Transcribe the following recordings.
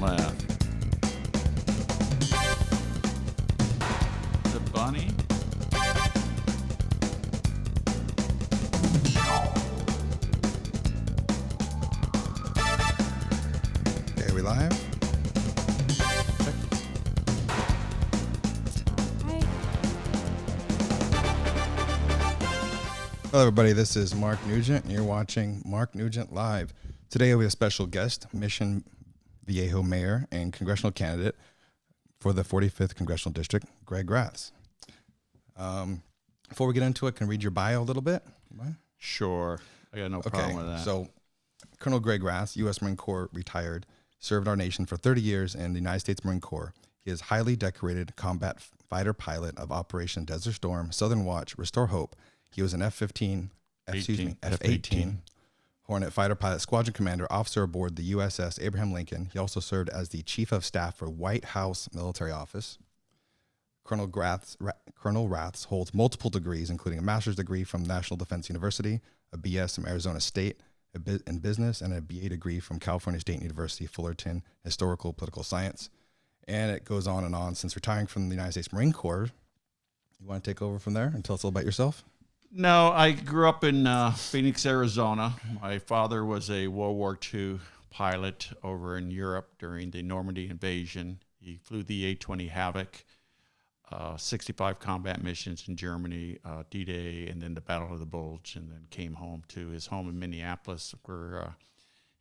left. The bunny. Okay, are we live? Hello, everybody. This is Mark Nugent, and you're watching Mark Nugent Live. Today, we have a special guest, Mission Viejo Mayor and Congressional Candidate for the 45th Congressional District, Greg Raths. Before we get into it, can I read your bio a little bit? Sure. I got no problem with that. So, Colonel Greg Raths, U.S. Marine Corps retired, served our nation for 30 years in the United States Marine Corps. He is highly decorated combat fighter pilot of Operation Desert Storm, Southern Watch, Restore Hope. He was an F-18 Hornet fighter pilot, squadron commander, officer aboard the USS Abraham Lincoln. He also served as the chief of staff for White House Military Office. Colonel Raths holds multiple degrees, including a master's degree from National Defense University, a BS from Arizona State in business, and a BA degree from California State University, Fullerton, historical political science. And it goes on and on. Since retiring from the United States Marine Corps, you want to take over from there and tell us a little about yourself? No, I grew up in Phoenix, Arizona. My father was a World War II pilot over in Europe during the Normandy invasion. He flew the A-20 Havoc, 65 combat missions in Germany, D-Day, and then the Battle of the Bulge, and then came home to his home in Minneapolis, where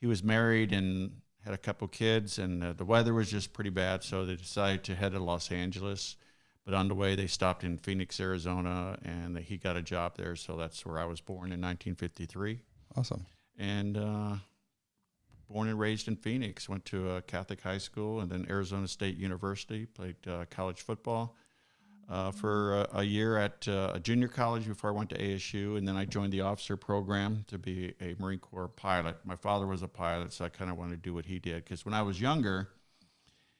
he was married and had a couple kids, and the weather was just pretty bad, so they decided to head to Los Angeles. But on the way, they stopped in Phoenix, Arizona, and he got a job there. So that's where I was born in 1953. Awesome. And born and raised in Phoenix. Went to a Catholic high school and then Arizona State University. Played college football for a year at a junior college before I went to ASU. And then I joined the officer program to be a Marine Corps pilot. My father was a pilot, so I kind of wanted to do what he did. Because when I was younger,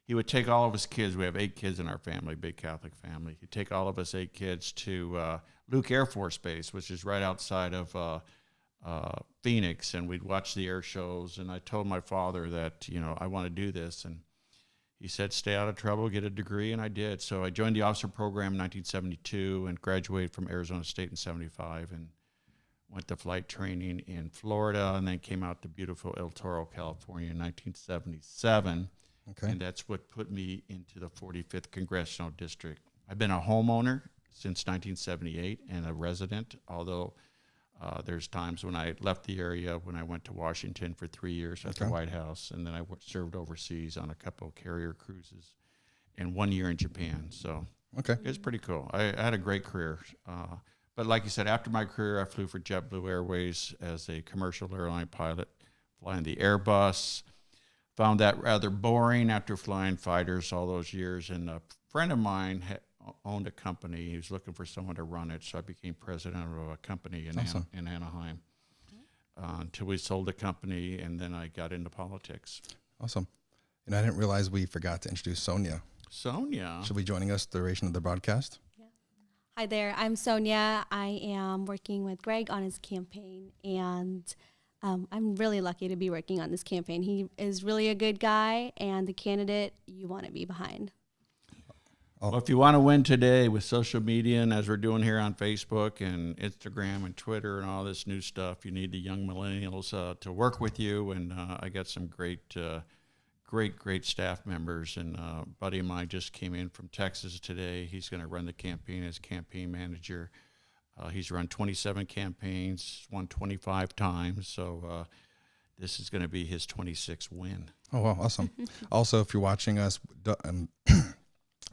he would take all of his kids. We have 8 kids in our family, big Catholic family. He'd take all of us 8 kids to Luke Air Force Base, which is right outside of Phoenix, and we'd watch the air shows. And I told my father that, I want to do this. And he said, stay out of trouble, get a degree, and I did. So I joined the officer program in 1972 and graduated from Arizona State in 75 and went to flight training in Florida and then came out to beautiful El Toro, California in 1977. Okay. And that's what put me into the 45th Congressional District. I've been a homeowner since 1978 and a resident, although there's times when I left the area when I went to Washington for 3 years at the White House, and then I served overseas on a couple of carrier cruises and 1 year in Japan. So it's pretty cool. I had a great career. But like you said, after my career, I flew for JetBlue Airways as a commercial airline pilot, flying the Airbus. Found that rather boring after flying fighters all those years. And a friend of mine owned a company. He was looking for someone to run it, so I became president of a company in Anaheim until we sold the company, and then I got into politics. Awesome. And I didn't realize we forgot to introduce Sonia. Sonia. She'll be joining us the duration of the broadcast. Yeah. Hi there. I'm Sonia. I am working with Greg on his campaign, and I'm really lucky to be working on this campaign. He is really a good guy and the candidate you want to be behind. Well, if you want to win today with social media, and as we're doing here on Facebook and Instagram and Twitter and all this new stuff, you need the young millennials to work with you. And I got some great staff members. And a buddy of mine just came in from Texas today. He's going to run the campaign as campaign manager. He's run 27 campaigns, won 25 times, so this is going to be his 26th win. Oh, wow, awesome. Also, if you're watching us,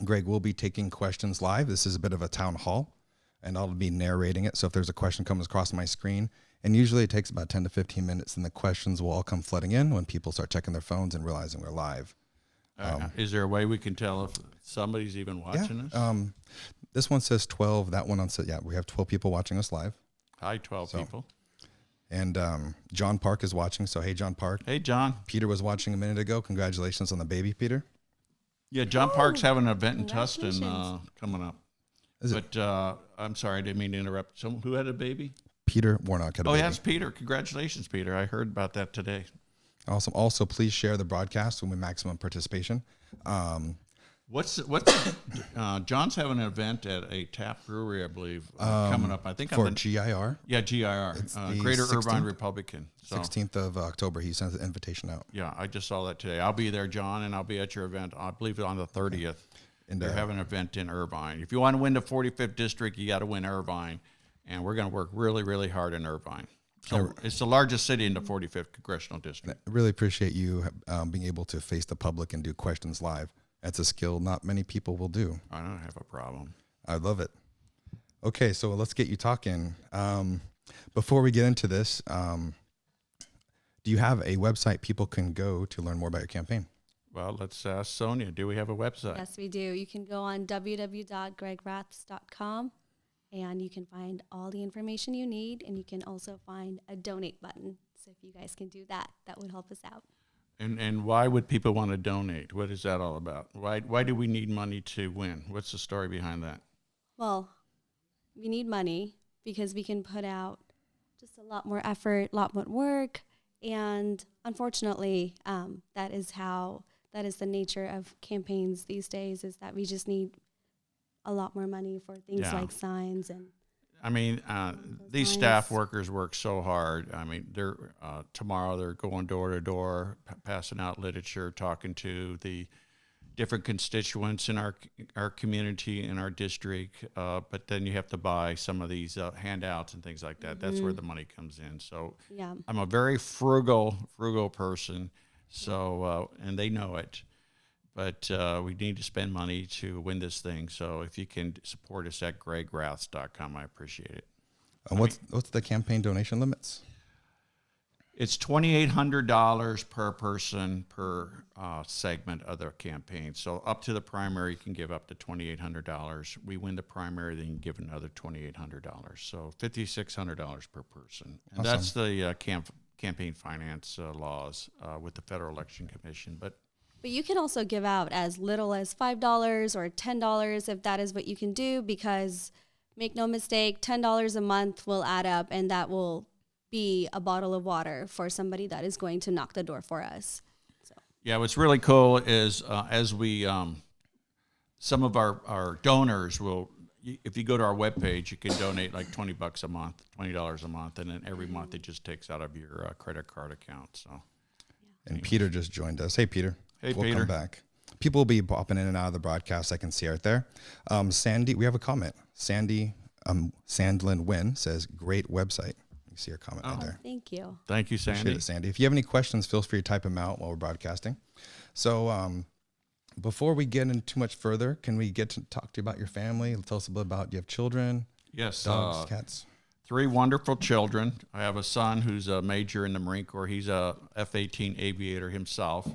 Greg will be taking questions live. This is a bit of a town hall, and I'll be narrating it. So if there's a question comes across my screen, and usually it takes about 10 to 15 minutes, and the questions will all come flooding in when people start checking their phones and realizing we're live. Is there a way we can tell if somebody's even watching us? This one says 12. That one says, we have 12 people watching us live. Hi, 12 people. And John Park is watching. So, hey, John Park. Hey, John. Peter was watching a minute ago. Congratulations on the baby, Peter. Yeah, John Park's having an event in Tustin coming up. I'm sorry, I didn't mean to interrupt. Who had a baby? Peter Warnock had a baby. Oh, yes, Peter. Congratulations, Peter. I heard about that today. Awesome. Also, please share the broadcast with maximum participation. John's having an event at a tap brewery, I believe, coming up. I think for GIR. Yeah, GIR, Greater 16th? Irvine Republican. So, 16th of October. He sent the invitation out. yeah, I just saw that today. I'll be there, John, and I'll be at your event. I believe on the 30th. And they're having an event in Irvine. If you want to win the 45th district, you got to win Irvine, and we're going to work really, really hard in Irvine. So it's the largest city in the 45th congressional district. I really appreciate you being able to face the public and do questions live. That's a skill not many people will do. I don't have a problem. I love it. Okay, so let's get you talking. Before we get into this, do you have a website people can go to learn more about your campaign? Well, let's ask Sonia. Do we have a website? Yes, we do. You can go on www.gregraths.com, and you can find all the information you need, and you can also find a donate button. So if you guys can do that, that would help us out. And why would people want to donate? What is that all about? Why do we need money to win? What's the story behind that? Well, we need money because we can put out just a lot more effort, a lot more work, and unfortunately, that is the nature of campaigns these days, is that we just need a lot more money for things like signs and. I mean, these staff workers work so hard. I mean, tomorrow they're going door to door, passing out literature, talking to the different constituents in our community, in our district. But then you have to buy some of these handouts and things like that. That's where the money comes in. So I'm a very frugal person. So and they know it. But we need to spend money to win this thing. So if you can support us at gregraths.com, I appreciate it. What's the campaign donation limits? It's $2,800 per person per segment of the campaign. So up to the primary, you can give up to $2,800. We win the primary, then you can give another $2,800. So $5,600 per person. And that's the campaign finance laws with the Federal Election Commission. But you can also give out as little as $5 or $10 if that is what you can do, because make no mistake, $10 a month will add up, and that will be a bottle of water for somebody that is going to knock the door for us. So. Yeah, what's really cool is as we, some of our donors will, if you go to our webpage, you can donate like $20 a month, $20 a month, and then every month it just takes out of your credit card account. So. And Peter just joined us. Hey, Peter. Hey, Welcome Peter. back. People will be popping in and out of the broadcast. I can see right there. Sandy, we have a comment. Sandy Sandlin Wynn says, great website. You see her comment right there. Thank you. Thank you, Sandy. Appreciate it, Sandy. If you have any questions, feel free to type them out while we're broadcasting. So before we get in too much further, can we get to talk to you about your family? Tell us a bit about, do you have children? Yes. Dogs, cats? 3 wonderful children. I have a son who's a major in the Marine Corps. He's a F-18 aviator himself.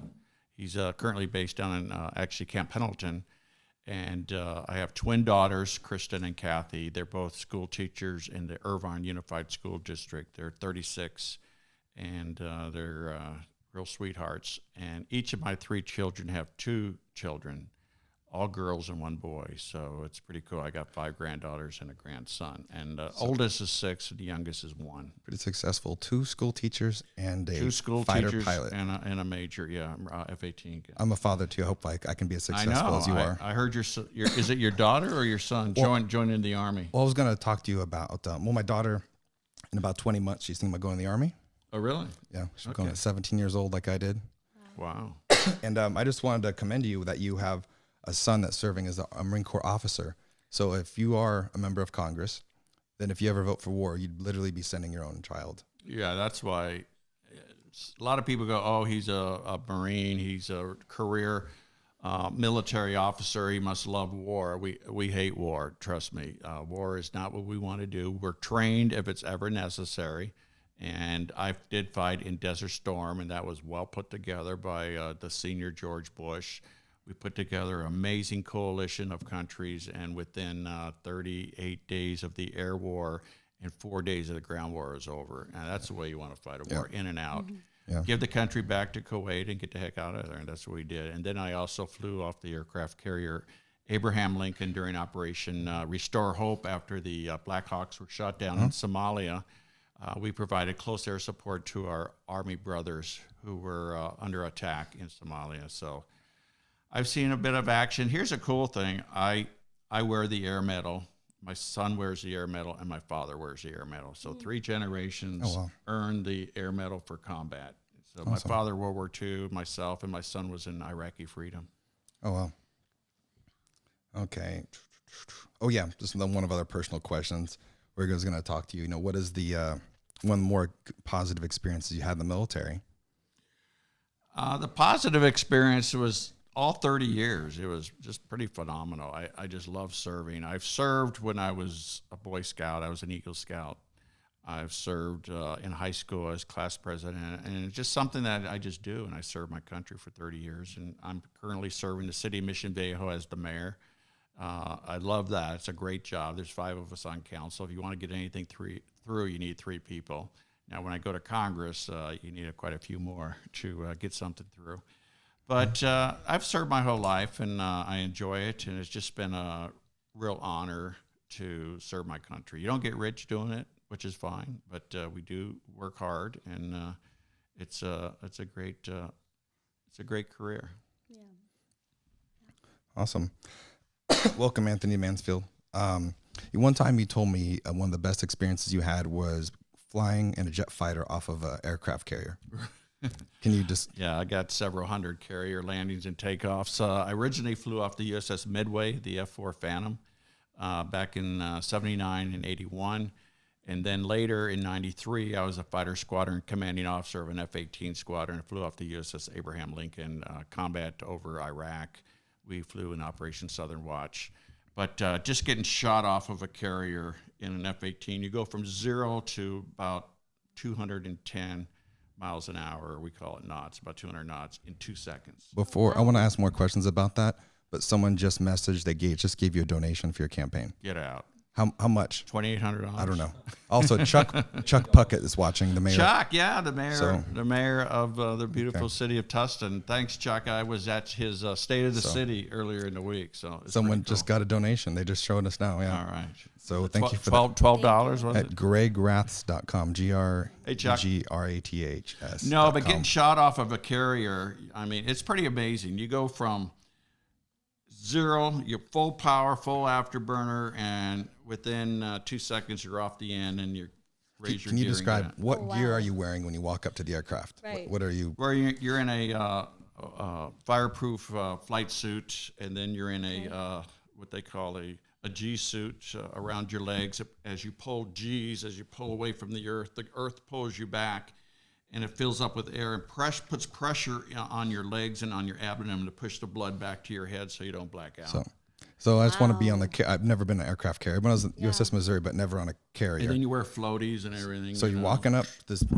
He's currently based down in actually Camp Pendleton. And I have twin daughters, Kristen and Kathy. They're both school teachers in the Irvine Unified School District. They're 36, and they're real sweethearts. And each of my 3 children have 2 children, all girls and 1 boy. So it's pretty cool. I got 5 granddaughters and a grandson. And oldest is 6, and the youngest is 1. Pretty successful. 2 school teachers and a 2 school fighter teachers pilot. And a major, F-18. I'm a father too. I hope I can be as successful as you are. I heard is it your daughter or your son joining the Army? Well, I was going to talk to you about, my daughter, in about 20 months, she's thinking about going to the Army. Oh, really? Yeah, she's going at 17 years old like I did. Wow. And I just wanted to commend you that you have a son that's serving as a Marine Corps officer. So if you are a member of Congress, then if you ever vote for war, you'd literally be sending your own child. Yeah, that's why a lot of people go, oh, he's a Marine, he's a career military officer, he must love war. We hate war, trust me. War is not what we want to do. We're trained if it's ever necessary. And I did fight in Desert Storm, and that was well put together by the senior George Bush. We put together an amazing coalition of countries, and within 38 days of the air war and 4 days of the ground war is over. And that's the way you want to fight a war, in and out. Mm-hmm. Yeah. Give the country back to Kuwait and get the heck out of there, and that's what we did. And then I also flew off the aircraft carrier Abraham Lincoln during Operation Restore Hope after the Black Hawks were shot down in Somalia. we provided close air support to our Army brothers who were under attack in Somalia. So I've seen a bit of action. Here's a cool thing. I wear the Air Medal. My son wears the Air Medal, and my father wears the Air Medal. So 3 generations earned the Air Medal for combat. So my father, World War II, myself, and my son was in Iraqi freedom. Oh, wow. Okay. Oh, yeah, just one of other personal questions. Greg was going to talk to you. What is the one more positive experiences you had in the military? The positive experience was all 30 years. It was just pretty phenomenal. I just love serving. I've served when I was a Boy Scout. I was an Eagle Scout. I've served in high school as class president, and it's just something that I just do, and I served my country for 30 years, and I'm currently serving the city of Mission Viejo as the mayor. I love that. It's a great job. There's 5 of us on council. If you want to get anything through, you need 3 people. Now, when I go to Congress, you need quite a few more to get something through. But I've served my whole life, and I enjoy it, and it's just been a real honor to serve my country. You don't get rich doing it, which is fine, but we do work hard, and it's a great career. Yeah. Awesome. Welcome, Anthony Mansfield. One time you told me one of the best experiences you had was flying in a jet fighter off of an aircraft carrier. Can you just... Yeah, I got several hundred carrier landings and takeoffs. I originally flew off the USS Midway, the F-4 Phantom, back in 79 and 81. And then later in 93, I was a fighter squadron commanding officer of an F-18 squadron. I flew off the USS Abraham Lincoln, combat over Iraq. We flew in Operation Southern Watch. But just getting shot off of a carrier in an F-18, you go from 0 to about 210 miles an hour. We call it knots, about 200 knots in 2 seconds. I want to ask more questions about that, but someone just messaged, they just gave you a donation for your campaign. Get out. How much? $2,800. I don't know. Also, Chuck Puckett is watching, the mayor. Chuck, yeah, the mayor of the beautiful city of Tustin. Thanks, Chuck. I was at his State of the City earlier in the week. So someone just got a donation. They just showed us now. Yeah. All right. So thank you for $12 was at it? gregraths.com. Hey, Chuck. GRATHS. No, but getting shot off of a carrier, I mean, it's pretty amazing. You go from 0, you're full power, full afterburner, and within 2 seconds you're off the end and you raise your gear. Can you describe what gear are you wearing when you walk up to the aircraft? Right. What are you? Where you're in a fireproof flight suit, and then you're in a what they call a G suit around your legs. As you pull G's, as you pull away from the earth pulls you back, and it fills up with air and puts pressure on your legs and on your abdomen to push the blood back to your head so you don't black out. So I just want to be on the. I've never been an aircraft carrier. When I was at USS Missouri, but never on a carrier. And then you wear floaties and everything. So you're walking up this $20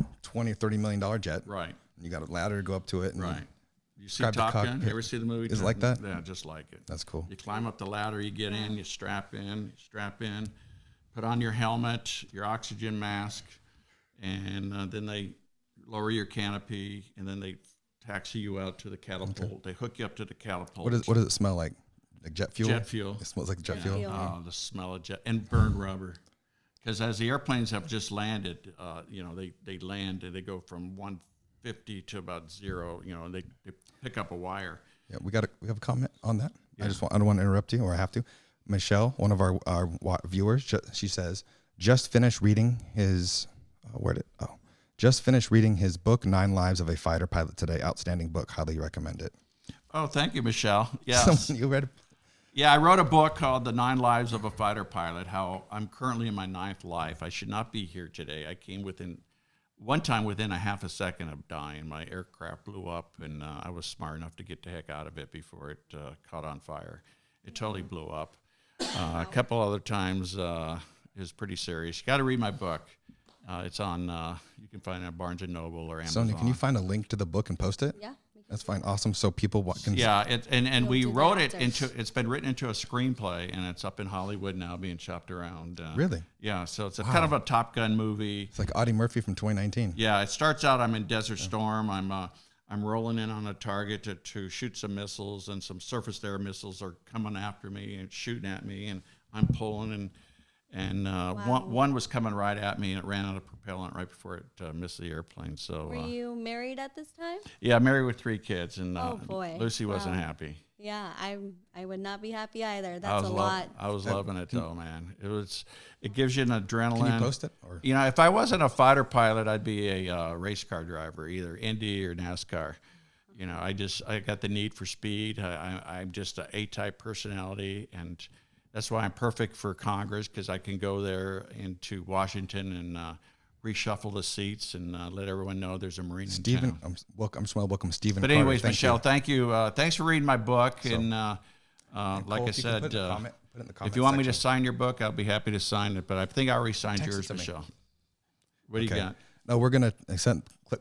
or $30 million jet. Right. You got a ladder to go up to it. And right. You see Top Gun? You ever see the movie? Is it like that? Yeah, just like it. That's cool. You climb up the ladder, you get in, you strap in, put on your helmet, your oxygen mask, and then they lower your canopy, and then they taxi you out to the catapult. Okay. They hook you up to the catapult. What does it smell like? Like jet fuel? Jet fuel. It smells like jet fuel? Oh, the smell of jet and burned rubber. Because as the airplanes have just landed, they land and they go from 150 to about 0. And they pick up a wire. Yeah, we have a comment on that. Yeah. I don't want to interrupt you, or I have to. Michelle, one of our viewers, she says, just finished reading his just finished reading his book, 9 Lives of a Fighter Pilot today. Outstanding book. Highly recommend it. Oh, thank you, Michelle. Yes. You read it? Yeah, I wrote a book called The 9 Lives of a Fighter Pilot, how I'm currently in my 9th life. I should not be here today. I came within a half a second of dying. My aircraft blew up, and I was smart enough to get the heck out of it before it caught on fire. It totally blew up. A couple other times it was pretty serious. You got to read my book. It's on, you can find it at Barnes & Noble or Amazon. Sonia, can you find a link to the book and post it? Yeah. That's fine. Awesome. So people can. Yeah, and we wrote it it's been written into a screenplay, and it's up in Hollywood now being shopped around. Really? Yeah, so it's kind of a Top Gun movie. It's like Audie Murphy from 2019. Yeah, it starts out, I'm in Desert Storm. I'm rolling in on a target to shoot some missiles, and some surface-to-air missiles are coming after me and shooting at me, and I'm pulling, And one was coming right at me, and it ran out of propellant right before it missed the airplane. So Were you married at this time? yeah, married with 3 kids, and Oh, boy. Lucy wasn't Wow. happy. Yeah, I would not be happy either. That's a lot. I was loving it though, man. It gives you an adrenaline. Can you post it? Or? You know, if I wasn't a fighter pilot, I'd be a race car driver, either Indy or NASCAR. You know, I got the need for speed. I'm just an A-type personality, and that's why I'm perfect for Congress, because I can go there into Washington and reshuffle the seats and let everyone know there's a Marine in town. I just want to welcome Stephen. But anyways, Michelle, thank you. Thanks for reading my book. And like Cole, I said, put it in the comment if you want me to section. sign your book, I'll be happy to sign it. But I think I already signed Text yours, it to me. Michelle. What do you got? No, we're gonna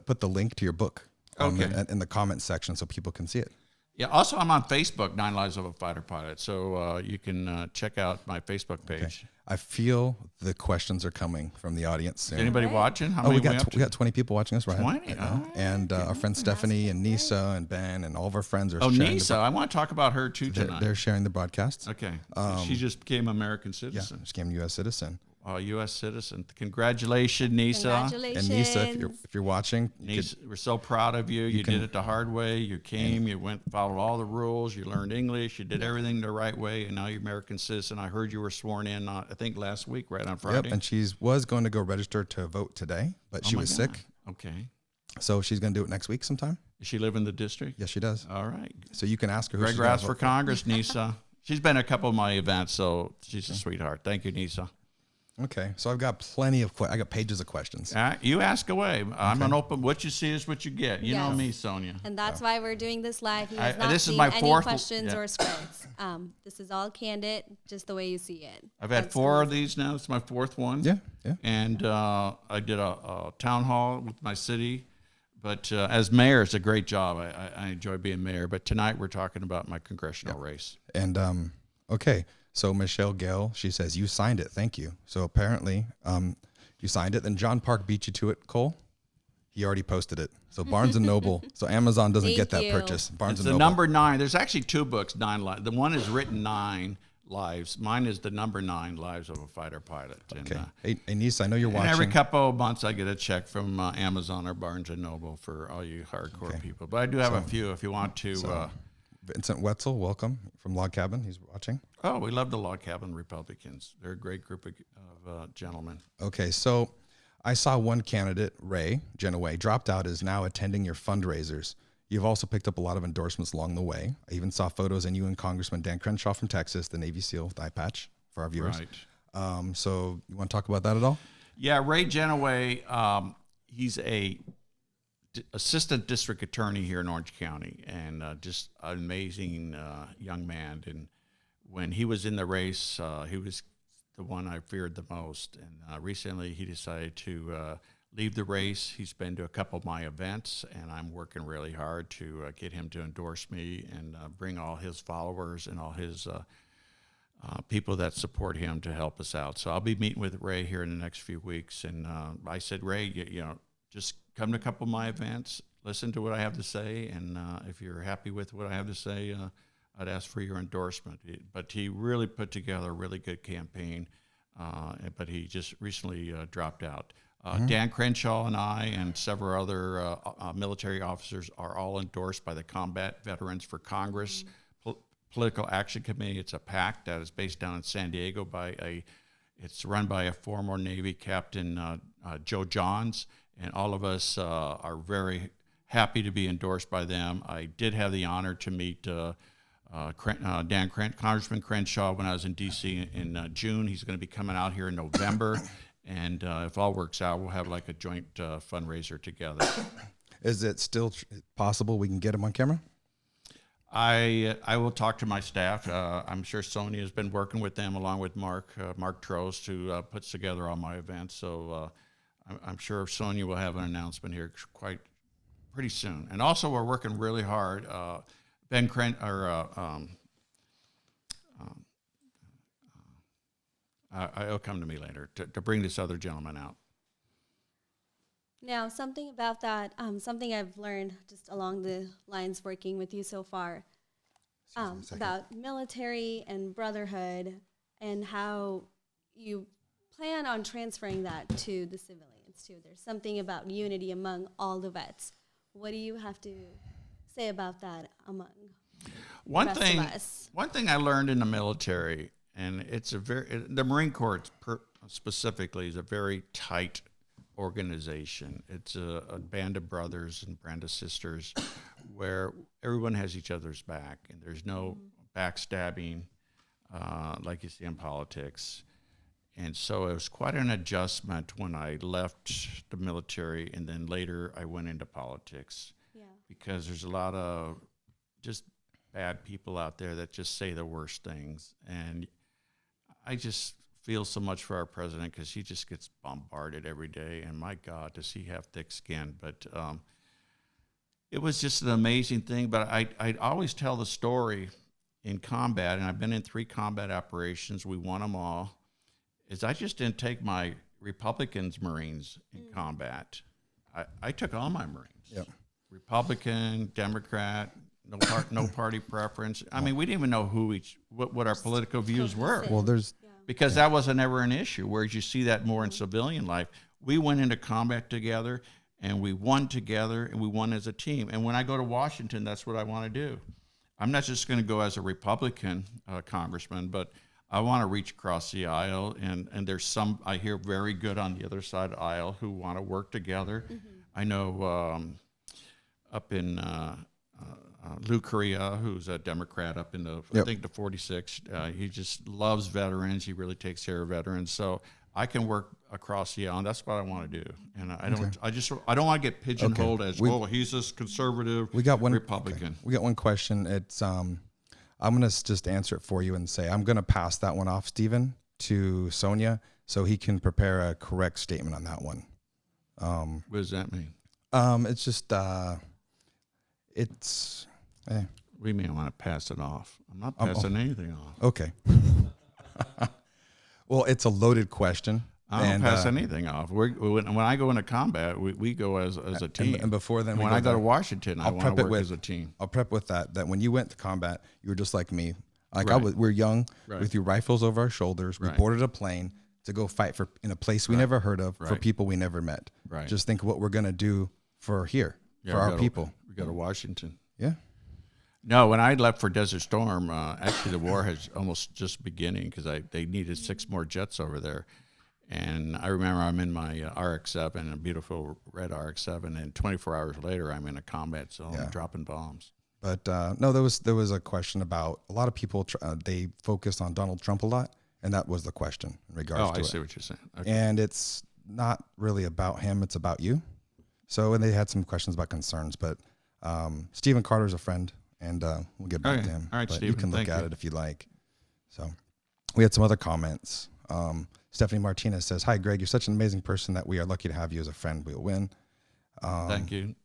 put the link to your book Okay. in the comment section so people can see it. Yeah. Also, I'm on Facebook, 9 Lives of a Fighter Pilot. So you can check out my Facebook page. Okay. I feel the questions are coming from the audience soon. Is anybody watching? How Oh, many we up got to? we got 20 people watching us right 20? now. Oh, And our friend Stephanie and Nisa and Ben and all of our friends are Oh, sharing Nisa. I want to talk about her too tonight. they're sharing the broadcast. Okay. She just became an American Yeah, citizen. just became a U.S. citizen. U.S. citizen. Congratulations, Nisa. Congratulations. And Nisa, if you're watching, Nisa, we're so proud of you. You did it the hard way. You came, you went, followed all the rules. You learned English. You did everything the right way, and now you're American citizen. I heard you were sworn in, I think last week, right on Friday. Yep, and she was going to go register to vote today, but she my was God. sick, Okay. so she's going to do it next week sometime. Does she live in the district? Yes, she does. All right. So you can ask her who Greg she's gonna Raths for vote Congress, Nisa. She's been at a couple of my events, so she's a sweetheart. Thank you, Nisa. Okay, so I've got I got pages of questions. You ask away. I'm an open. What you see is what you get. You know Yes. me, Sonia. And that's why we're doing this live. He has not this is seen my any fourth- questions yeah. or scripts. This is all candid, just the way you see it. I've had That's 4 of amazing. these now. It's my 4th one. Yeah, yeah. And I did a town hall with my city. But as mayor, it's a great job. I enjoy being mayor. But tonight we're talking about my congressional race. And okay, so Michelle Gale, she says you signed it. Thank you. So apparently, you signed it. Then John Park beat you to it, Cole. He already posted it. So Barnes and Noble. So Amazon doesn't Thank get that you. purchase. Barnes It's and the Noble. number 9. There's actually 2 books, 9 lives. The one is written 9 lives. Mine is the number 9 lives of a fighter pilot. And, Okay. Hey, Nisa, I know you're and watching. every couple of months I get a check from Amazon or Barnes and Noble for all you hardcore people. But I do have a few if you want to. Vincent Wetzel, welcome from Log Cabin. He's watching. Oh, we love the Log Cabin Republicans. They're a great group of gentlemen. Okay, so I saw one candidate, Ray Genoway, dropped out, is now attending your fundraisers. You've also picked up a lot of endorsements along the way. I even saw photos and you and Congressman Dan Crenshaw from Texas, the Navy SEAL with eye patch for our viewers. Right. So you want to talk about that at all? Yeah, Ray Genoway, he's a assistant district attorney here in Orange County, and just an amazing young man. And when he was in the race, he was the one I feared the most. And recently he decided to leave the race. He's been to a couple of my events, and I'm working really hard to get him to endorse me and bring all his followers and all his people that support him to help us out. So I'll be meeting with Ray here in the next few weeks. And I said, Ray, you know, just come to a couple of my events, listen to what I have to say, and if you're happy with what I have to say, I'd ask for your endorsement. But he really put together a really good campaign, but he just recently dropped out. Dan Crenshaw and I and several other military officers are all endorsed by the Combat Veterans for Congress Political Action Committee. It's a PAC that is based down in San Diego it's run by a former Navy Captain Joe Johns, and all of us are very happy to be endorsed by them. I did have the honor to meet Congressman Crenshaw when I was in D.C. in June. He's going to be coming out here in November, and if all works out, we'll have like a joint fundraiser together. Is it still possible we can get him on camera? I will talk to my staff. I'm sure Sonia has been working with them along with Mark Trost, who puts together all my events. So I'm sure Sonia will have an announcement here pretty soon. And also, we're working really hard. Ben Crent, it'll come to me later to bring this other gentleman out. Now, something about that, something I've learned just along the lines working with you so far, about military and brotherhood and how you plan on transferring that to the civilians too. There's something about unity among all the vets. What do you have to say about that among One the rest thing, of us? one thing I learned in the military, and the Marine Corps specifically is a very tight organization. It's a band of brothers and band of sisters where everyone has each other's back, and there's no backstabbing like you see in politics. And so it was quite an adjustment when I left the military, and then later I went into politics. Yeah. Because there's a lot of just bad people out there that just say the worst things. And I just feel so much for our president because he just gets bombarded every day. And my God, does he have thick skin? But it was just an amazing thing. But I always tell the story in combat, and I've been in 3 combat operations. We won them all. Is I just didn't take my Republicans Marines in combat. I took all my Marines. Yep. Republican, Democrat, no party preference. I mean, we didn't even know what our political views were. Well, Because that wasn't ever an issue, whereas you see that more in civilian life. We went into combat together, and we won together, and we won as a team. And when I go to Washington, that's what I want to do. I'm not just going to go as a Republican congressman, but I want to reach across the aisle, and there's some I hear very good on the other side of the aisle who want to work together. I know up in Lou Correa, who's a Democrat up in the, I think the 46th, he just loves veterans. He really takes care of veterans. So I can work across the aisle, and that's what I want to do. And I don't want to get pigeonholed as, he's this conservative Republican. We got one question. It's I'm going to just answer it for you and say I'm going to pass that one off, Stephen, to Sonia, so he can prepare a correct statement on that one. What does that mean? It's just it's. We may want to pass it off. I'm not passing anything off. Okay. Well, it's a loaded question. I don't pass anything off. When I go into combat, we go as a team. And before then, when I go to Washington, I want to work as a team. I'll prep with that when you went to combat, you were just like me. Like Right. we're young Right. with your rifles over our shoulders. We Right. boarded a plane to go fight in a place we never heard of for Right. people we never met. Right. Just think of what we're going to do for here, for we our go people. We go to Washington. Yeah. No, when I left for Desert Storm, actually the war has almost just beginning because they needed 6 more jets over there. And I remember I'm in my RX-7, a beautiful red RX-7, and 24 hours later I'm in a combat zone dropping bombs. But no, there was a question about a lot of people. They focused on Donald Trump a lot, and that was the question in regards to I it. see what you're saying. Okay. And it's not really about him; it's about you. So, and they had some questions about concerns, but Stephen Carter's a friend, and we'll get back to him. All right, but Stephen, you can look thank at you. it if you like. So, we had some other comments. Stephanie Martinez says, "Hi, Greg. You're such an amazing person that we are lucky to have you as a friend. We'll win." Thank you.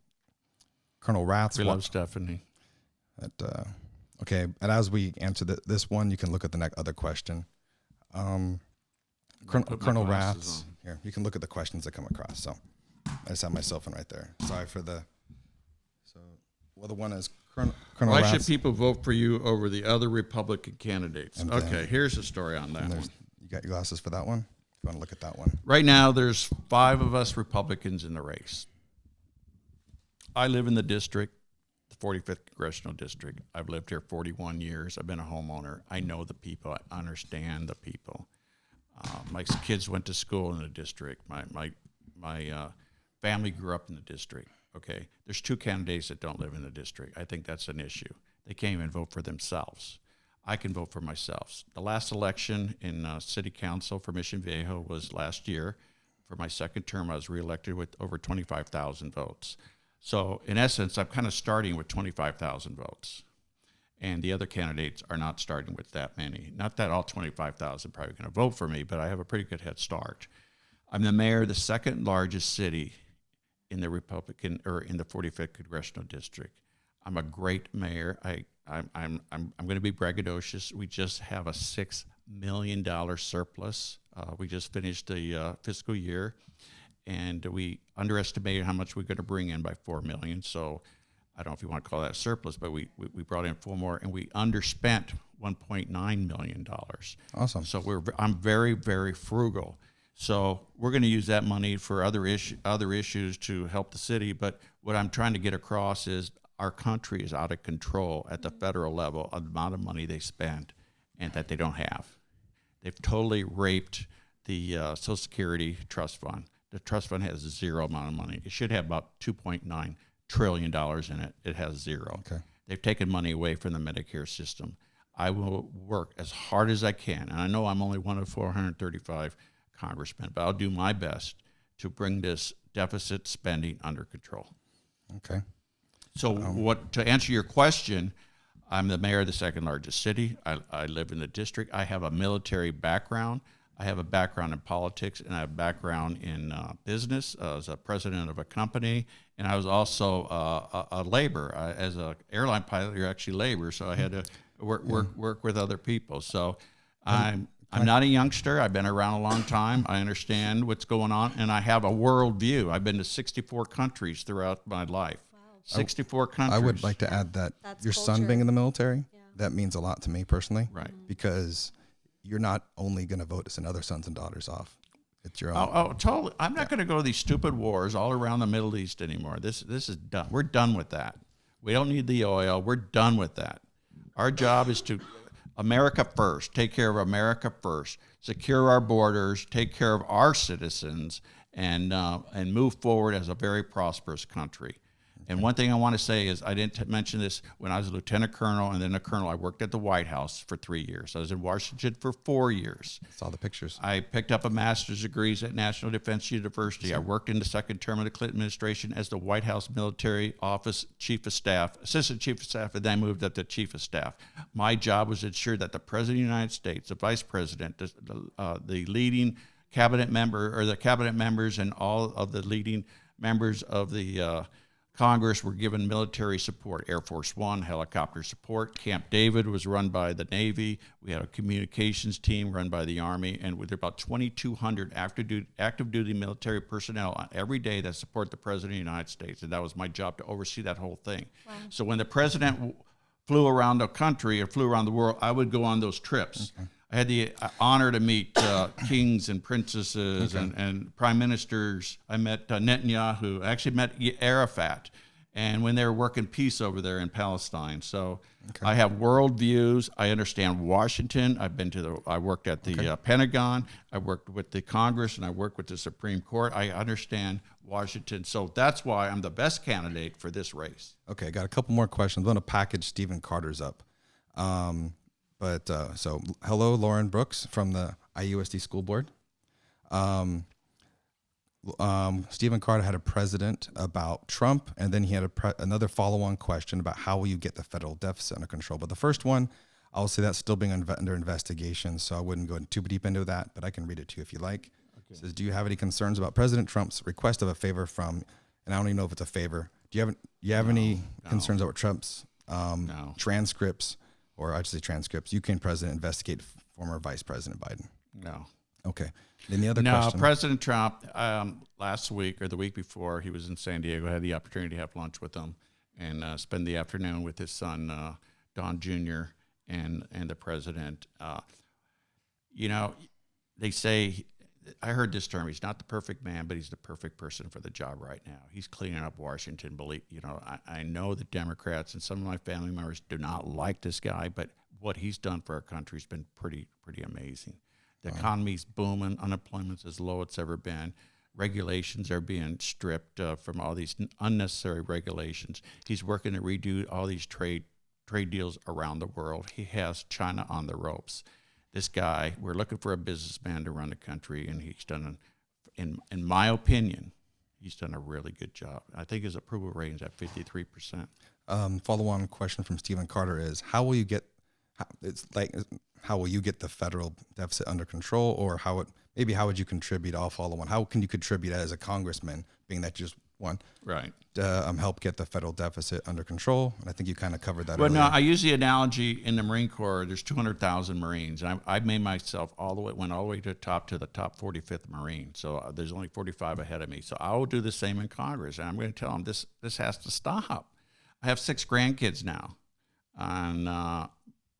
Colonel Raths. We love Stephanie. Okay, and as we answer this one, you can look at the other question. Put my Colonel glasses Raths, on. here, you can look at the questions that come across. So I just have my cell phone right there. Sorry for the. The one is Colonel Why Raths. should people vote for you over the other Republican candidates? And Okay, here's the story on that one. You got your glasses for that one? If you want to look at that one. Right now, there's 5 of us Republicans in the race. I live in the district, the 45th Congressional District. I've lived here 41 years. I've been a homeowner. I know the people. I understand the people. My kids went to school in the district. My family grew up in the district. Okay, there's 2 candidates that don't live in the district. I think that's an issue. They can't even vote for themselves. I can vote for myself. The last election in city council for Mission Viejo was last year. For my second term, I was reelected with over 25,000 votes. So in essence, I'm kind of starting with 25,000 votes. And the other candidates are not starting with that many. Not that all 25,000 probably going to vote for me, but I have a pretty good head start. I'm the mayor of the 2nd largest city in the Republican or in the 45th Congressional District. I'm a great mayor. I'm going to be braggadocious. We just have a $6 million surplus. We just finished the fiscal year, and we underestimated how much we're going to bring in by $4 million. So I don't know if you want to call that a surplus, but we brought in 4 more, and we underspent $1.9 million. Awesome. So I'm very, very frugal. So we're going to use that money for other issues to help the city. But what I'm trying to get across is our country is out of control at the federal level of the amount of money they spend and that they don't have. They've totally raped the Social Security Trust Fund. The trust fund has zero amount of money. It should have about $2.9 trillion in it. It has zero. Okay. They've taken money away from the Medicare system. I will work as hard as I can, and I know I'm only one of 435 congressmen, but I'll do my best to bring this deficit spending under control. Okay. So to answer your question, I'm the mayor of the second largest city. I live in the district. I have a military background. I have a background in politics, and I have a background in business as a president of a company. And I was also a labor. As an airline pilot, you're actually labor, so I had to work with other people. So I'm not a youngster. I've been around a long time. I understand what's going on, and I have a world view. I've been to 64 countries throughout my life. 64 countries. I would like to add that your son being in the military, that means a lot to me personally. Right. Because you're not only going to vote another sons and daughters off. It's your own. Oh, totally. I'm not going to go to these stupid wars all around the Middle East anymore. This is done. We're done with that. We don't need the oil. We're done with that. Our job is to America first, take care of America first, secure our borders, take care of our citizens, and move forward as a very prosperous country. And one thing I want to say is I didn't mention this when I was a lieutenant colonel and then a colonel. I worked at the White House for 3 years. I was in Washington for 4 years. I saw the pictures. I picked up a master's degrees at National Defense University. I worked in the second term of the Clinton administration as the White House Military Office Chief of Staff, Assistant Chief of Staff, and then moved up to Chief of Staff. My job was to ensure that the President of the United States, the Vice President, the leading cabinet member, or the cabinet members, and all of the leading members of the Congress were given military support. Air Force One, helicopter support. Camp David was run by the Navy. We had a communications team run by the Army, and with about 2,200 active duty military personnel on every day that support the President of the United States. And that was my job to oversee that whole thing. Wow. So when the President flew around the country or flew around the world, I would go on those trips. Okay. I had the honor to meet kings and princesses and prime ministers. I met Netanyahu. I actually met Arafat, and when they were working peace over there in Palestine. So I have world views. I understand Washington. I worked at the Pentagon. I worked with the Congress, and I worked with the Supreme Court. I understand Washington. So that's why I'm the best candidate for this race. Okay, I got a couple more questions. I'm going to package Stephen Carter's up. So hello, Lauren Brooks from the IUSD School Board. Stephen Carter had a president about Trump, and then he had another follow-on question about how will you get the federal deficit under control. But the first one, I'll say that's still being under investigation, so I wouldn't go too deep into that, but I can read it to you if you like. Okay. It says, do you have any concerns about President Trump's request of a favor from, and I don't even know if it's a favor, do you have any concerns about Trump's transcripts, or I should say transcripts, UK president investigate former Vice President Biden? No. Okay. Then the other question. President Trump, last week or the week before, he was in San Diego. I had the opportunity to have lunch with him and spend the afternoon with his son, Don Jr., and the president. They say, I heard this term, he's not the perfect man, but he's the perfect person for the job right now. He's cleaning up Washington. I know the Democrats and some of my family members do not like this guy, but what he's done for our country has been pretty amazing. The economy's booming. Unemployment's as low as it's ever been. Regulations are being stripped from all these unnecessary regulations. He's working to redo all these trade deals around the world. He has China on the ropes. This guy, we're looking for a businessman to run the country, and he's done, in my opinion, he's done a really good job. I think his approval rating is at 53%. Follow-on question from Stephen Carter is, how will you get the federal deficit under control, or how would you contribute? I'll follow one. How can you contribute as a congressman, being that you just won? Right. Help get the federal deficit under control. And I think you kind of covered that. Well, earlier. no, I use the analogy in the Marine Corps. There's 200,000 Marines, and I made myself went all the way to the top 45th Marine. So there's only 45 ahead of me. So I will do the same in Congress, and I'm going to tell them this has to stop. I have 6 grandkids now, and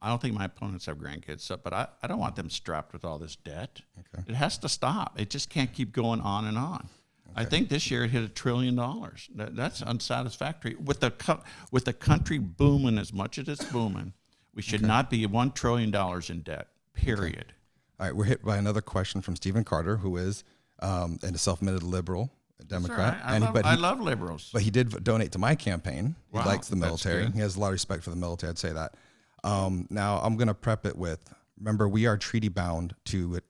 I don't think my opponents have grandkids, so, but I don't want them strapped with all this debt. Okay. It has to stop. It just can't keep going on and on. I think this year it hit $1 trillion. That's unsatisfactory. With the country booming as much as it's booming, we should not be $1 trillion in debt, period. Okay. All right, we're hit by another question from Stephen Carter, who is a self-admitted liberal Democrat. Right. I love liberals. But he did donate to my campaign. He Wow, likes the military. that's good. He has a lot of respect for the military, I'd say that. Now, I'm going to prep it with, remember, we are treaty bound to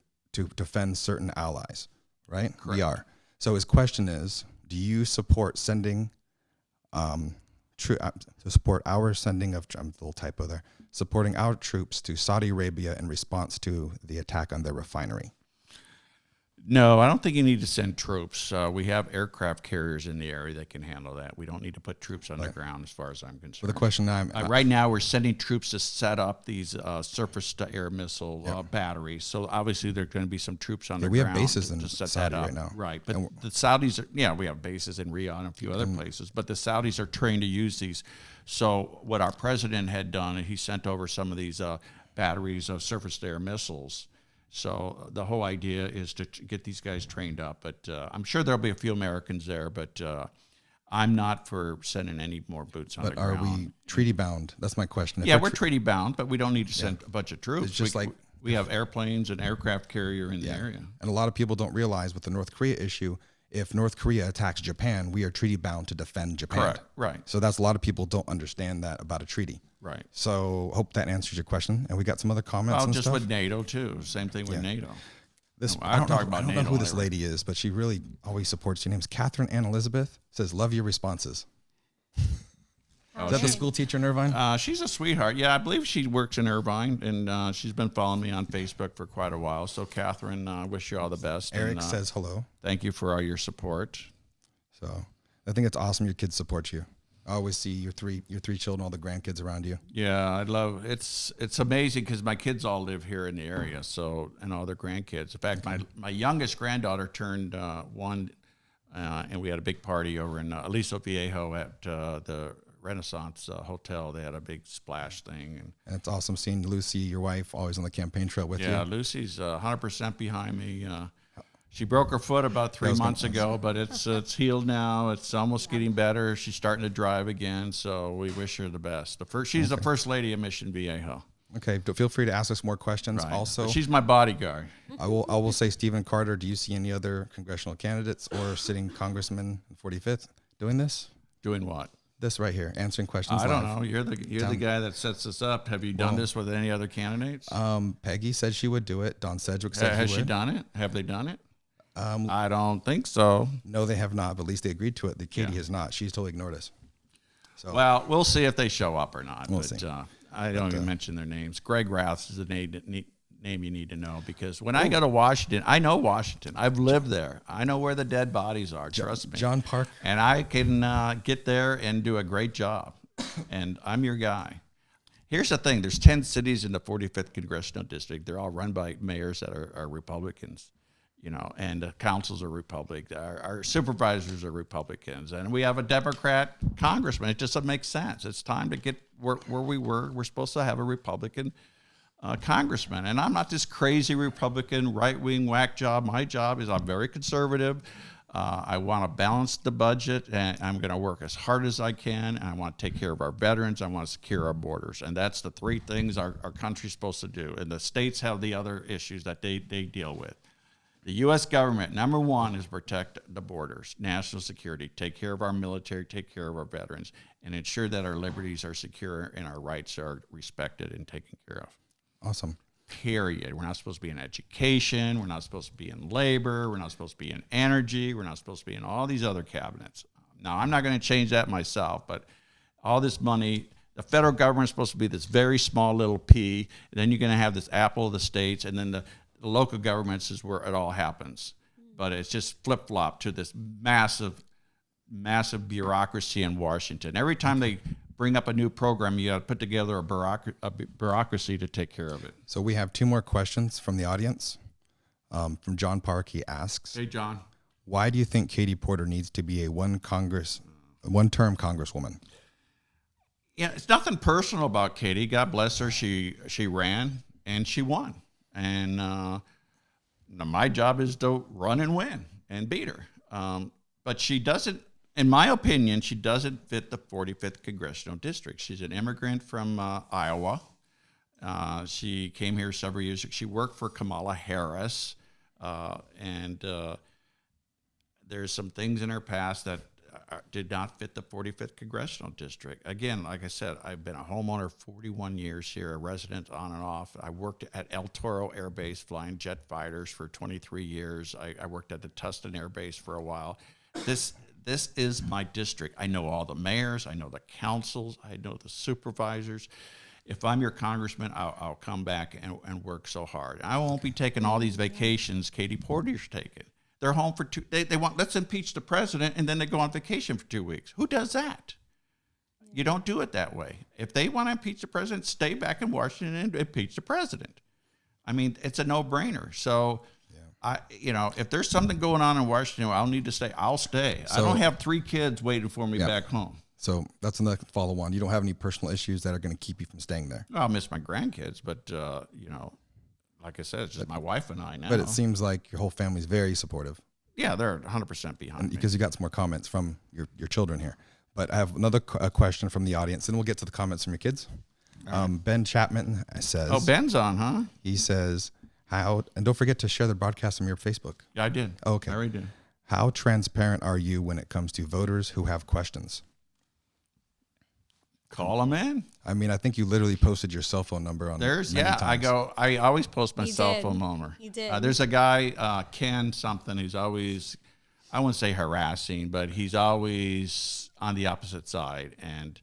defend certain allies, right? Correct. We are. So his question is, do you support sending, to support our sending of, I'm a little typo there, supporting our troops to Saudi Arabia in response to the attack on their refinery? No, I don't think you need to send troops. We have aircraft carriers in the area that can handle that. We don't need to put troops underground, as far as I'm concerned. So the question now, right now, we're sending troops to set up these surface-to-air missile batteries. So obviously, there are going to be some troops underground. we have bases in to set Saudi that up. right now. Right, but the Saudis are, we have bases in Riyadh and a few other places, but the Saudis are trained to use these. So what our president had done, he sent over some of these batteries of surface-to-air missiles. So the whole idea is to get these guys trained up. But I'm sure there'll be a few Americans there, but I'm not for sending any more boots on the ground. But are we treaty bound? That's my question. Yeah, we're treaty bound, but we don't need to send a bunch of troops. It's just we have airplanes and aircraft carrier in the area. And a lot of people don't realize with the North Korea issue, if North Korea attacks Japan, we are treaty bound to defend Japan. Correct, right. So that's a lot of people don't understand that about a treaty. Right. So hope that answers your question. And we got some other comments Well, and just stuff. with NATO, too. Same thing with NATO. I don't know NATO who this lady is, but she really always supports your name's Catherine Ann Elizabeth. Says, love your responses. Is that the school teacher in Irvine? She's a sweetheart. Yeah, I believe she works in Irvine, and she's been following me on Facebook for quite a while. So, Catherine, wish you all the best. Eric and, says hello. Thank you for all your support. So I think it's awesome your kids support you. I always see your three children, all the grandkids around you. Yeah, I love it's amazing because my kids all live here in the area, so and all their grandkids. In fact, my youngest granddaughter turned 1, and we had a big party over in Aliso Viejo at the Renaissance Hotel. They had a big splash thing, and it's awesome seeing Lucy, your wife, always on the campaign trail with you. Yeah, Lucy's 100% behind me. She broke her foot about 3 months ago, but it's healed now. It's almost getting better. She's starting to drive again, so we wish her the best. She's the first lady of Mission Viejo. Okay, feel free to ask us more questions. Right. Also, she's my bodyguard. I will say, Stephen Carter, do you see any other congressional candidates or sitting congressmen in 45th doing this? Doing what? This right here, answering questions. I don't know. You're the guy that sets this up. Have you done this with any other candidates? Peggy said she would do it. Don Sedgwick said Has he she would. done it? Have they done it? I don't think so. No, they have not, but at least they agreed to it. Katie has not. She's totally ignored us. So, well, we'll see if they show up or not. We'll see. I don't even mention their names. Greg Raths is the name you need to know, because when I go to Washington, I know Washington. I've lived there. I know where the dead bodies are. Trust me. John Park. And I can get there and do a great job. And I'm your guy. Here's the thing. There's 10 cities in the 45th Congressional District. They're all run by mayors that are Republicans. And the councils are Republican. Our supervisors are Republicans, and we have a Democrat congressman. It just doesn't make sense. It's time to get where we were. We're supposed to have a Republican congressman, and I'm not this crazy Republican right-wing whack job. My job is I'm very conservative. I want to balance the budget, and I'm going to work as hard as I can, and I want to take care of our veterans. I want to secure our borders, and that's the 3 things our country's supposed to do, and the states have the other issues that they deal with. The U.S. government, number 1, is protect the borders, national security, take care of our military, take care of our veterans, and ensure that our liberties are secure and our rights are respected and taken care of. Awesome. Period. We're not supposed to be in education. We're not supposed to be in labor. We're not supposed to be in energy. We're not supposed to be in all these other cabinets. Now, I'm not going to change that myself, but all this money, the federal government is supposed to be this very small little pea, and then you're going to have this apple of the states, and then the local governments is where it all happens. But it's just flip-flop to this massive bureaucracy in Washington. Every time they bring up a new program, you got to put together a bureaucracy to take care of it. So we have 2 more questions from the audience. From John Park, he asks, Hey, John. Why do you think Katie Porter needs to be a one-term congresswoman? Yeah, it's nothing personal about Katie. God bless her. She ran and she won. And my job is to run and win and beat her. But she doesn't, in my opinion, she doesn't fit the 45th Congressional District. She's an immigrant from Iowa. She came here several years ago. She worked for Kamala Harris. And there's some things in her past that did not fit the 45th Congressional District. Again, like I said, I've been a homeowner 41 years here, a resident on and off. I worked at El Toro Air Base flying jet fighters for 23 years. I worked at the Tustin Air Base for a while. This is my district. I know all the mayors. I know the councils. I know the supervisors. If I'm your congressman, I'll come back and work so hard. I won't be taking all these vacations Katie Porter's taking. They're home for they want, let's impeach the president, and then they go on vacation for 2 weeks. Who does that? You don't do it that way. If they want to impeach the president, stay back in Washington and impeach the president. I mean, it's a no-brainer. So, if there's something going on in Washington, I'll need to stay. I'll stay. I don't have 3 kids waiting for me back home. So that's another follow-on. You don't have any personal issues that are going to keep you from staying there. I'll miss my grandkids, but, like I said, it's just my wife and I now. But it seems like your whole family's very supportive. Yeah, they're 100% behind me. Because you got some more comments from your children here. But I have another question from the audience, and we'll get to the comments from your kids. Right. Ben Chapman says... Oh, Ben's on, huh? He says, and don't forget to share the broadcast on your Facebook. Yeah, I did. Okay. I already did. How transparent are you when it comes to voters who have questions? Call them in. I mean, I think you literally posted your cell phone number on times. I always post my cell phone number. You did. There's a guy, Ken something, who's always, I wouldn't say harassing, but he's always on the opposite side. And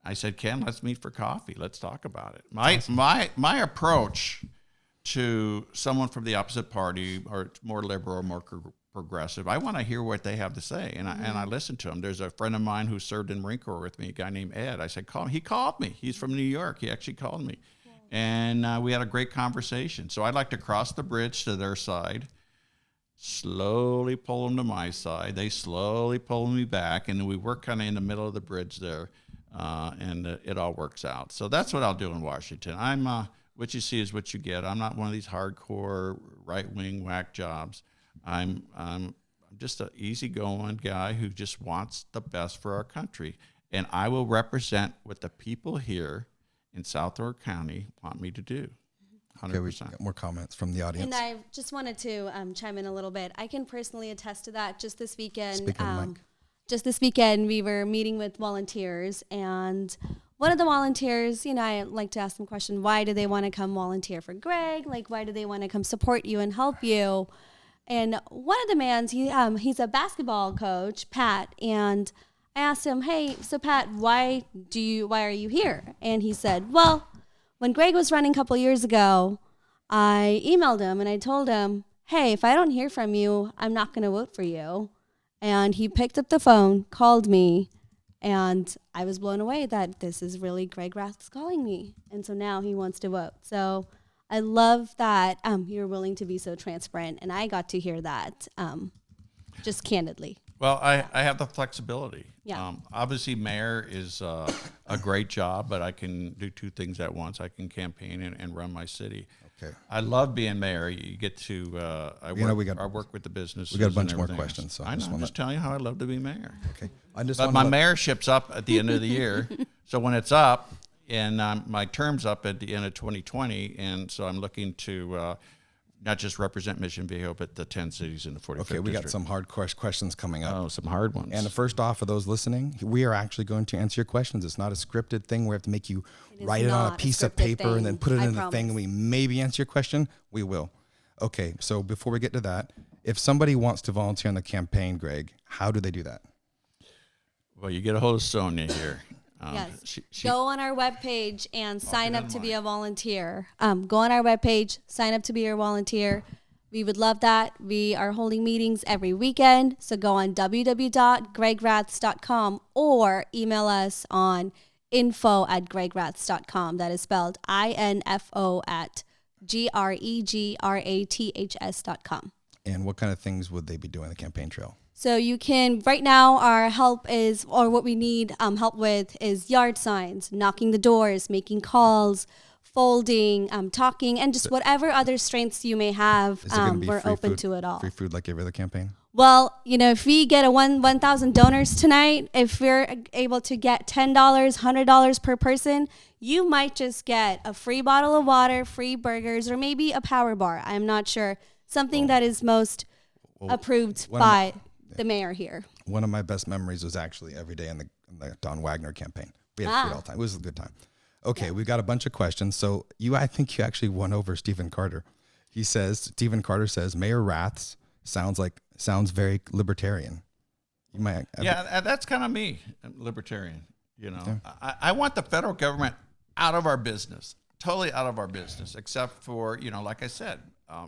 I said, Ken, let's meet for coffee. Let's talk about it. My approach to someone from the opposite party, or more liberal or more progressive, I want to hear what they have to say, and I listen to them. There's a friend of mine who served in Marine Corps with me, a guy named Ed. I said, call him. He called me. He's from New York. He actually called me, and we had a great conversation. So I'd like to cross the bridge to their side, slowly pull them to my side. They slowly pull me back, and then we work kind of in the middle of the bridge there, and it all works out. So that's what I'll do in Washington. I'm what you see is what you get. I'm not one of these hardcore right-wing whack jobs. I'm just an easygoing guy who just wants the best for our country. And I will represent what the people here in South Door County want me to do. 100%. Okay, we got more comments from the audience. And I just wanted to chime in a little bit. I can personally attest to that. Just this weekend, we were meeting with volunteers, and one of the volunteers, I like to ask them a question, why do they want to come volunteer for Greg? Like, why do they want to come support you and help you? And one of the mans, he's a basketball coach, Pat, and I asked him, hey, so Pat, why are you here? And he said, well, when Greg was running a couple years ago, I emailed him and I told him, hey, if I don't hear from you, I'm not going to vote for you. And he picked up the phone, called me, and I was blown away that this is really Greg Raths calling me. And so now he wants to vote. So I love that you're willing to be so transparent, and I got to hear that just candidly. Well, I have the flexibility. Yeah. Obviously, mayor is a great job, but I can do 2 things at once. I can campaign and run my city. Okay. I love being mayor. You get to I work with the businesses. We got a bunch more questions. So I'm just telling you how I love to be mayor. Okay. But my mayorship's up at the end of the year, so when it's up. And my term's up at the end of 2020, and so I'm looking to not just represent Mission Viejo, but the 10 cities in the 45th Okay, we got some hard questions coming up. Oh, some hard ones. And first off, for those listening, we are actually going to answer your questions. It's not a scripted thing where we have to make you write it on a piece of paper and then put it in the thing, and we maybe answer your question. We will. Okay, so before we get to that, if somebody wants to volunteer on the campaign, Greg, how do they do that? Well, you get a hold of Sonia here. Yes. Go on our webpage and sign up to be a volunteer. Go on our webpage, sign up to be a volunteer. We would love that. We are holding meetings every weekend. So go on www.gregraths.com or email us on info@gregraths.com. That is spelled info@gregraths.com. And what kind of things would they be doing on the campaign trail? So you can, right now our help is, or what we need help with is yard signs, knocking the doors, making calls, folding, talking, and just whatever other strengths you may have, Is it going to be we're free open food, to it all. free food like every other campaign? Well, if we get a 1,000 donors tonight, if we're able to get $10, $100 per person, you might just get a free bottle of water, free burgers, or maybe a power bar. I'm not sure. Something that is most approved by the mayor here. One of my best memories was actually every day in the Don Wagner campaign. We had food all the time. It was a good time. Okay, we've got a bunch of questions. So I think you actually won over Stephen Carter. Stephen Carter says, Mayor Raths sounds very libertarian. You might. That's kind of me. I'm libertarian. I want the federal government out of our business, totally out of our business, except for, like I said,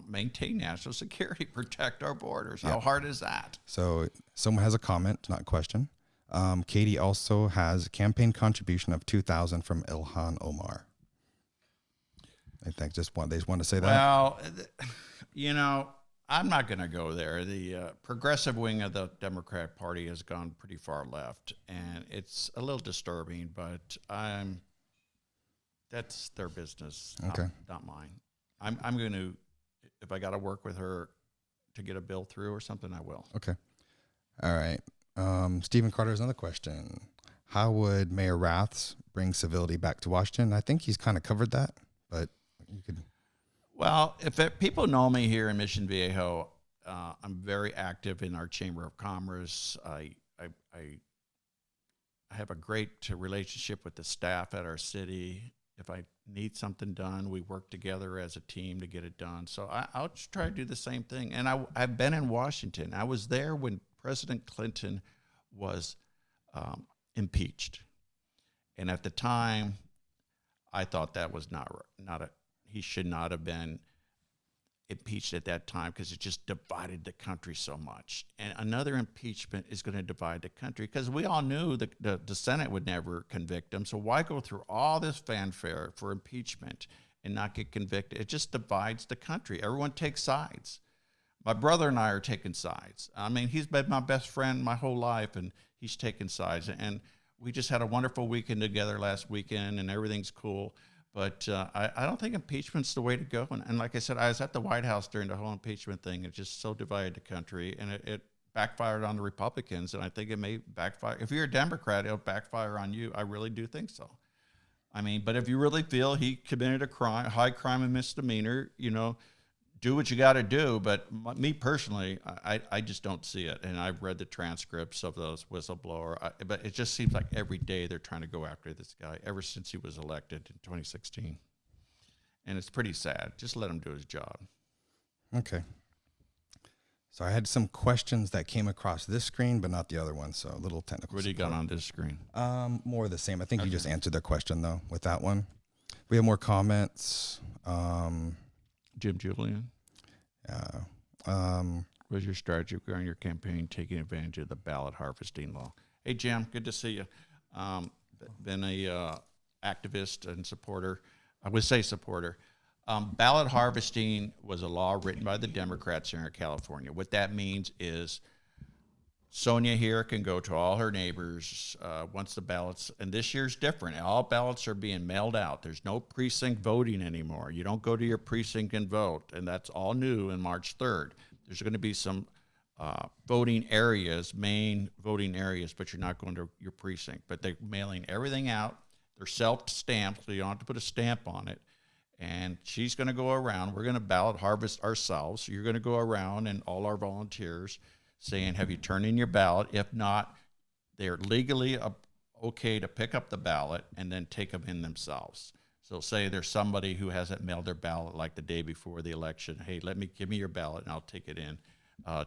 maintain national security, protect our borders. How hard is that? So someone has a comment, not a question. Katie also has a campaign contribution of $2,000 from Ilhan Omar. I think they just want to say that. Well, I'm not going to go there. The progressive wing of the Democratic Party has gone pretty far left, and it's a little disturbing, but that's their business, not mine. I'm going to, if I got to work with her to get a bill through or something, I will. Okay. All right. Stephen Carter has another question. How would Mayor Raths bring civility back to Washington? I think he's kind of covered that, but you could. Well, if people know me here in Mission Viejo, I'm very active in our Chamber of Commerce. I have a great relationship with the staff at our city. If I need something done, we work together as a team to get it done. So I'll try to do the same thing. And I've been in Washington. I was there when President Clinton was impeached. And at the time, I thought that was he should not have been impeached at that time because it just divided the country so much. And another impeachment is going to divide the country because we all knew the Senate would never convict him. So why go through all this fanfare for impeachment and not get convicted? It just divides the country. Everyone takes sides. My brother and I are taking sides. I mean, he's been my best friend my whole life, and he's taken sides. And we just had a wonderful weekend together last weekend, and everything's cool. But I don't think impeachment's the way to go. And like I said, I was at the White House during the whole impeachment thing. It just so divided the country, and it backfired on the Republicans. And I think it may backfire. If you're a Democrat, it'll backfire on you. I really do think so. I mean, but if you really feel he committed a crime, high crime and misdemeanor, do what you got to do. But me personally, I just don't see it. And I've read the transcripts of those whistleblower. But it just seems like every day they're trying to go after this guy ever since he was elected in 2016. And it's pretty sad. Just let him do his job. Okay. So I had some questions that came across this screen, but not the other one. So a little technical. What do you got on this screen? More of the same. I think you just answered their question, though, with that one. We have more comments. Jim Julian? What's your strategy during your campaign taking advantage of the ballot harvesting law? Hey, Jim, good to see you. Been a activist and supporter. I would say supporter. Ballot harvesting was a law written by the Democrats here in California. What that means is Sonia here can go to all her neighbors once the ballots, and this year's different. All ballots are being mailed out. There's no precinct voting anymore. You don't go to your precinct and vote, and that's all new in March 3rd. There's going to be some voting areas, main voting areas, but you're not going to your precinct. But they're mailing everything out. They're self-stamped, so you don't have to put a stamp on it. And she's going to go around. We're going to ballot harvest ourselves. So you're going to go around, and all our volunteers saying, have you turned in your ballot? If not, they're legally okay to pick up the ballot and then take them in themselves. So say there's somebody who hasn't mailed their ballot like the day before the election. Hey, give me your ballot and I'll take it in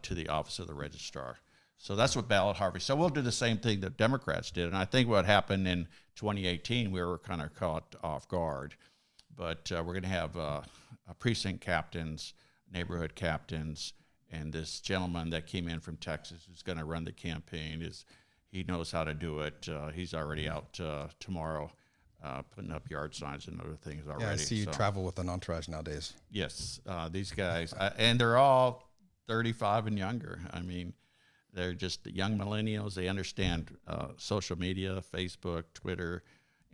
to the office of the registrar. So that's what ballot harvest. So we'll do the same thing that Democrats did. And I think what happened in 2018, we were kind of caught off guard. But we're going to have precinct captains, neighborhood captains, and this gentleman that came in from Texas who's going to run the campaign he knows how to do it. He's already out tomorrow putting up yard signs and other things already. Yeah, I see you travel with an entourage nowadays. Yes, these guys, and they're all 35 and younger. I mean, they're just the young millennials. They understand social media, Facebook, Twitter,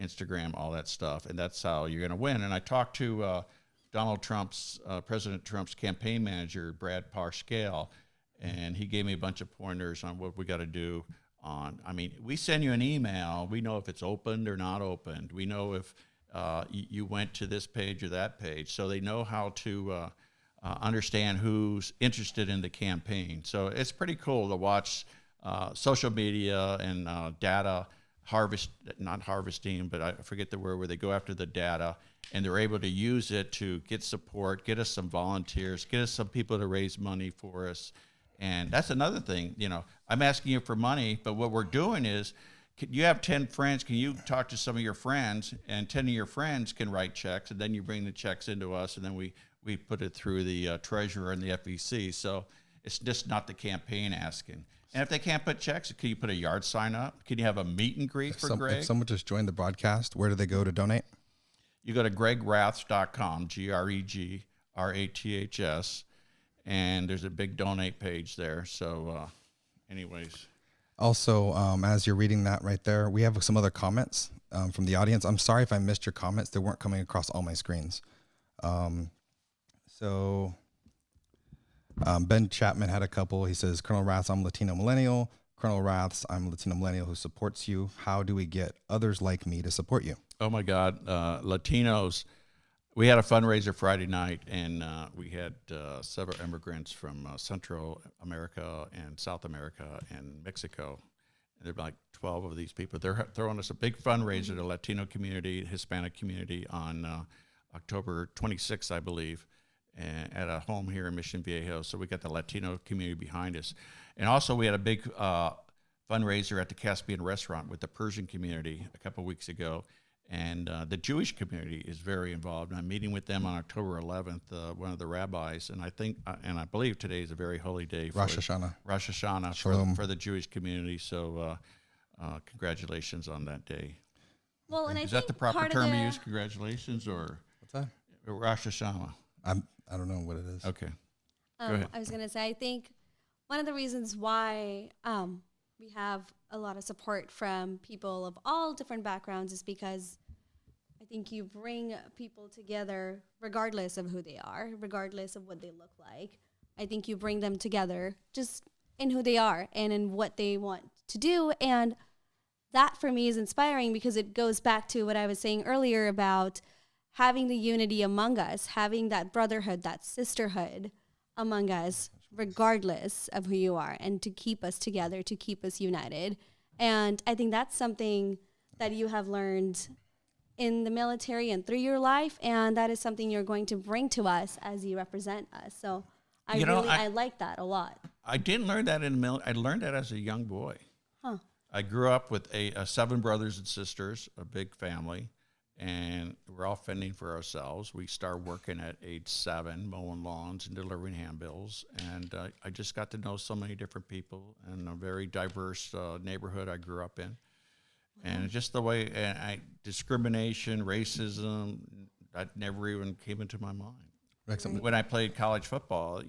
Instagram, all that stuff, and that's how you're going to win. And I talked to President Trump's campaign manager, Brad Parscale, and he gave me a bunch of pointers on what we got to do I mean, we send you an email. We know if it's opened or not opened. We know if you went to this page or that page. So they know how to understand who's interested in the campaign. So it's pretty cool to watch social media and data not harvesting, but I forget the word, where they go after the data and they're able to use it to get support, get us some volunteers, get us some people to raise money for us. And that's another thing, I'm asking you for money, but what we're doing is, you have 10 friends, can you talk to some of your friends, and 10 of your friends can write checks, and then you bring the checks into us, and then we put it through the treasurer and the FEC. So it's just not the campaign asking. And if they can't put checks, can you put a yard sign up? Can you have a meet and greet for Greg? If someone just joined the broadcast, where do they go to donate? You go to gregraths.com, GREGRATHS, and there's a big donate page there. So anyways. Also, as you're reading that right there, we have some other comments from the audience. I'm sorry if I missed your comments. They weren't coming across all my screens. Ben Chapman had a couple. He says, Colonel Raths, I'm Latino millennial. Colonel Raths, I'm a Latino millennial who supports you. How do we get others like me to support you? Oh, my God. Latinos, we had a fundraiser Friday night, and we had several immigrants from Central America and South America and Mexico. And there are like 12 of these people. They're throwing us a big fundraiser, the Latino community, Hispanic community, on October 26th, I believe, and at a home here in Mission Viejo. So we got the Latino community behind us. And also we had a big fundraiser at the Caspian restaurant with the Persian community a couple of weeks ago. And the Jewish community is very involved. I'm meeting with them on October 11th, one of the rabbis. And I believe today is a very holy day for Rosh Hashanah for the Jewish community. So congratulations on that day. Well, and is that the proper term to use? Congratulations, or what's that? Rosh Hashanah. I don't know what it is. Okay. Go ahead. I was going to say, I think one of the reasons why we have a lot of support from people of all different backgrounds is because I think you bring people together regardless of who they are, regardless of what they look like. I think you bring them together just in who they are and in what they want to do. And that for me is inspiring because it goes back to what I was saying earlier about having the unity among us, having that brotherhood, that sisterhood among us, regardless of who you are, and to keep us together, to keep us united. And I think that's something that you have learned in the military and through your life, and that is something you're going to bring to us as you represent us. So I like that a lot. I didn't learn that in the military. I learned that as a young boy. Huh. I grew up with 7 brothers and sisters, a big family, and we're all fending for ourselves. We started working at age 7, mowing lawns and delivering handbills, and I just got to know so many different people in a very diverse neighborhood I grew up in. And just the way, discrimination, racism, that never even came into my mind. Right. When I played college football,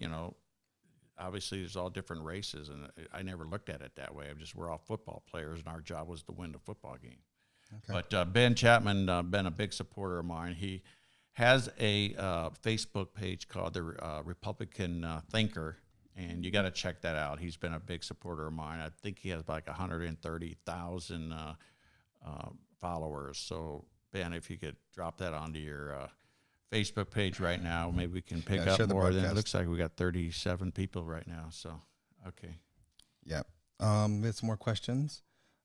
obviously there's all different races, and I never looked at it that way. We're all football players, and our job was to win the football game. Okay. But Ben Chapman, been a big supporter of mine. He has a Facebook page called the Republican Thinker, and you got to check that out. He's been a big supporter of mine. I think he has like 130,000 followers. So, Ben, if you could drop that onto your Facebook page right now, maybe we can pick up more. Than it looks like we got 37 people right now. So, okay. Yep. We have some more questions.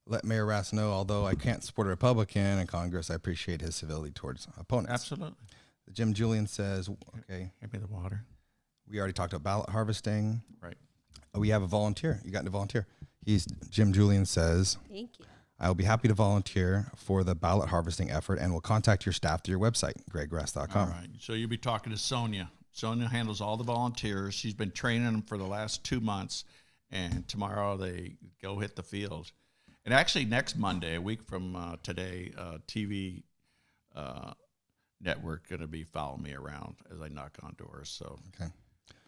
Let Mayor Raths know, although I can't support a Republican in Congress, I appreciate his civility towards opponents. Absolutely. Jim Julian says, okay. Give me the water. We already talked about ballot harvesting. Right. We have a volunteer. You got to volunteer. Jim Julian says, thank you. I will be happy to volunteer for the ballot harvesting effort and will contact your staff through your website, gregraths.com. All right. So you'll be talking to Sonia. Sonia handles all the volunteers. She's been training them for the last 2 months, and tomorrow they go hit the field. And actually next Monday, a week from today, TV network going to be following me around as I knock on doors. So okay.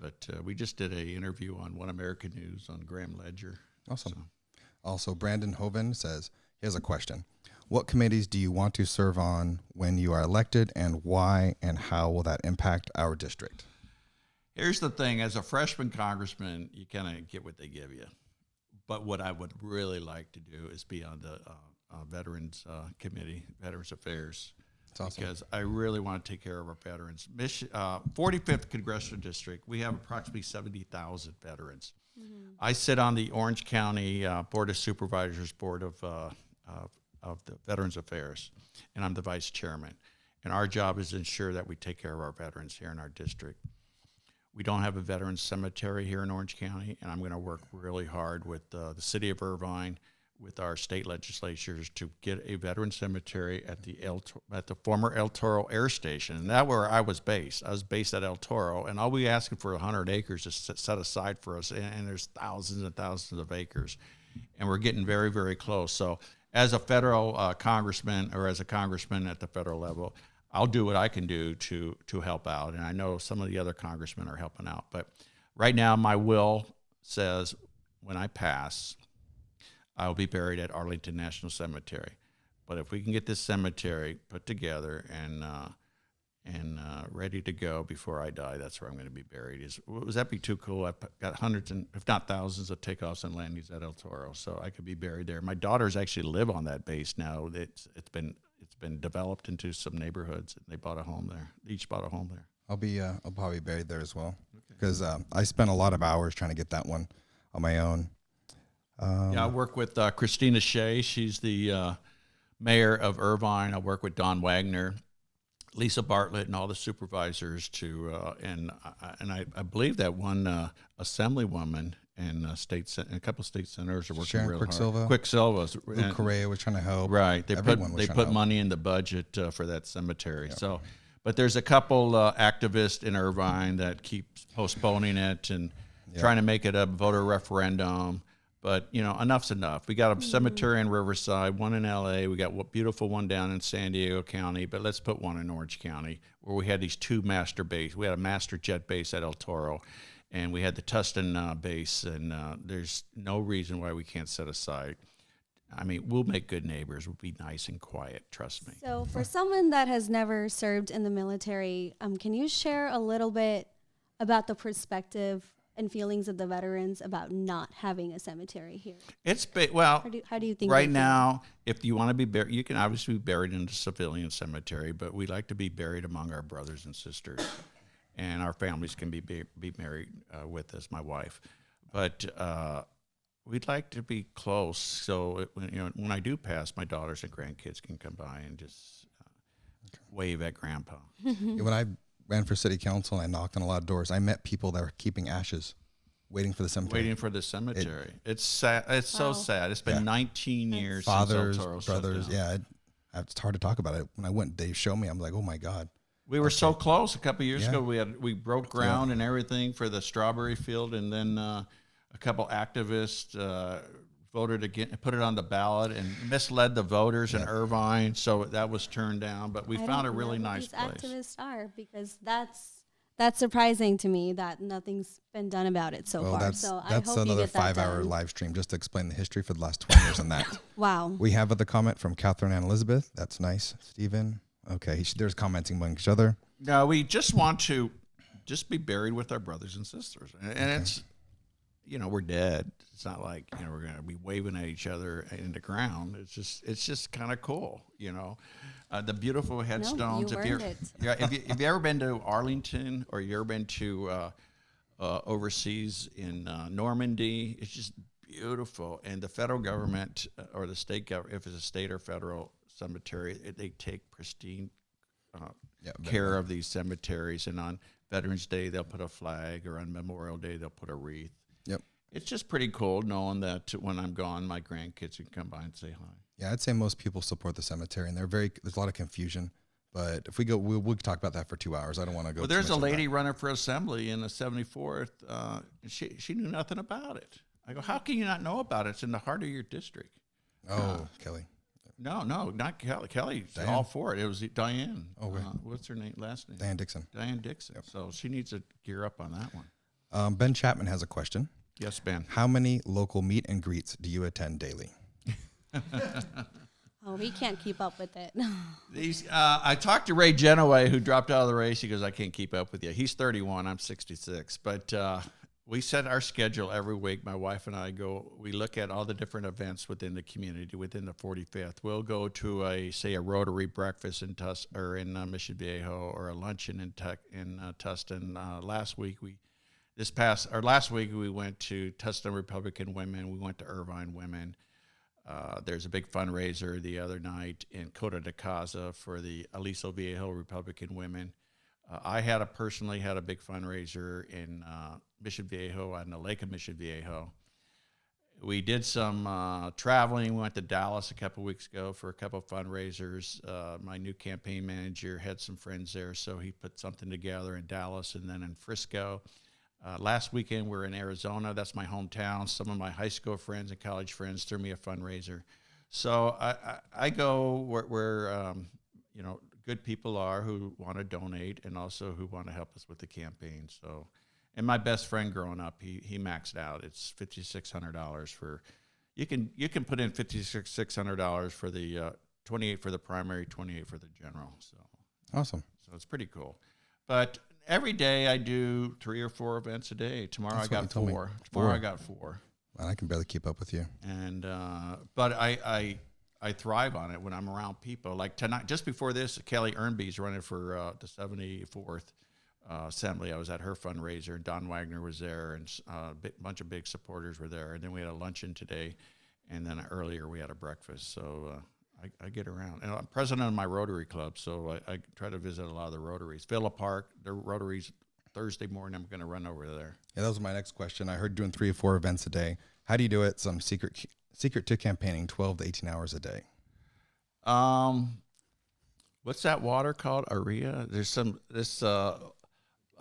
But we just did a interview on One American News on Graham Ledger. Awesome. So, Also, Brandon Hoven says, he has a question. What committees do you want to serve on when you are elected, and why, and how will that impact our district? here's the thing. As a freshman congressman, you kind of get what they give you. But what I would really like to do is be on the Veterans Committee, Veterans Affairs. That's awesome. Because I really want to take care of our veterans. 45th Congressional District, we have approximately 70,000 veterans. Mm-hmm. I sit on the Orange County Board of Supervisors Board of the Veterans Affairs, and I'm the vice chairman. And our job is to ensure that we take care of our veterans here in our district. We don't have a veterans cemetery here in Orange County, and I'm going to work really hard with the city of Irvine, with our state legislatures, to get a veteran cemetery at the former El Toro Air Station. And that's where I was based. I was based at El Toro, and all we asking for 100 acres is set aside for us, and there's thousands and thousands of acres, and we're getting very, very close. So as a federal congressman, or as a congressman at the federal level, I'll do what I can do to help out, and I know some of the other congressmen are helping out. But right now, my will says when I pass, I'll be buried at Arlington National Cemetery. But if we can get this cemetery put together and ready to go before I die, that's where I'm going to be buried. Would that be too cool? I've got hundreds, and if not thousands, of takeoffs and landings at El Toro, so I could be buried there. My daughters actually live on that base now. It's been developed into some neighborhoods, and they bought a home there. They each bought a home there. I'll probably be buried there as well, because I spent a lot of hours trying to get that one on my own. I work with Christina Shea. She's the mayor of Irvine. I work with Don Wagner, Lisa Bartlett, and all the supervisors and I believe that one assemblywoman and a couple of state senators are working Sharon real Quicksilva. hard. Quicksilva. Luke Correa was trying to help. Right. They Everyone was put trying to help. money in the budget for that cemetery. Yep. So, but there's a couple activists in Irvine that keep postponing it and trying to make it a voter referendum. But, enough's enough. We got a cemetery in Riverside, one in L.A. We got a beautiful one down in San Diego County, but let's put one in Orange County, where we had these two master bases. We had a master jet base at El Toro, and we had the Tustin base, and there's no reason why we can't set aside. I mean, we'll make good neighbors. We'll be nice and quiet, trust me. So for someone that has never served in the military, can you share a little bit about the perspective and feelings of the veterans about not having a cemetery here? How do you think right now, if you want to be buried, you can obviously be buried in a civilian cemetery, but we like to be buried among our brothers and sisters, and our families can be married with us, my wife. But we'd like to be close, so when I do pass, my daughters and grandkids can come by and just wave at Grandpa. When I ran for city council and I knocked on a lot of doors, I met people that were keeping ashes, waiting for the cemetery. It's sad. It's so sad. It's been 19 years Fathers, since El Toro brothers, shut down. it's hard to talk about it. When I went, they showed me, I'm like, oh my God. We were so close a couple of years ago. We broke ground and everything for the strawberry field, and then a couple activists voted again, put it on the ballot, and misled the voters in Irvine, so that was turned down. But we found a really nice place. Activists are, because that's surprising to me that nothing's been done about it so far. That's I hope another you get that 5-hour done. live stream just to explain the history for the last 20 years on that. Wow. We have other comment from Catherine and Elizabeth. That's nice. Stephen. Okay, there's commenting among each other. No, we just want to be buried with our brothers and sisters, and it's we're dead. It's not like we're gonna be waving at each other in the ground. It's just kind of cool, the beautiful headstones. No, you earned it. If you ever been to Arlington, or you ever been to overseas in Normandy, it's just beautiful. And the federal government or the state government, if it's a state or federal cemetery, they take pristine care of these cemeteries. And on Veterans Day, they'll put a flag, or on Memorial Day, they'll put a wreath. Yep. It's just pretty cool knowing that when I'm gone, my grandkids can come by and say hi. Yeah, I'd say most people support the cemetery, and there's a lot of confusion. But if we go, we'll talk about that for 2 hours. I don't want to go. Well, there's a lady running for assembly in the 74th. She knew nothing about it. I go, how can you not know about it? It's in the heart of your district. Oh, Kelly. No, not Kelly. Kelly's Diane? all for it. It was Diane. Oh, wait. What's her last name? Diane Dixon. Diane Dixon. Yep. So she needs to gear up on that one. Ben Chapman has a question. Yes, Ben. How many local meet and greets do you attend daily? Oh, we can't keep up with it. I talked to Ray Genoway, who dropped out of the race. He goes, I can't keep up with you. He's 31. I'm 66. But we set our schedule every week. My wife and I we look at all the different events within the community, within the 45th. We'll go to a Rotary breakfast in Mission Viejo, or a luncheon in Tustin. Last week we went to Tustin Republican Women. We went to Irvine Women. There's a big fundraiser the other night in Coto de Casa for the Aliso Viejo Republican Women. I personally had a big fundraiser in Mission Viejo, on the Lake of Mission Viejo. We did some traveling. We went to Dallas a couple weeks ago for a couple of fundraisers. My new campaign manager had some friends there, so he put something together in Dallas and then in Frisco. Last weekend we were in Arizona. That's my hometown. Some of my high school friends and college friends threw me a fundraiser. So I go where good people are who want to donate and also who want to help us with the campaign. So, and my best friend growing up, he maxed out. It's $5,600 for, you can put in $5,600 for the 28 for the primary, 28 for the general. So awesome. So it's pretty cool. But every day I do 3 or 4 events a day. Tomorrow I got 4. Tomorrow I got 4. Well, I can barely keep up with you. And but I thrive on it when I'm around people. Like tonight, just before this, Kelly Earnby's running for the 74th Assembly. I was at her fundraiser, and Don Wagner was there, and a bunch of big supporters were there. And then we had a luncheon today, and then earlier we had a breakfast. So I get around. And I'm president of my Rotary Club, so I try to visit a lot of the Rotaries. Villa Park, the Rotaries, Thursday morning, I'm going to run over there. Yeah, that was my next question. I heard doing 3 or 4 events a day. How do you do it? Some secret to campaigning, 12 to 18 hours a day. What's that water called? Aria. There's a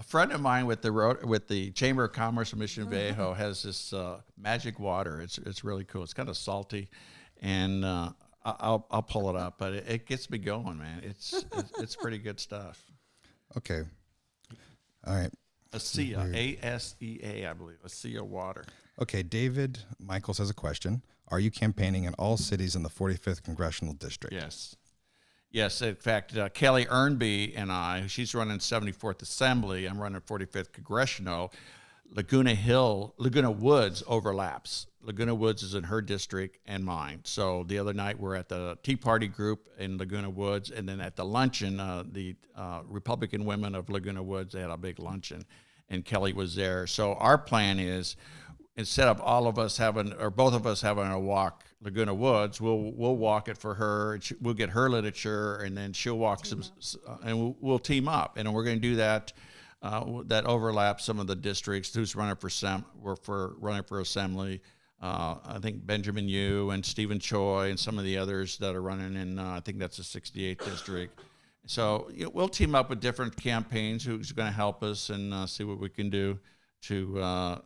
friend of mine with the Chamber of Commerce of Mission Viejo has this magic water. It's really cool. It's kind of salty, and I'll pull it up, but it gets me going, man. It's pretty good stuff. Okay. All right. ASEA, A-S-E-A, I believe. ASEA water. Okay, David Michaels has a question. Are you campaigning in all cities in the 45th Congressional District? Yes. In fact, Kelly Earnby and I, she's running 74th Assembly. I'm running 45th Congressional. Laguna Woods overlaps. Laguna Woods is in her district and mine. So the other night we're at the Tea Party group in Laguna Woods, and then at the luncheon, the Republican women of Laguna Woods, they had a big luncheon, and Kelly was there. So our plan is, instead of all of us having, or both of us having a walk Laguna Woods, we'll walk it for her. And we'll get her literature, and then she'll walk and we'll team up, and we're going to do that. That overlaps some of the districts. Who's running for assembly? I think Benjamin Yu and Stephen Choi and some of the others that are running in. I think that's the 68th district. So we'll team up with different campaigns. Who's going to help us and see what we can do to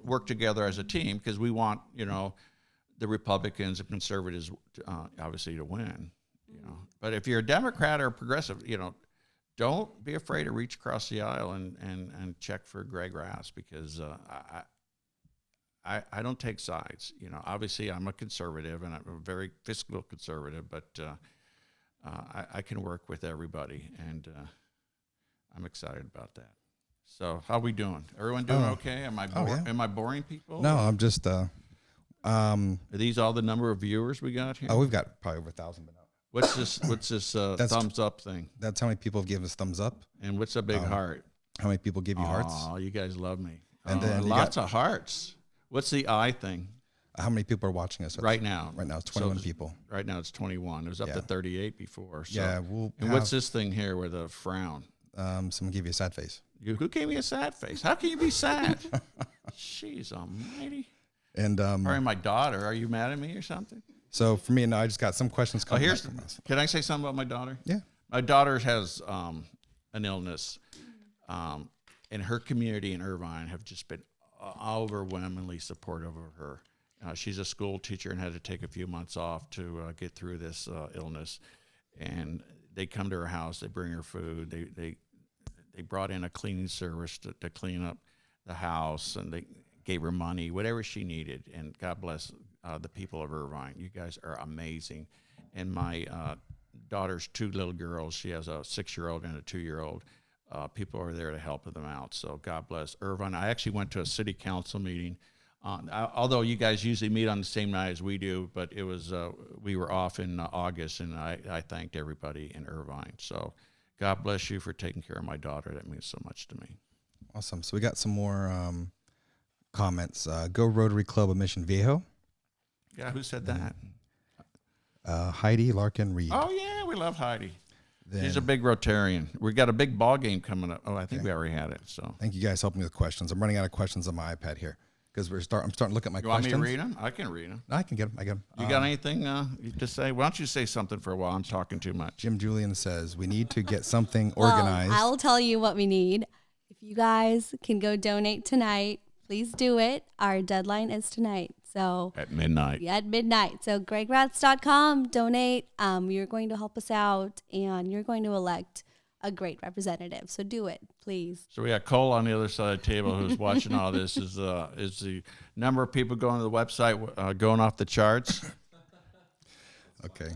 work together as a team, because we want the Republicans and conservatives obviously to win. But if you're a Democrat or progressive, don't be afraid to reach across the aisle and check for Greg Raths, because I don't take sides. Obviously I'm a conservative, and I'm a very fiscal conservative, but I can work with everybody, and I'm excited about that. So how we doing? Everyone doing okay? Am I boring people? No, I'm just. Are these all the number of viewers we got here? Oh, we've got probably over 1,000 by now. What's this thumbs up thing? That's how many people have given us thumbs up. And what's a big heart? How many people give you hearts? Oh, you guys love me. And then lots of hearts. What's the eye thing? How many people are watching us right now? Right now, it's 21 people. Right now, it's 21. It was up to 38 before. So. Yeah. And what's this thing here with a frown? Someone gave you a sad face. Who gave me a sad face? How can you be sad? Jeez almighty. And or my daughter. Are you mad at me or something? So for me, I just got some questions coming back from us. Can I say something about my daughter? Yeah. My daughter has an illness, and her community in Irvine have just been overwhelmingly supportive of her. She's a school teacher and had to take a few months off to get through this illness. And they come to her house. They bring her food. They brought in a cleaning service to clean up the house, and they gave her money, whatever she needed. And God bless the people of Irvine. You guys are amazing. And my daughter's 2 little girls. She has a 6-year-old and a 2-year-old. People are there to help them out. So God bless Irvine. I actually went to a city council meeting. Although you guys usually meet on the same night as we do, but it was we were off in August, and I thanked everybody in Irvine. So God bless you for taking care of my daughter. That means so much to me. Awesome. So we got some more comments. Go Rotary Club of Mission Viejo. Yeah, who said that? Heidi Larkin Reed. Oh, yeah, we love Heidi. Then, She's a big Rotarian. We got a big ball game coming up. Oh, I think we already had it. So thank you guys for helping me with questions. I'm running out of questions on my iPad here because I'm starting to look at my questions. You want me to read them? I can read them. No, I can get them. You got anything to say? Why don't you say something for a while? I'm talking too much. Jim Julian says we need to get something organized. I'll tell you what we need. If you guys can go donate tonight, please do it. Our deadline is tonight. So at midnight. Yeah, at midnight. So gregraths.com, donate. You're going to help us out, and you're going to elect a great representative. So do it, please. So we got Cole on the other side of the table who's watching all this. Is the number of people going to the website going off the charts? Okay.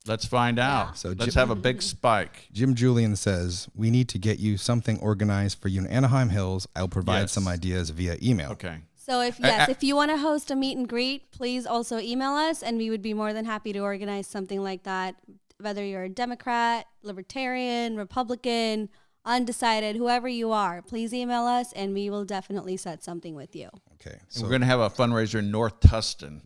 Let's find out. Yeah. So let's have a big spike. Jim Julian says we need to get you something organized for you in Anaheim Hills. I'll provide some ideas via email. Okay. So if you want to host a meet and greet, please also email us, and we would be more than happy to organize something like that. Whether you're a Democrat, Libertarian, Republican, undecided, whoever you are, please email us, and we will definitely set something with you. Okay. So we're going to have a fundraiser in North Tustin,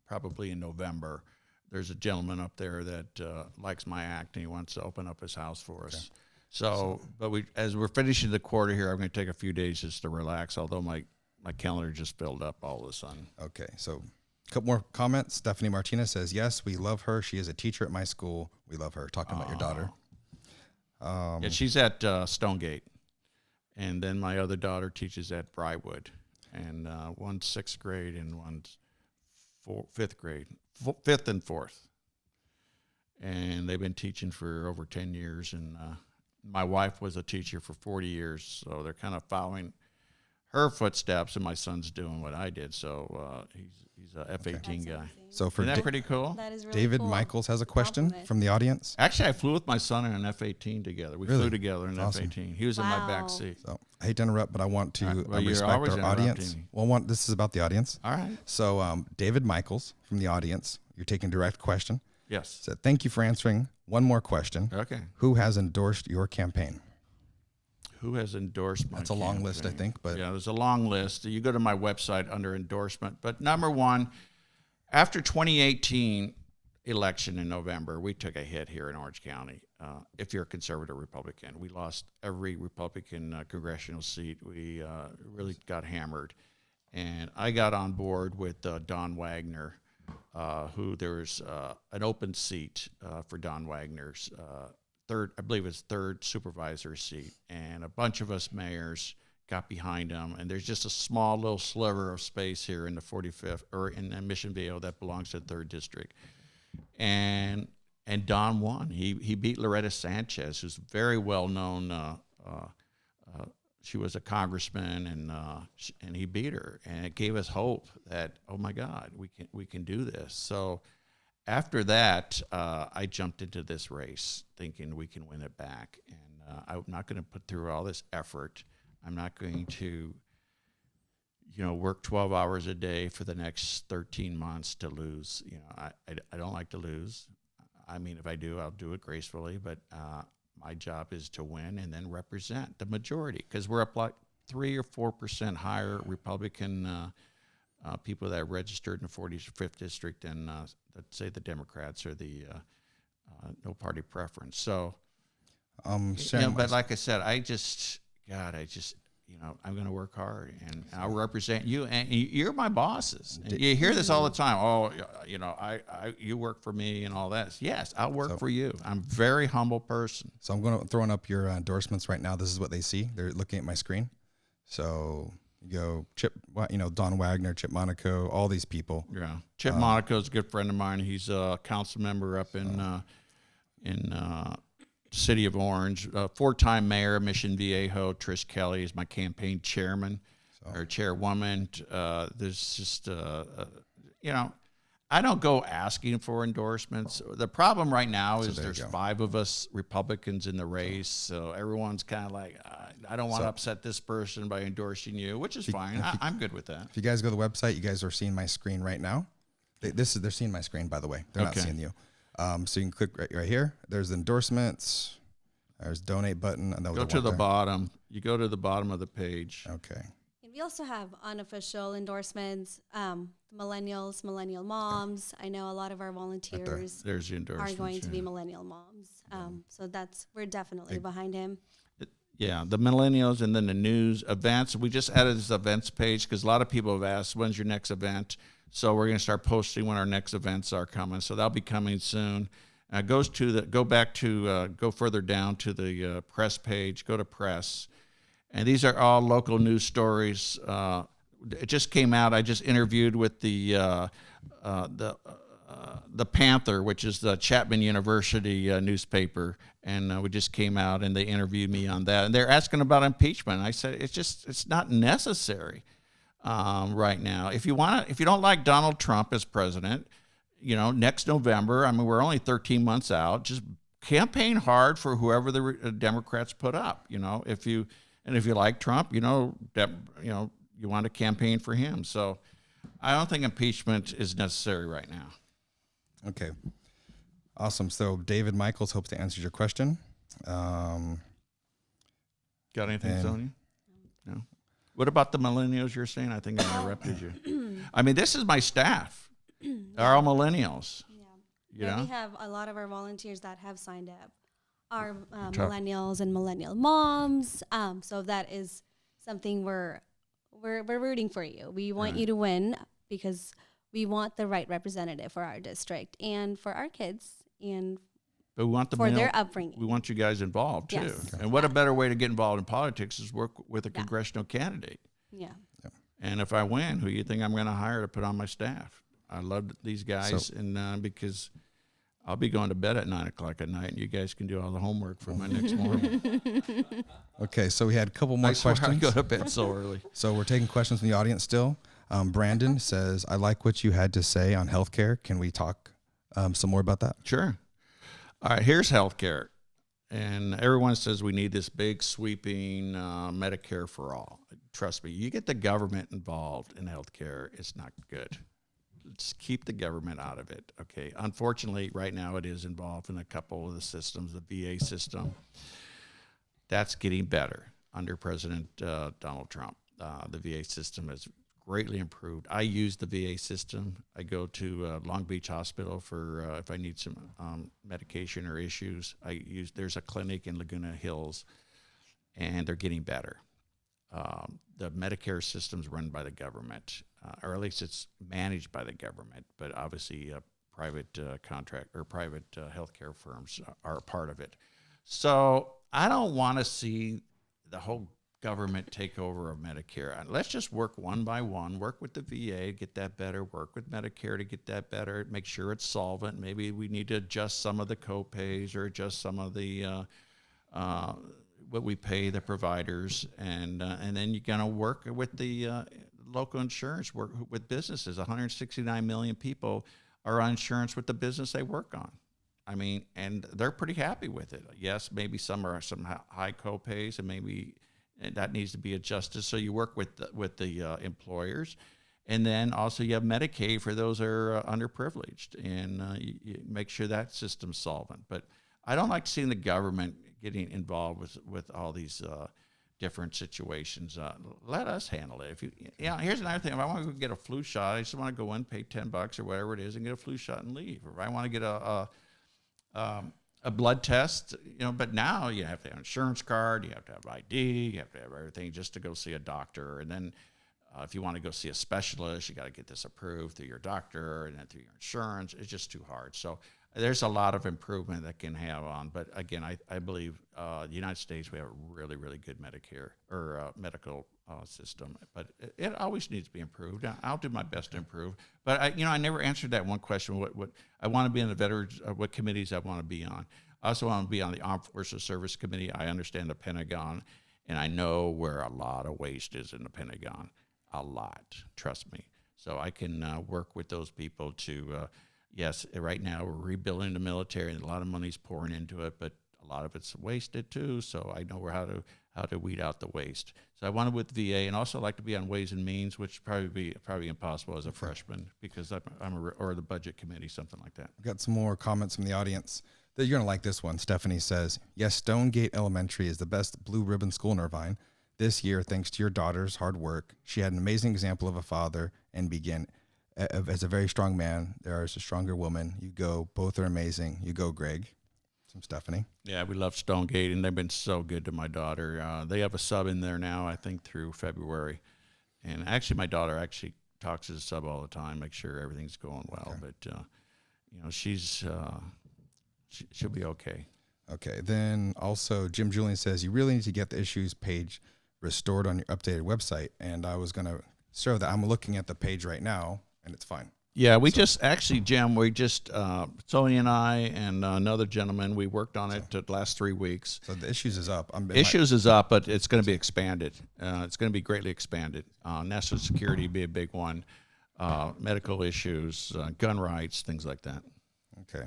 probably in November. There's a gentleman up there that likes my act, and he wants to open up his house for us. So, but as we're finishing the quarter here, I'm going to take a few days just to relax, although my calendar just filled up all of a sudden. Okay, so a couple more comments. Stephanie Martinez says, yes, we love her. She is a teacher at my school. We love her. Talking about your daughter. Yeah, she's at Stonegate. And then my other daughter teaches at Briarwood. And one's 6th grade and one's 5th grade, 5th and 4th. And they've been teaching for over 10 years. And my wife was a teacher for 40 years, so they're kind of following her footsteps, and my son's doing what I did. So he's a F-18 guy. So for Isn't that pretty cool? That is really David cool. Michaels has a question Compliment. from the audience. Actually, I flew with my son in an F-18 together. We Really? flew together in an Awesome. F-18. He was in my back Wow. seat. So I hate to interrupt, but I want to Well, you're respect always our interrupting audience. me. Well, this is about the audience. All right. So David Michaels from the audience, you're taking direct question. Yes. Said, thank you for answering. One more question. Okay. Who has endorsed your campaign? Who has endorsed my That's a long list, I campaign? think, but Yeah, there's a long list. You go to my website under endorsement. But number one, after 2018 election in November, we took a hit here in Orange County. If you're a conservative Republican, we lost every Republican congressional seat. We really got hammered. And I got on board with Don Wagner, who there's an open seat for Don Wagner's third supervisor seat, and a bunch of us mayors got behind him, and there's just a small little sliver of space here in the 45th or in Mission Viejo that belongs to the 3rd district, and Don won. He beat Loretta Sanchez, who's very well known. She was a congressman, and he beat her, and it gave us hope that, oh my God, we can do this. So after that, I jumped into this race thinking we can win it back. And I'm not going to put through all this effort. I'm not going to, work 12 hours a day for the next 13 months to lose. I don't like to lose. I mean, if I do, I'll do it gracefully. But my job is to win and then represent the majority, because we're up like 3 or 4% higher Republican people that are registered in the 45th district than, let's say, the Democrats or the no party preference. So, but like I said, I'm going to work hard, and I'll represent you, and you're my bosses. And you hear this all the time. Oh, you work for me and all that. Yes, I'll work for you. I'm a very humble person. So I'm throwing up your endorsements right now. This is what they see. They're looking at my screen. So You go Don Wagner, Chip Monaco, all these people. Yeah, Chip Monaco is a good friend of mine. He's a council member up in City of Orange. 4-time mayor of Mission Viejo. Trish Kelly is my campaign chairman or chairwoman. There's just I don't go asking for endorsements. The problem right now is there's 5 of us Republicans in the race, so everyone's kind of like, I don't want to upset this person by endorsing you, which is fine. I'm good with that. If you guys go to the website, you guys are seeing my screen right now. They're seeing my screen, by the way. They're not seeing you. So you can click right here. There's endorsements. There's donate button. And go to the bottom. You go to the bottom of the page. Okay. And we also have unofficial endorsements. Millennials, millennial moms. I know a lot of our volunteers There's the are going to be millennial moms. So we're definitely behind him. Yeah, the millennials, and then the news events. We just added this events page because a lot of people have asked, when's your next event? So we're going to start posting when our next events are coming. So that'll be coming soon. Go further down to the press page. Go to press, and these are all local news stories. It just came out. I just interviewed with the Panther, which is the Chapman University newspaper, and we just came out and they interviewed me on that. And they're asking about impeachment. I said it's not necessary right now. If you don't like Donald Trump as president, next November. I mean, we're only 13 months out. Just campaign hard for whoever the Democrats put up. If you like Trump, you want to campaign for him. So I don't think impeachment is necessary right now. Okay. Awesome. So David Michaels hopes to answer your question. Got anything, Sonia? No. What about the millennials you're saying? I think I interrupted you. I mean, this is my staff. They're all millennials. Yeah. We have a lot of our volunteers that have signed up are millennials and millennial moms. So that is something we're rooting for you. We want you to win because we want the right representative for our district and for our kids but we want their upbringing. We want you guys involved too. Yes. And what a better way to get involved in politics is work with a congressional candidate. Yeah. And if I win, who do you think I'm going to hire to put on my staff? I love these guys, and because I'll be going to bed at 9:00 at night, and you guys can do all the homework for my next morning. Okay, so we had a couple more questions. I go to bed so early. So we're taking questions from the audience still. Brandon says, I like what you had to say on healthcare. Can we talk some more about that? Sure. All right, here's healthcare. And everyone says we need this big sweeping Medicare for all. Trust me, you get the government involved in healthcare, it's not good. Let's keep the government out of it, okay? Unfortunately, right now it is involved in a couple of the systems, the VA system. That's getting better under President Donald Trump. The VA system has greatly improved. I use the VA system. I go to Long Beach Hospital for if I need some medication or issues. There's a clinic in Laguna Hills, and they're getting better. The Medicare system's run by the government, or at least it's managed by the government, but obviously private contract or private healthcare firms are a part of it. So I don't want to see the whole government takeover of Medicare. Let's just work one by one, work with the VA to get that better, work with Medicare to get that better, make sure it's solvent. Maybe we need to adjust some of the co-pays or adjust some of the what we pay the providers, and then you're going to work with the local insurance, work with businesses. 169 million people are on insurance with the business they work on. I mean, and they're pretty happy with it. Yes, maybe some are some high co-pays, and maybe that needs to be adjusted. So you work with the employers, and then also you have Medicaid for those that are underprivileged, and you make sure that system's solvent. But I don't like seeing the government getting involved with all these different situations. Let us handle it. Here's another thing. If I want to go get a flu shot, I just want to go in, pay $10 or whatever it is, and get a flu shot and leave. Or if I want to get a blood test, but now you have to have an insurance card, you have to have ID, you have to have everything just to go see a doctor. And then if you want to go see a specialist, you got to get this approved through your doctor and then through your insurance. It's just too hard. So there's a lot of improvement that can have on. But again, I believe the United States, we have a really, really good Medicare or medical system, but it always needs to be improved. I'll do my best to improve. But I never answered that one question. What I want to be in the veterans, what committees I want to be on. I also want to be on the Armed Forces Service Committee. I understand the Pentagon, and I know where a lot of waste is in the Pentagon. A lot, trust me. So I can work with those people to, yes, right now we're rebuilding the military, and a lot of money's pouring into it, but a lot of it's wasted too. So I know how to weed out the waste. So I wanted with VA, and also like to be on Ways and Means, which probably impossible as a freshman because or the Budget Committee, something like that. We've got some more comments from the audience. You're gonna like this one. Stephanie says, "Yes, Stonegate Elementary is the best blue ribbon school in Irvine. This year, thanks to your daughter's hard work, she had an amazing example of a father and began as a very strong man. There is a stronger woman. You go. Both are amazing. You go, Greg." From Stephanie. Yeah, we love Stonegate, and they've been so good to my daughter. They have a sub in there now, I think, through February. And actually, my daughter actually talks to the sub all the time, make sure everything's going well. Okay. But, she'll be okay. Okay. Then also, Jim Julian says, you really need to get the issues page restored on your updated website. And I was going to show that. I'm looking at the page right now, and it's fine. Yeah, Jim, Sonia and I and another gentleman, we worked on it the last 3 weeks. So the issues is up. Is up, but it's going to be expanded. It's going to be greatly expanded. National security be a big one, medical issues, gun rights, things like that. Okay.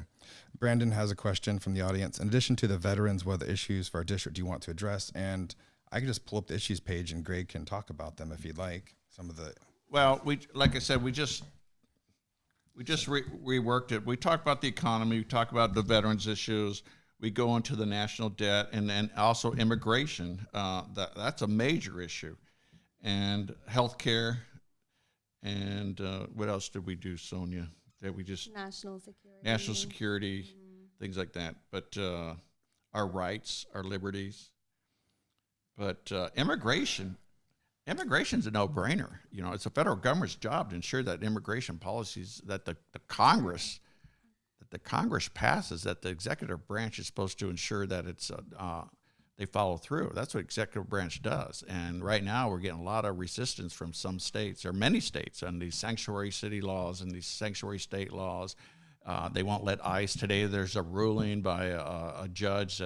Brandon has a question from the audience. In addition to the veterans, what are the issues for our district do you want to address? And I can just pull up the issues page, and Greg can talk about them if he'd like. Well, like I said, we just reworked it. We talk about the economy. We talk about the veterans issues. We go into the national debt and also immigration. That's a major issue. And healthcare. And what else did we do, Sonia? National security. Mm-hmm. Things like that. But our rights, our liberties. But immigration's a no-brainer. It's the federal government's job to ensure that immigration policies that the Congress passes, that the executive branch is supposed to ensure that it's they follow through. That's what executive branch does. And right now we're getting a lot of resistance from some states, or many states, on these sanctuary city laws and these sanctuary state laws. They won't let ICE. Today there's a ruling by a judge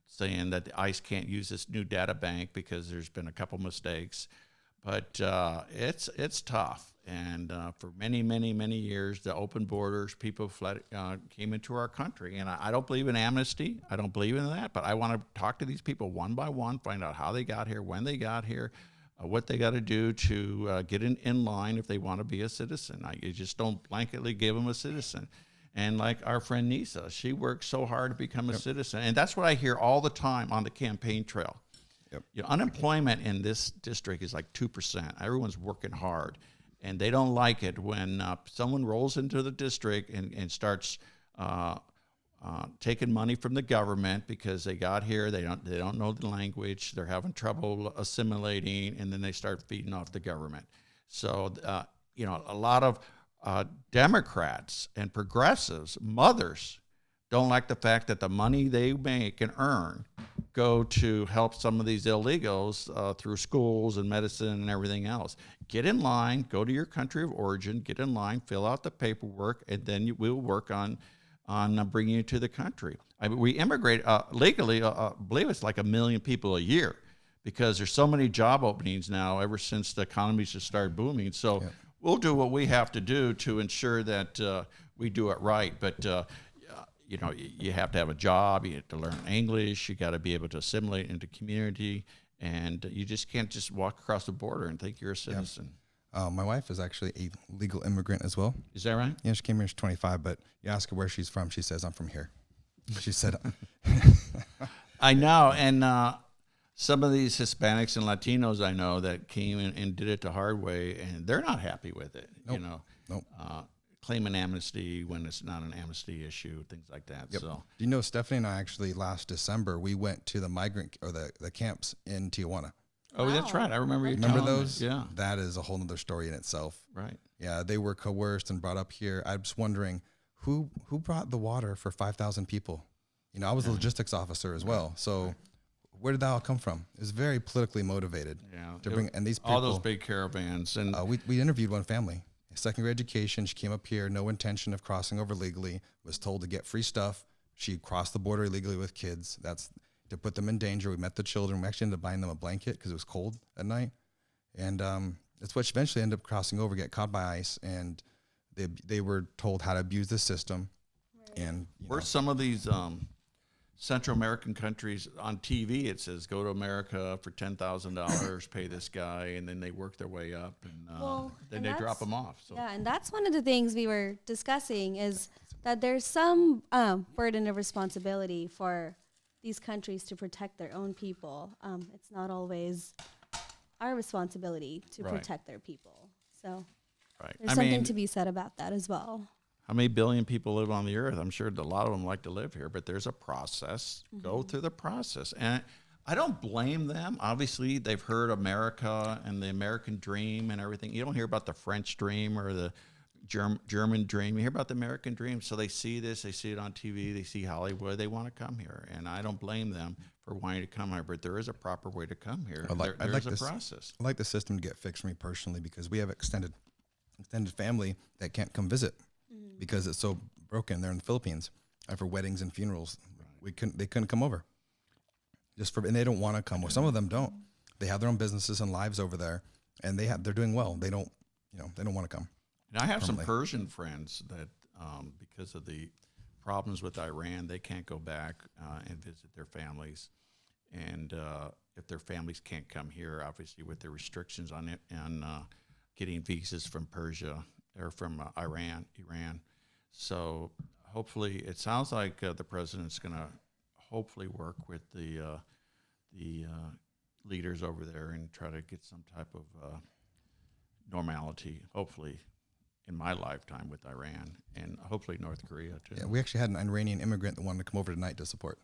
saying that the ICE can't use this new data bank because there's been a couple mistakes. But it's tough. And for many, many, many years, the open borders, people came into our country. And I don't believe in amnesty. I don't believe in that. But I want to talk to these people one by one, find out how they got here, when they got here, what they got to do to get in line if they want to be a citizen. You just don't blanketly give them a citizen. And like our friend Nisa, she worked so hard to become a citizen. And that's what I hear all the time on the campaign trail. Yep. Unemployment in this district is like 2%. Everyone's working hard. And they don't like it when someone rolls into the district and starts taking money from the government because they got here, they don't know the language, they're having trouble assimilating, and then they start feeding off the government. So, a lot of Democrats and progressives, mothers, don't like the fact that the money they make and earn go to help some of these illegals through schools and medicine and everything else. Get in line, go to your country of origin, get in line, fill out the paperwork, and then we'll work on bringing you to the country. We immigrate legally, I believe it's like 1 million people a year because there's so many job openings now ever since the economies just started booming. So we'll do what we have to do to ensure that we do it right. But you have to have a job, you have to learn English, you got to be able to assimilate into community, and you just can't just walk across the border and think you're a citizen. My wife is actually a legal immigrant as well. Is that right? Yeah, she came here, she's 25, but you ask her where she's from, she says, I'm from here. She said, I know, and some of these Hispanics and Latinos I know that came in and did it the hard way, and they're not happy with it, Nope. Claiming amnesty when it's not an amnesty issue, things like that. Yep. So, do you know, Stephanie and I actually last December, we went to the migrant or the camps in Tijuana. Oh, wow. That's right. I remember you Remember telling those? Me. Yeah. That is a whole nother story in itself. Right. Yeah, they were coerced and brought up here. I was wondering who brought the water for 5,000 people. I was a logistics officer as well. So Where did that all come from? It was very politically motivated. Yeah, To bring and these people, all those big caravans, and we interviewed one family, secondary education. She came up here, no intention of crossing over legally. Was told to get free stuff. She crossed the border illegally with kids. That's to put them in danger. We met the children. We actually ended up buying them a blanket because it was cold at night, and that's what she eventually ended up crossing over, get caught by ICE, and they were told how to abuse the system. Right. And were some of these Central American countries on TV, it says go to America for $10,000, pay this guy, and then they work their way up, and then they drop them off. So. Yeah, and that's one of the things we were discussing is that there's some burden of responsibility for these countries to protect their own people. It's not always our responsibility to protect their people. So there's something to be said about that as well. How many billion people live on the earth? I'm sure a lot of them like to live here, but there's a process. Mm-hmm. Go through the process. And I don't blame them. Obviously, they've heard America and the American dream and everything. You don't hear about the French dream or the German dream. You hear about the American dream. So they see this. They see it on TV. They see Hollywood. They want to come here. And I don't blame them for wanting to come here, but there is a proper way to come here. There's a process. I like the system to get fixed for me personally because we have extended family that can't come visit. Because it's so broken. They're in the Philippines for weddings and funerals. Right. They couldn't come over. And they don't want to come. Well, some of them don't. They have their own businesses and lives over there, and they're doing well. They don't want to come. And I have some Persian friends that because of the problems with Iran, they can't go back and visit their families. And if their families can't come here, obviously with the restrictions on it and getting visas from Persia or from Iran. So hopefully, it sounds like the president's going to hopefully work with the leaders over there and try to get some type of normality, hopefully, in my lifetime with Iran and hopefully North Korea, too. Yeah, we actually had an Iranian immigrant that wanted to come over tonight to support.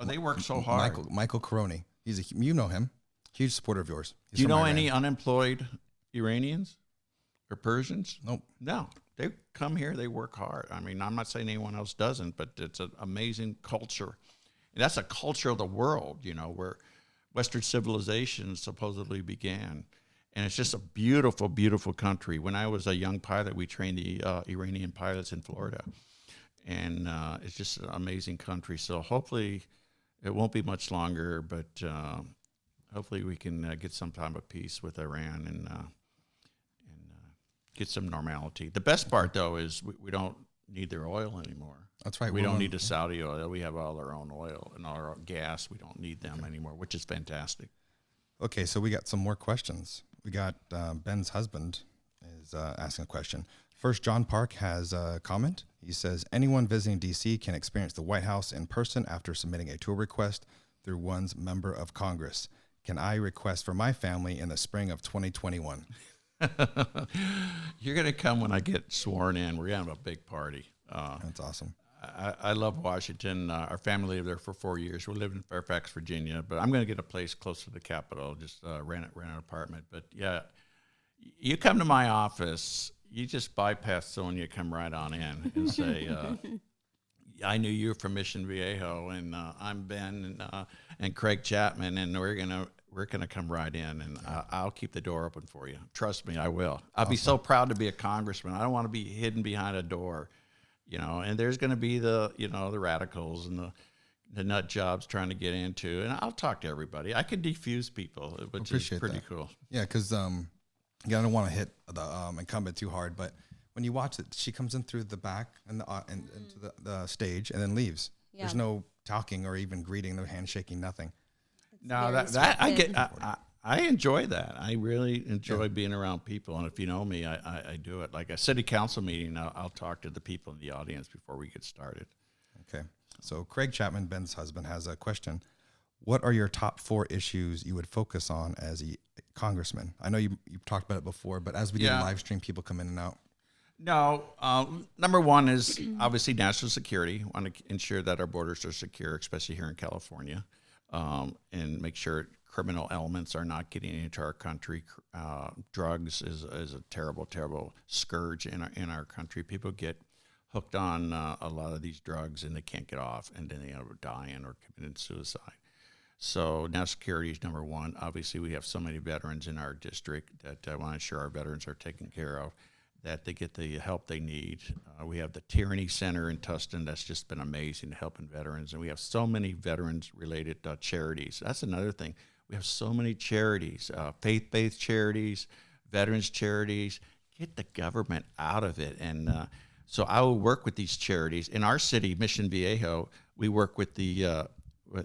Oh, they work so hard. Michael Karoni. You know him. Huge supporter of yours. Do you know any unemployed Iranians or Persians? Nope. No. They come here, they work hard. I mean, I'm not saying anyone else doesn't, but it's an amazing culture. And that's a culture of the world, where Western civilization supposedly began. And it's just a beautiful, beautiful country. When I was a young pilot, we trained the Iranian pilots in Florida. And it's just an amazing country. So hopefully it won't be much longer, but hopefully we can get some time of peace with Iran and get some normality. The best part, though, is we don't need their oil anymore. That's right. We don't need the Saudi oil. We have all our own oil and all our gas. We don't need them anymore, which is fantastic. Okay, so we got some more questions. We got Ben's husband is asking a question. First, John Park has a comment. He says, anyone visiting D.C. can experience the White House in person after submitting a tour request through one's member of Congress. Can I request for my family in the spring of 2021? You're going to come when I get sworn in. We're going to have a big party. That's awesome. I love Washington. Our family lived there for 4 years. We lived in Fairfax, Virginia, but I'm going to get a place close to the Capitol, just rent an apartment. But, yeah, you come to my office, you just bypass Sonia, come right on in and say, I knew you from Mission Viejo, and I'm Ben and Craig Chapman, and we're gonna come right in, and I'll keep the door open for you. Trust me, I will. I'll be so proud to be a congressman. I don't want to be hidden behind a door, And there's going to be the radicals and the nut jobs trying to get into, and I'll talk to everybody. I can defuse people, which is pretty cool. Yeah, because I don't want to hit the incumbent too hard, but when you watch it, she comes in through the back and into the stage and then leaves. Yeah. There's no talking or even greeting, no handshaking, nothing. No, that I enjoy that. I really enjoy being around people, and if you know me, I do it. Like a city council meeting, I'll talk to the people in the audience before we get started. Okay. So Craig Chapman, Ben's husband, has a question. What are your top 4 issues you would focus on as a congressman? I know you've talked about it before, but as we do live stream, people come in and out. No, number one is obviously national security. We want to ensure that our borders are secure, especially here in California, and make sure criminal elements are not getting into our country. Drugs is a terrible, terrible scourge in our country. People get hooked on a lot of these drugs and they can't get off, and then they end up dying or committing suicide. So now security is number one. Obviously, we have so many veterans in our district that I want to ensure our veterans are taken care of, that they get the help they need. We have the Tyranny Center in Tustin that's just been amazing, helping veterans. And we have so many veterans-related charities. That's another thing. We have so many charities, faith-based charities, veterans charities. Get the government out of it. And so I will work with these charities. In our city, Mission Viejo, we work with the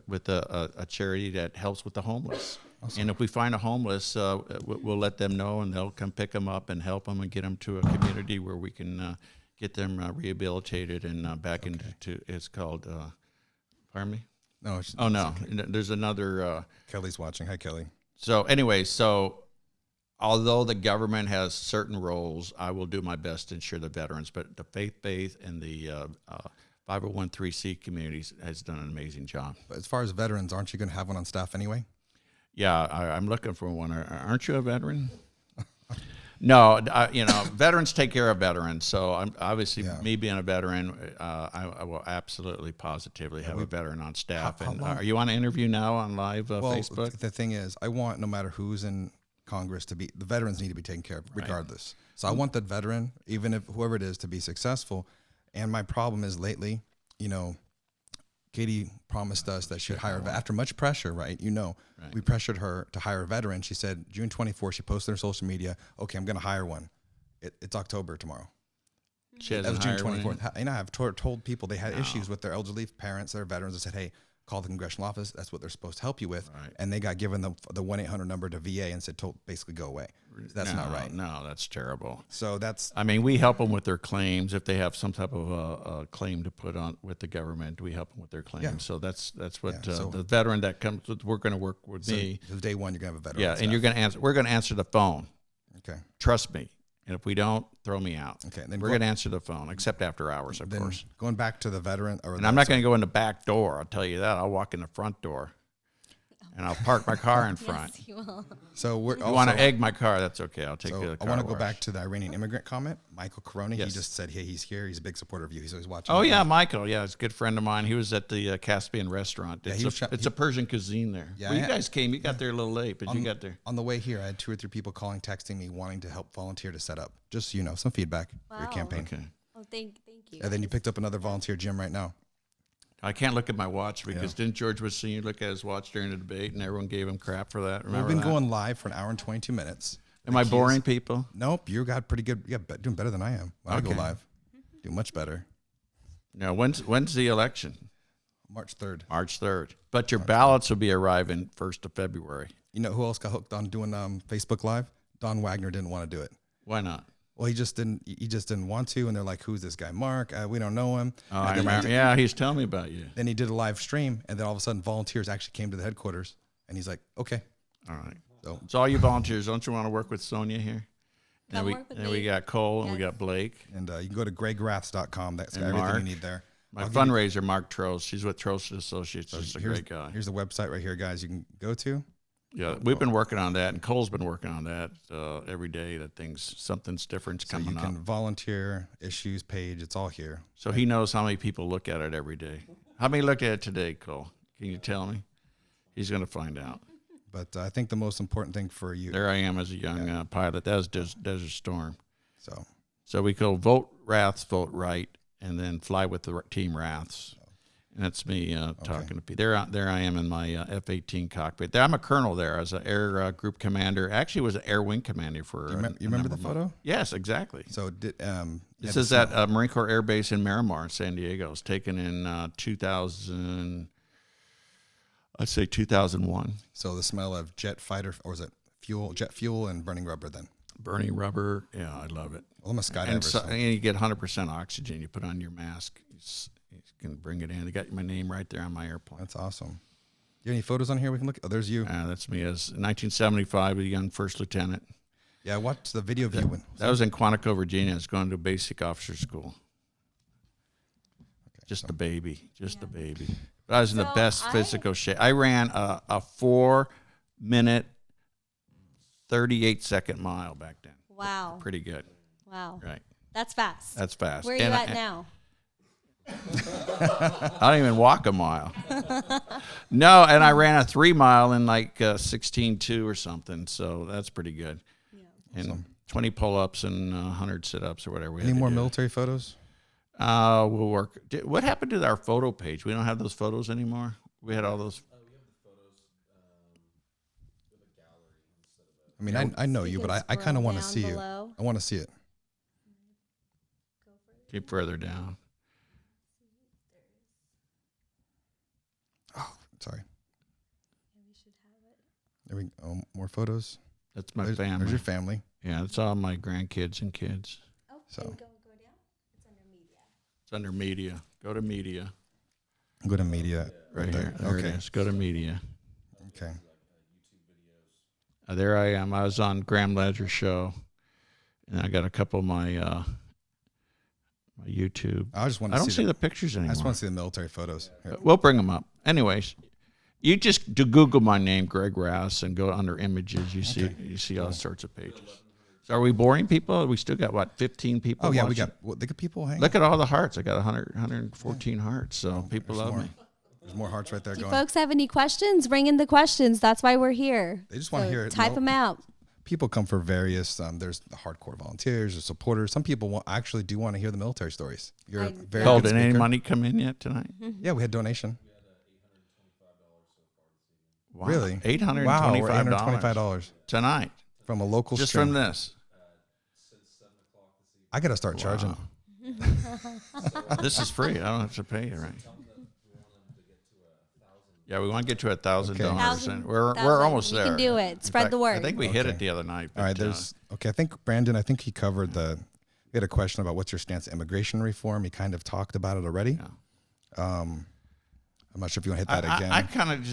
with a charity that helps with the homeless. Awesome. And if we find a homeless, we'll let them know, and they'll come pick them up and help them and get them to a community where we can get them rehabilitated and back into. It's called. Pardon me. No. No. Okay. There's another. Kelly's watching. Hi, Kelly. So anyway, although the government has certain roles, I will do my best to ensure the veterans, but the faith-based and the 501(c) communities has done an amazing job. But as far as veterans, aren't you going to have one on staff anyway? Yeah, I'm looking for one. Aren't you a veteran? No, veterans take care of veterans. So I'm obviously me being a veteran, I will absolutely positively have a veteran on staff. Are you on an interview now on live Facebook? The thing is, I want no matter who's in Congress the veterans need to be taken care of regardless. Right. So I want that veteran, even if whoever it is, to be successful. And my problem is lately, Katie promised us that she'd hire, after much pressure, right? We pressured her to hire a veteran. She said June 24th, she posted on her social media, okay, I'm going to hire one. It's October tomorrow. That was June 24th. I've told people they had issues with their elderly parents, their veterans. I said, hey, call the congressional office. That's what they're supposed to help you with. Right. And they got given the 1-800 number to VA and said, basically go away. That's not right. No, that's terrible. So we help them with their claims. If they have some type of a claim to put on with the government, we help them with their claims. Yeah. So that's what the veteran that comes with, we're going to work with me. So day one, you're going to have a veteran. Yeah, and you're going to answer. We're going to answer the phone. Okay. Trust me. And if we don't, throw me out. Okay. Then we're going to answer the phone, except after hours, of course. Going back to the veteran. And I'm not going to go in the back door. I'll tell you that. I'll walk in the front door. And I'll park my car in front. Yes, you will. So if you want to egg my car, that's okay. I'll take the car I want to go back to the Iranian immigrant comment. Michael Corona, he just said, hey, he's here. He's a big supporter of you. He's always watching. Oh, yeah, Michael. Yeah, he's a good friend of mine. He was at the Caspian restaurant. It's a Persian cuisine there. Yeah, you guys came. You got there a little late, but you got there. On the way here, I had 2 or 3 people calling, texting me, wanting to help volunteer to set up. Just, some feedback for your campaign. Okay. Oh, thank you. And then you picked up another volunteer gym right now. I can't look at my watch because didn't George Bush Sr. look at his watch during the debate and everyone gave him crap for that? Remember We've been going live for an hour and 22 minutes. Am I boring people? Nope. You got pretty good. Yeah, doing better than I am. I go live. Do much better. Now, when's the election? March 3rd. March 3rd. But your ballots will be arriving 1st of February. You know who else got hooked on doing Facebook Live? Don Wagner didn't want to do it. Why not? Well, he just didn't want to, and they're like, "Who's this guy, Mark? We don't know him." Oh, I remember. Yeah, he's telling me about you. Then he did a live stream, and then all of a sudden, volunteers actually came to the headquarters, and he's like, "Okay, all right." So all you volunteers, don't you want to work with Sonia here? And we got Cole and we got Blake. And you can go to gregraths.com. That's got everything you need there. My fundraiser, Mark Trost. She's with Trost Associates. She's a great guy. Here's the website right here, guys. You can go to. Yeah, we've been working on that, and Cole's been working on that every day. That something's different's coming up. So you can volunteer, issues page. It's all here. So he knows how many people look at it every day. How many look at it today, Cole? Can you tell me? He's going to find out. But I think the most important thing for you. There I am as a young pilot. That was Desert Storm. So we go vote Raths, vote right, and then fly with the team Raths. And that's me talking to people. There I am in my F-18 cockpit. I'm a colonel there as an air group commander. Actually, was an air wing commander for. You remember the photo? Yes, exactly. So this is at Marine Corps Air Base in Miramar, in San Diego. It was taken in 2000. I'd say 2001. So the smell of jet fuel and burning rubber then. Burning rubber, yeah, I love it. Well, I'm a skydiver. And you get 100% oxygen. You put on your mask. You can bring it in. They got my name right there on my airplane. That's awesome. You have any photos on here we can look at? Oh, there's you. That's me as 1975, a young first lieutenant. Yeah, I watched the video of you. That was in Quantico, Virginia. I was going to basic officer school. Just a baby. A baby. But I was in the best physical shape. I ran a 4-minute, 38-second mile back then. Wow. Pretty good. Wow. Right. That's fast. That's fast. Where are you at now? I don't even walk a mile. No, and I ran a 3 mile in like 16:2 or something. So that's pretty good. Yeah. And Awesome. 20 pull-ups and 100 sit-ups or whatever. Any more military photos? We'll work. What happened to our photo page? We don't have those photos anymore. We had all those. I mean, I know you, but I kind of want to see you. I want to see it. Keep further down. Oh, sorry. There we go. More photos. That's my There's family. your family. Yeah, it's all my grandkids and kids. Oh, So. go down. It's under media. It's under media. Go to media. Go to media. Right here. There it is. Go to media. Okay. There I am. I was on Graham Ledger's show, and I got a couple of my my YouTube. I just want to I don't see the pictures I anymore. just want to see the military photos. Here. We'll bring them up. Anyways, you just do Google my name, Greg Raths, and go under images. You see all sorts of pages. So are we boring people? We still got, what, 15 people Oh, yeah, watching? they got people hanging. Look at all the hearts. I got 114 hearts, so people there's love more. me. There's more hearts right there Do going. folks have any questions? Bring in the questions. That's why we're here. They just want to hear it. Type them out. People come for various, there's the hardcore volunteers, the supporters. Some people actually do want to hear the military stories. You're a very Cole, good did any speaker. money come in yet tonight? Yeah, we had donation. Wow. Really? $825. Wow, we're $825 Tonight. from a local Just stream. from this. I got to start charging. This is free. I don't have to pay you, right? Yeah, we want to get to $1,000. Okay. And we're almost there. You can do it. Spread fact, the word. I think we hit Okay. it the other night. All right, but, I think Brandon, he covered we had a question about what's your stance on immigration reform. He kind of talked about it already. Yeah. I'm not sure if you want to hit that again. I kind of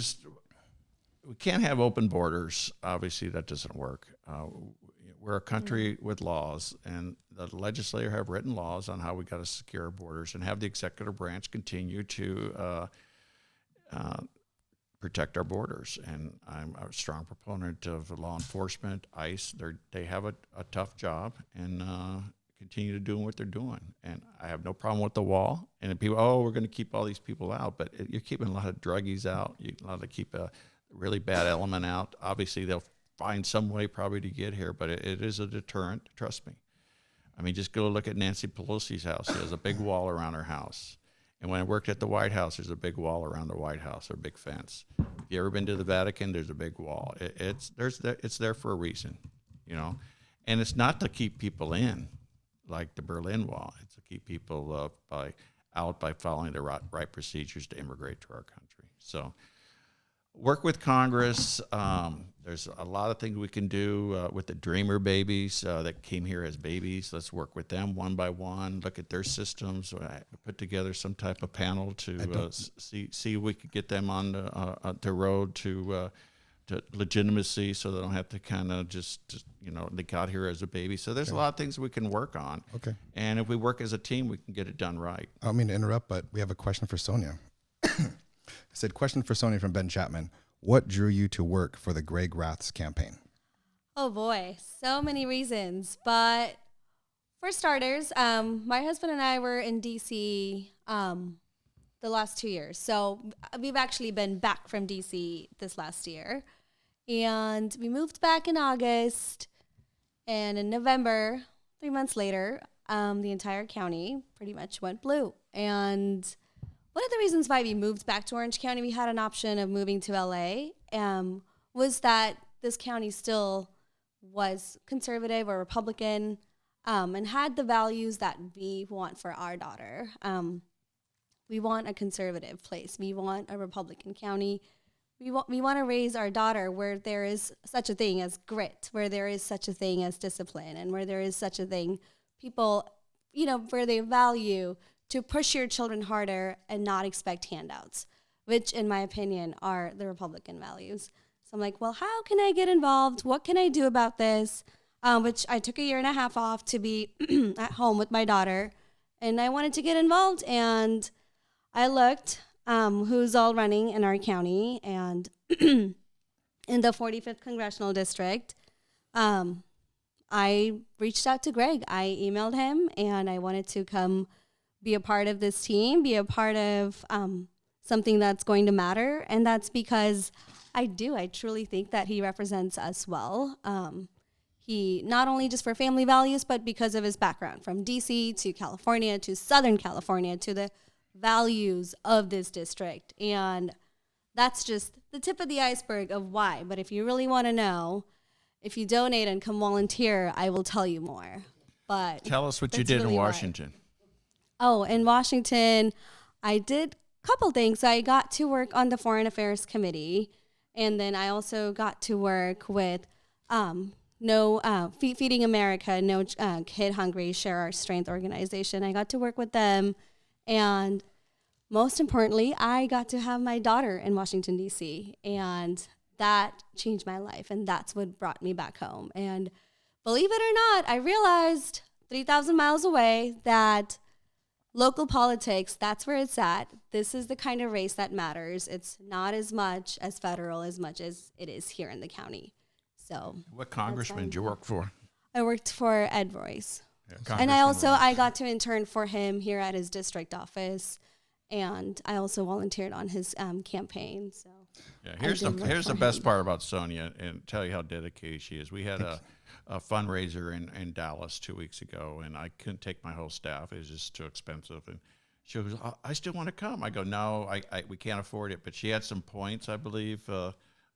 we can't have open borders. Obviously, that doesn't work. We're a country with laws, and the legislature have written laws on how we got to secure our borders and have the executive branch continue to protect our borders. And I'm a strong proponent of law enforcement, ICE. They have a tough job and continue to do what they're doing. And I have no problem with the wall. And people, we're going to keep all these people out, but you're keeping a lot of druggies out. You're allowed to keep a really bad element out. Obviously, they'll find some way probably to get here, but it is a deterrent. Trust me. I mean, just go look at Nancy Pelosi's house. She has a big wall around her house. And when I worked at the White House, there's a big wall around the White House, or a big fence. If you ever been to the Vatican, there's a big wall. It's there for a reason, you know. And it's not to keep people in, like the Berlin Wall. It's to keep people out by following the right procedures to immigrate to our country. So work with Congress. There's a lot of things we can do with the Dreamer babies that came here as babies. Let's work with them one by one, look at their systems, put together some type of panel to see if we could get them on the road to legitimacy, so they don't have to kind of just they got here as a baby. So there's a lot of things we can work on. Okay. And if we work as a team, we can get it done right. I don't mean to interrupt, but we have a question for Sonia. I said, question for Sonia from Ben Chapman. What drew you to work for the Greg Raths campaign? Oh boy, so many reasons. But for starters, my husband and I were in DC the last 2 years. So we've actually been back from DC this last year. And we moved back in August. And in November, 3 months later, the entire county pretty much went blue. And one of the reasons why we moved back to Orange County, we had an option of moving to LA, was that this county still was conservative or Republican, and had the values that we want for our daughter. We want a conservative place. We want a Republican county. We want to raise our daughter where there is such a thing as grit, where there is such a thing as discipline, and where there is such a thing, people, where they value to push your children harder and not expect handouts, which in my opinion are the Republican values. So I'm like, well, how can I get involved? What can I do about this? Which I took 1.5 years off to be at home with my daughter, and I wanted to get involved. And I looked who's all running in our county, and in the 45th Congressional District, I reached out to Greg. I emailed him, and I wanted to come be a part of this team, be a part of something that's going to matter. And that's because I truly think that he represents us well. He not only just for family values, but because of his background from DC to California to Southern California to the values of this district. And that's just the tip of the iceberg of why. But if you really want to know, if you donate and come volunteer, I will tell you more. But tell us what you did in Washington. Oh, in Washington, I did a couple things. I got to work on the Foreign Affairs Committee, and then I also got to work with Feeding America, No Kid Hungry, Share Our Strength organization. I got to work with them, and most importantly, I got to have my daughter in Washington, D.C., and that changed my life, and that's what brought me back home. And believe it or not, I realized 3,000 miles away that local politics, that's where it's at. This is the kind of race that matters. It's not as much as federal as much as it is here in the county. So, what congressman did you work for? I worked for Ed Royce. Yeah, and I got to intern for him here at his district office. And I also volunteered on his campaign. So yeah, here's the best part about Sonia, and tell you how dedicated she is. We had a fundraiser in Dallas 2 weeks ago, and I couldn't take my whole staff. It was just too expensive. And she goes, I still want to come. I go, no, we can't afford it. But she had some points, I believe,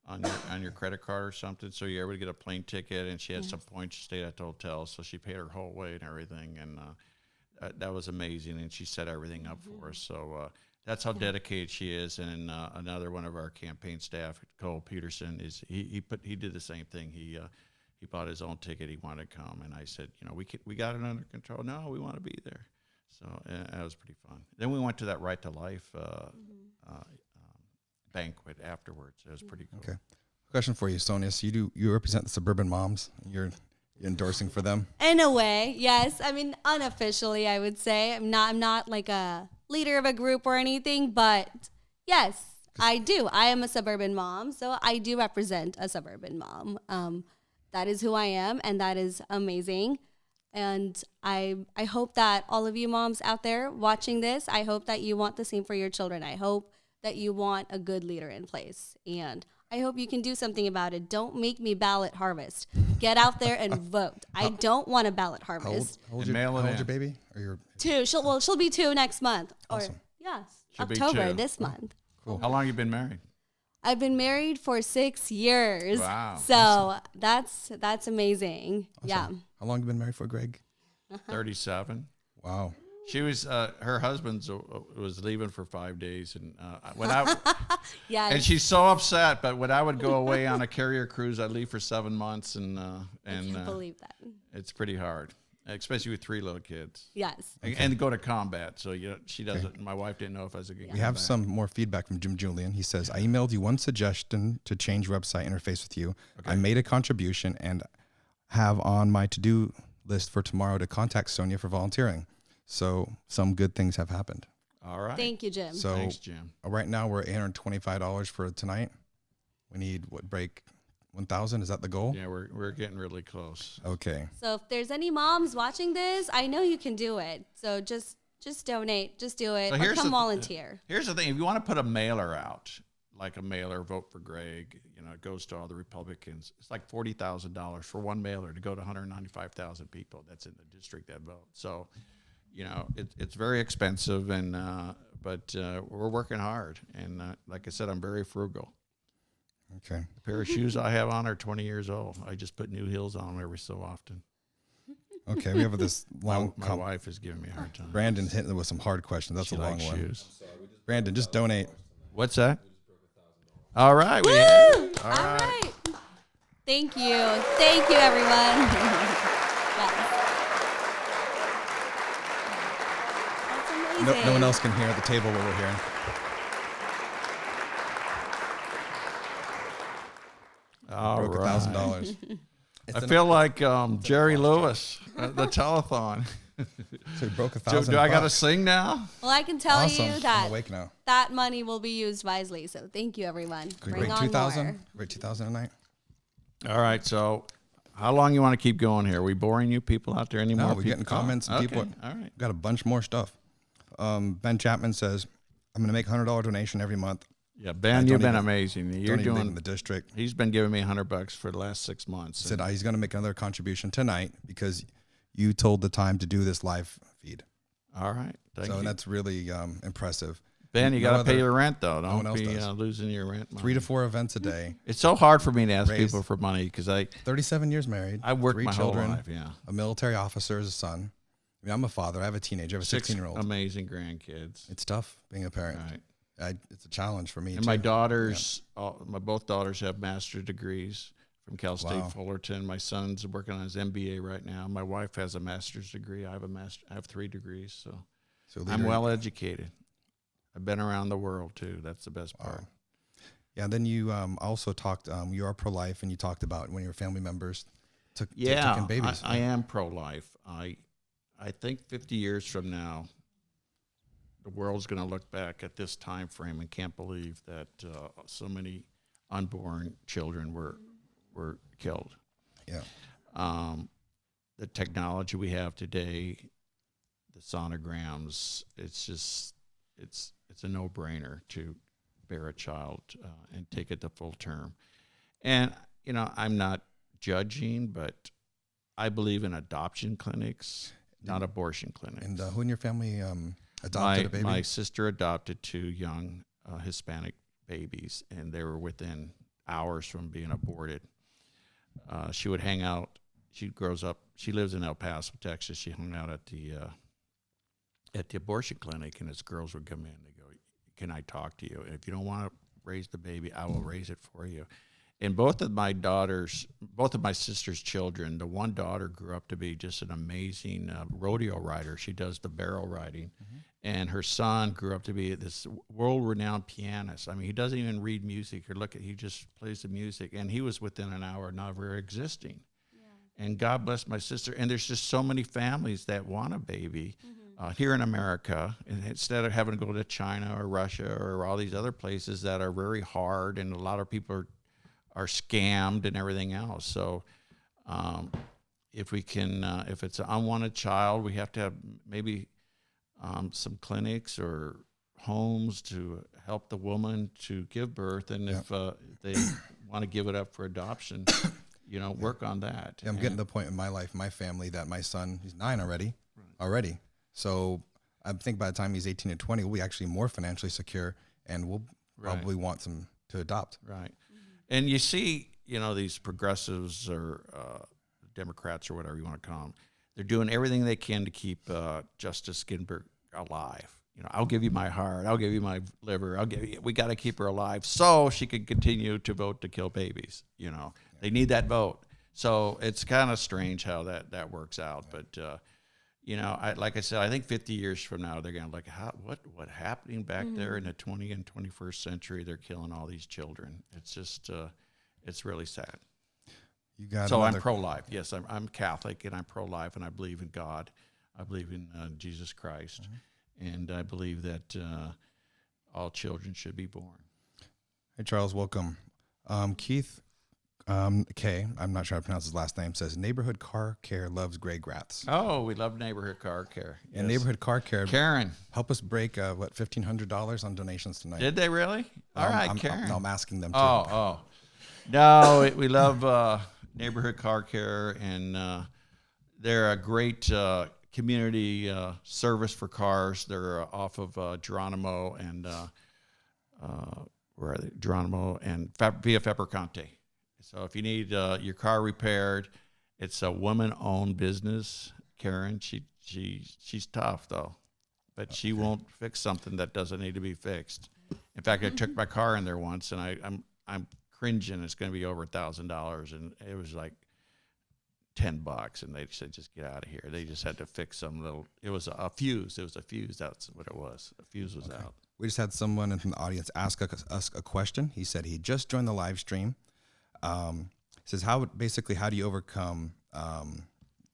on your credit card or something, so you're able to get a plane ticket, and she had some points. She stayed at the hotel, so she paid her whole way and everything, and that was amazing, and she set everything up for us. So that's how dedicated she is. And another one of our campaign staff, Cole Peterson, he did the same thing. He bought his own ticket. He wanted to come, and I said, we got it under control. No, we want to be there. So that was pretty fun. Then we went to that Right to Life banquet afterwards. It was pretty cool. Okay. Question for you, Sonia. So you represent the suburban moms. You're endorsing for them? In a way, yes. I mean, unofficially, I would say. I'm not like a leader of a group or anything, but yes, I do. I am a suburban mom, so I do represent a suburban mom. That is who I am, and that is amazing. And I hope that all of you moms out there watching this, I hope that you want the same for your children. I hope that you want a good leader in place. And I hope you can do something about it. Don't make me ballot harvest. Get out there and vote. I don't want a ballot harvest. How old your baby? Or your 2. She'll be 2 next month. Awesome. Yes, She'll October this month. Cool. How long have you been married? I've been married for 6 years. Wow. So awesome. That's amazing. Awesome. Yeah. How long have you been married for, Greg? 37. Wow. She was her husband was leaving for 5 days, and yes. and she's so upset. But when I would go away on a carrier cruise, I'd leave for 7 months, and I can't believe that. It's pretty hard, especially with 3 little kids. Yes. And go to combat. So she doesn't. Okay. My wife didn't know if I was a good. We have some more feedback from Jim Julian. He says, I emailed you one suggestion to change website interface with you. Okay. I made a contribution and have on my to-do list for tomorrow to contact Sonia for volunteering. So some good things have happened. All right. Thank you, Jim. So thanks, Jim. Right now we're at $825 for tonight. We need break 1,000? Is that the goal? Yeah, we're getting really close. Okay. So if there's any moms watching this, I know you can do it. So just donate, just do it, or come volunteer. Here's the thing: if you want to put a mailer out, like a mailer, vote for Greg, it goes to all the Republicans. It's like $40,000 for one mailer to go to 195,000 people that's in the district that vote. So. It's very expensive, but we're working hard. And like I said, I'm very frugal. Okay. The pair of shoes I have on are 20 years old. I just put new heels on them every so often. Okay, we have this long. My wife is giving me a hard time. Brandon's hitting with some hard questions. That's she a long likes one. Shoes. Brandon, just donate. What's that? All right. Woo! All right. Thank you, everyone. No one else can hear at the table what we're hearing. Broke $1,000. I feel like Jerry Lewis at the telethon. So he broke $1,000. Do I got to sing now? Well, I can tell you I'm that awake now. That money will be used wisely. So thank you, everyone. Bring on 2,000. Rate 2,000 a night. All right. So, how long you want to keep going here? Are we boring you people out there anymore? No, we're getting comments and people. All right. Got a bunch more stuff. Ben Chapman says, I'm going to make $100 donation every month. Yeah, Ben, you've been amazing. You're don't even live doing in the district. He's been giving me $100 for the last 6 months. He said he's going to make another contribution tonight because you told the time to do this live feed. All right. Thank you. That's really impressive. Ben, you got to pay your rent, though. No one Don't else be does. Losing your rent money. 3 to 4 events a day. It's so hard for me to ask people for money because 37 years married. I worked 3 my children, whole life, yeah. A military officer as a son. I mean, I'm a father. I have a teenager. I have a 16-year-old. Amazing grandkids. It's tough being a parent. Right. It's a challenge for me, and too. my daughters, both daughters have master's degrees from Cal State Fullerton. My son's working on his MBA right now. My wife has a master's degree. I have 3 degrees, so I'm well educated. I've been around the world too. That's the best part. Yeah. Then you also talked. You are pro-life, and you talked about when your family members took in babies. I am pro-life. I think 50 years from now, the world's going to look back at this time frame and can't believe that so many unborn children were killed. Yeah. The technology we have today, the sonograms, it's a no-brainer to bear a child and take it to full term. And, I'm not judging, but I believe in adoption clinics, not abortion clinics. And who in your family adopted a baby? My sister adopted 2 young Hispanic babies, and they were within hours from being aborted. She would hang out. She lives in El Paso, Texas. She hung out at the abortion clinic, and as girls would come in, they go, "Can I talk to you? If you don't want to raise the baby, I will raise it for you." And both of my sister's children, the one daughter grew up to be just an amazing rodeo rider. She does the barrel riding. Mm-hmm. And her son grew up to be this world-renowned pianist. I mean, he doesn't even read music or he just plays the music. And he was within an hour of never existing. Yeah. And God bless my sister. And there's just so many families that want a baby here in America. And instead of having to go to China or Russia or all these other places that are very hard, and a lot of people are scammed and everything else. So if it's an unwanted child, we have to have maybe some clinics or homes to help the woman to give birth. And if they want to give it up for adoption, work on that. Yeah, I'm getting to the point in my life, my family, that my son, he's 9 already. So I think by the time he's 18 and 20, we'll be actually more financially secure, and we'll probably want some to adopt. Right. And you see, these progressives or Democrats or whatever you want to call them, they're doing everything they can to keep Justice Ginsburg alive. I'll give you my heart. I'll give you my liver. We got to keep her alive so she can continue to vote to kill babies. They need that vote. So it's kind of strange how that works out. But, like I said, I think 50 years from now, they're going to look at what happening back there in the 20th and 21st century. They're killing all these children. It's just, it's really sad. I'm pro-life. Yes, I'm Catholic, and I'm pro-life, and I believe in God. I believe in Jesus Christ, and I believe that all children should be born. Hey, Charles, welcome. Keith K, I'm not sure how to pronounce his last name, says Neighborhood Car Care loves Greg Raths. Oh, we love Neighborhood Car Care. And yes. Neighborhood Car Care. Karen. Help us break, $1,500 on donations tonight. Did they really? All right, Karen. I'm asking them to. Oh. No, we love Neighborhood Car Care, and they're a great community service for cars. They're off of Geronimo and where are they? Geronimo and Via Febberconte. So if you need your car repaired, it's a woman-owned business. Karen, she's tough though, but she won't fix something that doesn't need to be fixed. In fact, I took my car in there once, and I'm cringing. It's going to be over $1,000, and it was like $10, and they said, just get out of here. They just had to fix some little. It was a fuse. That's what it was. A fuse was out. We just had someone in the audience ask us a question. He said he just joined the live stream. Says how do you overcome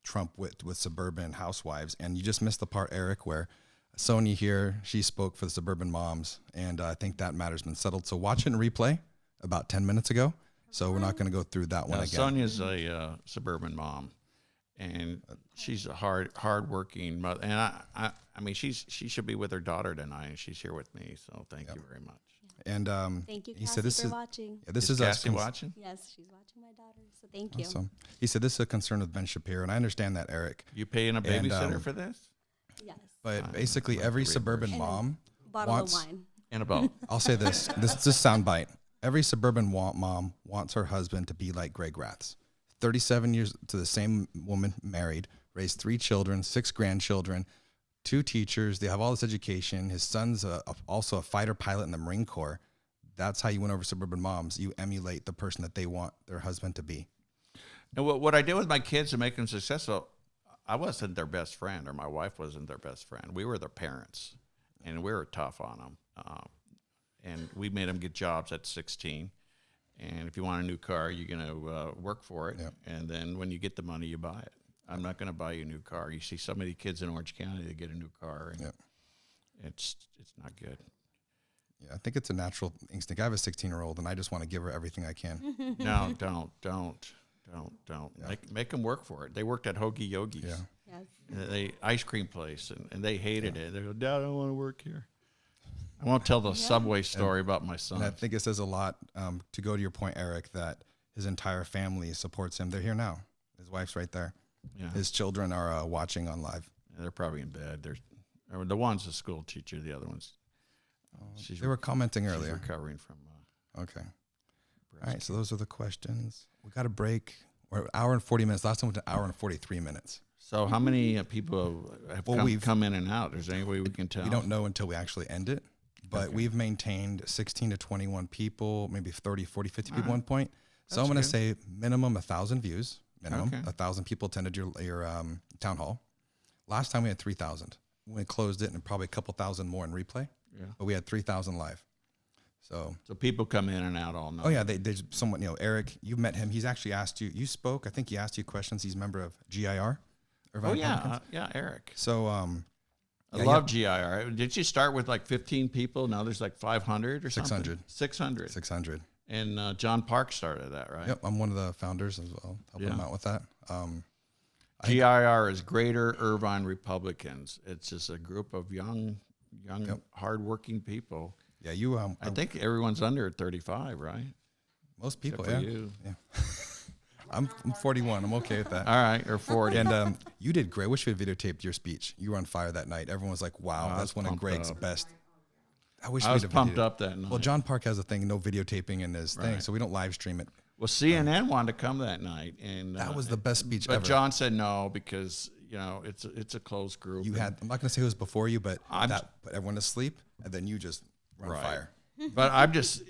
Trump with suburban housewives? And you just missed the part, Eric, where Sonia here, she spoke for the suburban moms, and I think that matter's been settled. So watch it in replay about 10 minutes ago. So we're not going to go through that one again. Sonia's a suburban mom, and she's a hard-working mother. And I mean, she should be with her daughter tonight, and she's here with me. So thank you very much. And thank you, he Cassie, said this for is watching. yeah, this Is is Cassie watching? Yes, she's watching my daughter. So thank you. Awesome. He said this is a concern with Ben Shapiro, and I understand that, Eric. You paying a babysitter for this? Yes. But basically, every suburban mom Bottle wants. of wine. And a boat. I'll say this. This soundbite. Every suburban mom wants her husband to be like Greg Raths. 37 years to the same woman, married, raised 3 children, 6 grandchildren, 2 teachers. They have all this education. His son's also a fighter pilot in the Marine Corps. That's how you win over suburban moms. You emulate the person that they want their husband to be. And what I did with my kids to make them successful, I wasn't their best friend, or my wife wasn't their best friend. We were their parents, and we were tough on them. And we made them get jobs at 16. And if you want a new car, you're going to work for it. Yep. And then when you get the money, you buy it. I'm not going to buy you a new car. You see so many kids in Orange County that get a new car, and it's not good. Yeah, I think it's a natural instinct. I have a 16-year-old, and I just want to give her everything I can. No, don't. Yeah. Make them work for it. They worked at Hoagie Yogi's. Yeah. Yes. They ice cream place, and they hated it. They go, Dad, I don't want to work here. I won't tell the Subway story about my son. And I think it says a lot, to go to your point, Eric, that his entire family supports him. They're here now. His wife's right there. Yeah. His children are watching on live. Yeah, they're probably in bed. The one's a school teacher. The other one's They were commenting she's earlier. recovering from. Okay. All right, so those are the questions. We got a break. We're an hour and 40 minutes. Last time we went to an hour and 43 minutes. So how many people have come in and out? Is there any way we can tell? We don't know until we actually end it, but we've maintained 16 to 21 people, maybe 30, 40, 50 people at one point. So I'm going to say minimum 1,000 views, minimum. 1,000 people attended your town hall. Last time we had 3,000. We closed it and probably a couple thousand more in replay. Yeah. But we had 3,000 live. So people come in and out all night. Oh yeah, there's someone, Eric, you've met him. He's actually asked you. You spoke. I think he asked you questions. He's a member of GIR. Yeah, Eric. So I love GIR. Did you start with like 15 people? Now there's like 500 or 600. something? 600. And John Park started that, right? Yep, I'm one of the founders as well, helping him out with that. GIR is Greater Irvine Republicans. It's just a group of young, hardworking people. Yeah, you. I think everyone's under 35, right? Most people, Except for yeah. you. Yeah. I'm 41. I'm okay with that. All right, or 40. And you did great. I wish we had videotaped your speech. You were on fire that night. Everyone was like, "Wow, that's one of Greg's best." I wish I was pumped up that night. Well, John Park has a thing, no videotaping in his thing, so we don't live stream it. Well, CNN wanted to come that night, and that was the best speech but ever. But John said no because it's a closed group. You had. I'm not going to say it was before you, but that put everyone to sleep, and then you just run fire. But I'm just,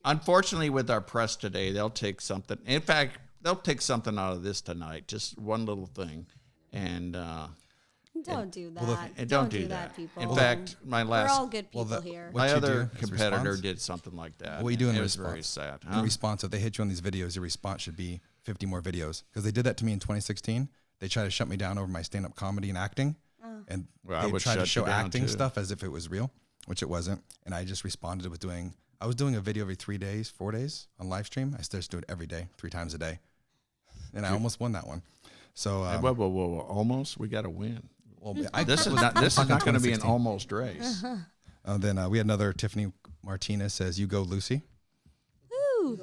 unfortunately with our press today, they'll take something. In fact, they'll take something out of this tonight, just one little thing, and don't do that. Well, don't do that, people. In fact, my last we're all good people here. My other competitor did something like that. What are you doing in response? Very sad. Huh? In response, if they hit you on these videos, your response should be 50 more videos, because they did that to me in 2016. They tried to shut me down over my stand-up comedy and acting, and they tried to show acting stuff as if it was real, which it wasn't. And I just responded with I was doing a video every 3 days, 4 days on live stream. I just do it every day, 3 times a day. And I almost won that one. So whoa, almost. We got to win. Well, this is not going to be an almost race. Then we had another Tiffany Martinez says, "You go, Lucy." Ooh,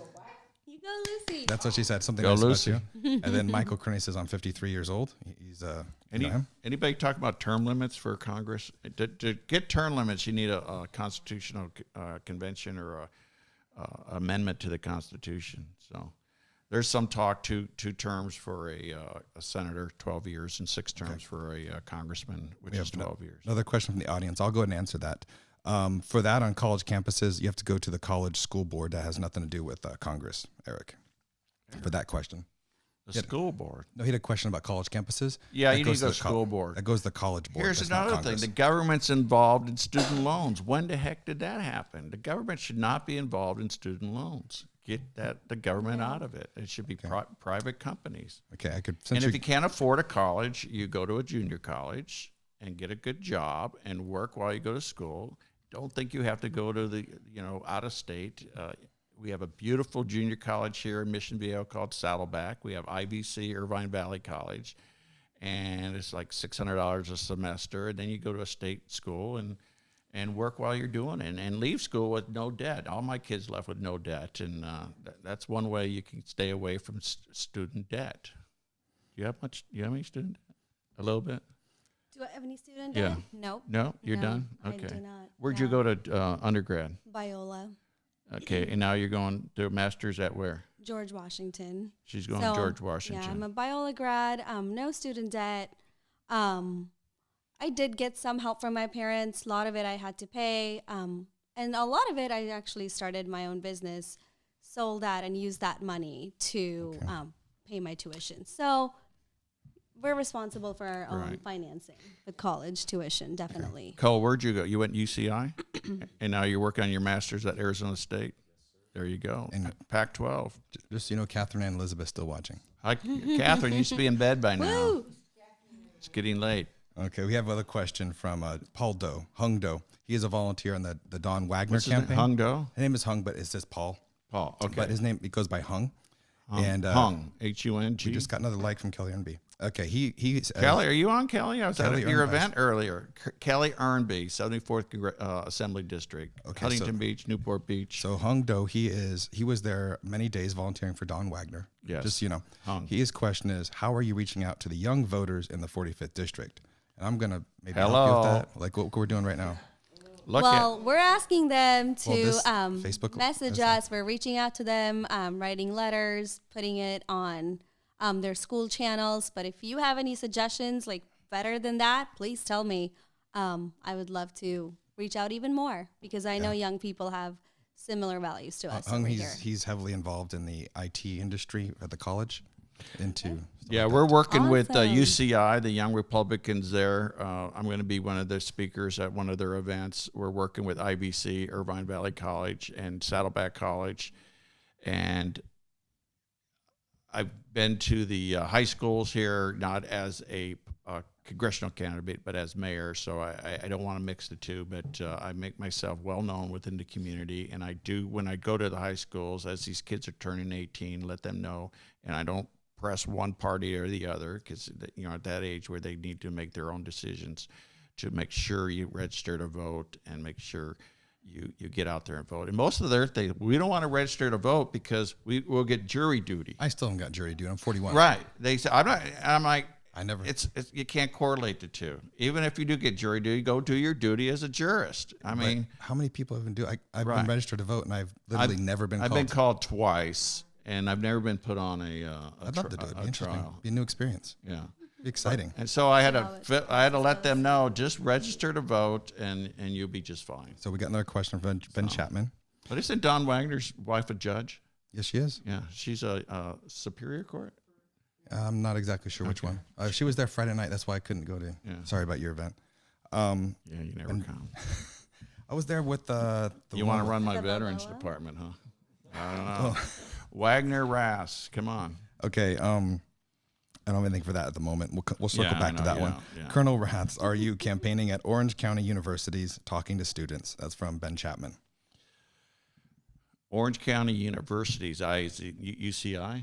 you go, Lucy. That's what she said. Something go, nice Lucy. about you. And then Michael Kearney says, "I'm 53 years old." He's anybody talk about term limits for Congress? To get term limits, you need a constitutional convention or a amendment to the Constitution. So there's some talk, two terms for a senator, 12 years, and 6 terms for a congressman, which is 12 years. Another question from the audience. I'll go ahead and answer that. For that, on college campuses, you have to go to the college school board. That has nothing to do with Congress, Eric, for that question. The school board? No, he had a question about college campuses. Yeah, you need to go school board. That goes to the college board. Here's another thing. The government's involved in student loans. When the heck did that happen? The government should not be involved in student loans. Get the government out of it. It should be private companies. Okay, and if you can't afford a college, you go to a junior college and get a good job and work while you go to school. Don't think you have to go to the out of state. We have a beautiful junior college here in Mission Viejo called Saddleback. We have IVC, Irvine Valley College, and it's like $600 a semester. And then you go to a state school and work while you're doing it, and leave school with no debt. All my kids left with no debt, and that's one way you can stay away from student debt. Do you have any student debt? A little bit? Do I have any student Yeah. debt? Nope. No? You're No, done? I Okay. do not. Where'd you go to undergrad? Biola, Okay, and now you're going to a master's at where? George Washington. She's going So, to George Washington. Yeah, I'm a Biola grad. No student debt. I did get some help from my parents. A lot of it I had to pay. And a lot of it I actually started my own business, sold that, and used that money to pay my tuition. So we're responsible for our own Right. financing, the college tuition, definitely. Cole, where'd you go? You went UCI, and now you're working on your master's at Arizona State. There you go. And- Pac-12. Just so you know, Catherine and Elizabeth still watching. Hi, Catherine. You should be in bed by now. Woo! It's getting late. Okay, we have another question from Paul Doe, Hung Doe. He is a volunteer on the Don Wagner What's his name? campaign. Hung Do? His name is Hung, but it says Paul. Paul. Okay. But his name, it goes by Hung. And Hung. H-U-N-G. we just got another like from Kelly Earnby. Okay, he Kelly, are you on, Kelly? I was Kelly at your Earnby. event earlier. Kelly Earnby, 74th Assembly District, Okay, Huntington Beach, Newport Beach. So Hung Do, he was there many days volunteering for Don Wagner. Yes. Just so you know. Hung. His question is, how are you reaching out to the young voters in the 45th district? And I'm gonna maybe help you Hello. with that, like what we're doing right now. Look Well, we're asking them to this Facebook message is- us. We're reaching out to them, writing letters, putting it on their school channels. But if you have any suggestions, like better than that, please tell me. I would love to reach out even more because I know young people have similar values to us Hung, over here. he's heavily involved in the IT industry at the college. Yeah, we're working with Awesome. UCI, the Young Republicans there. I'm going to be one of their speakers at one of their events. We're working with IVC, Irvine Valley College, and Saddleback College. And I've been to the high schools here, not as a congressional candidate, but as mayor. So I don't want to mix the two, but I make myself well known within the community. And I do, when I go to the high schools, as these kids are turning 18, let them know. And I don't press one party or the other because, you know, at that age where they need to make their own decisions, to make sure you register to vote and make sure you get out there and vote. And most of their things, we don't want to register to vote because we'll get jury duty. I still haven't got jury duty. I'm 41. Right. They say, I'm like, I never. it's you can't correlate the two. Even if you do get jury duty, go do your duty as a jurist. I mean, how many people even do? I've Right. been registered to vote, and I've literally never been. I've called. been called twice, and I've never been put on I'd love to do it. It'd be interesting. trial. Be a new experience. Yeah. Be exciting. And so I had See how to let them know, just register to vote, and you'll be just fine. So we got another question from Ben Chapman. But isn't Don Wagner's wife a judge? Yes, she is. Yeah, she's a Superior Court. I'm not exactly sure which one. She was there Friday night. That's why I couldn't go to. Yeah. Sorry about your event. Yeah, you never come. I was there with the. You want to one- run my The veterans Balboa? department, huh? I don't know. Wagner Raths, come on. Okay. I don't have anything for that at the moment. We'll circle Yeah, back I to know, that one. yeah. Colonel Raths, are you campaigning at Orange County Universities, talking to students? That's from Ben Chapman. Orange County Universities, UCI,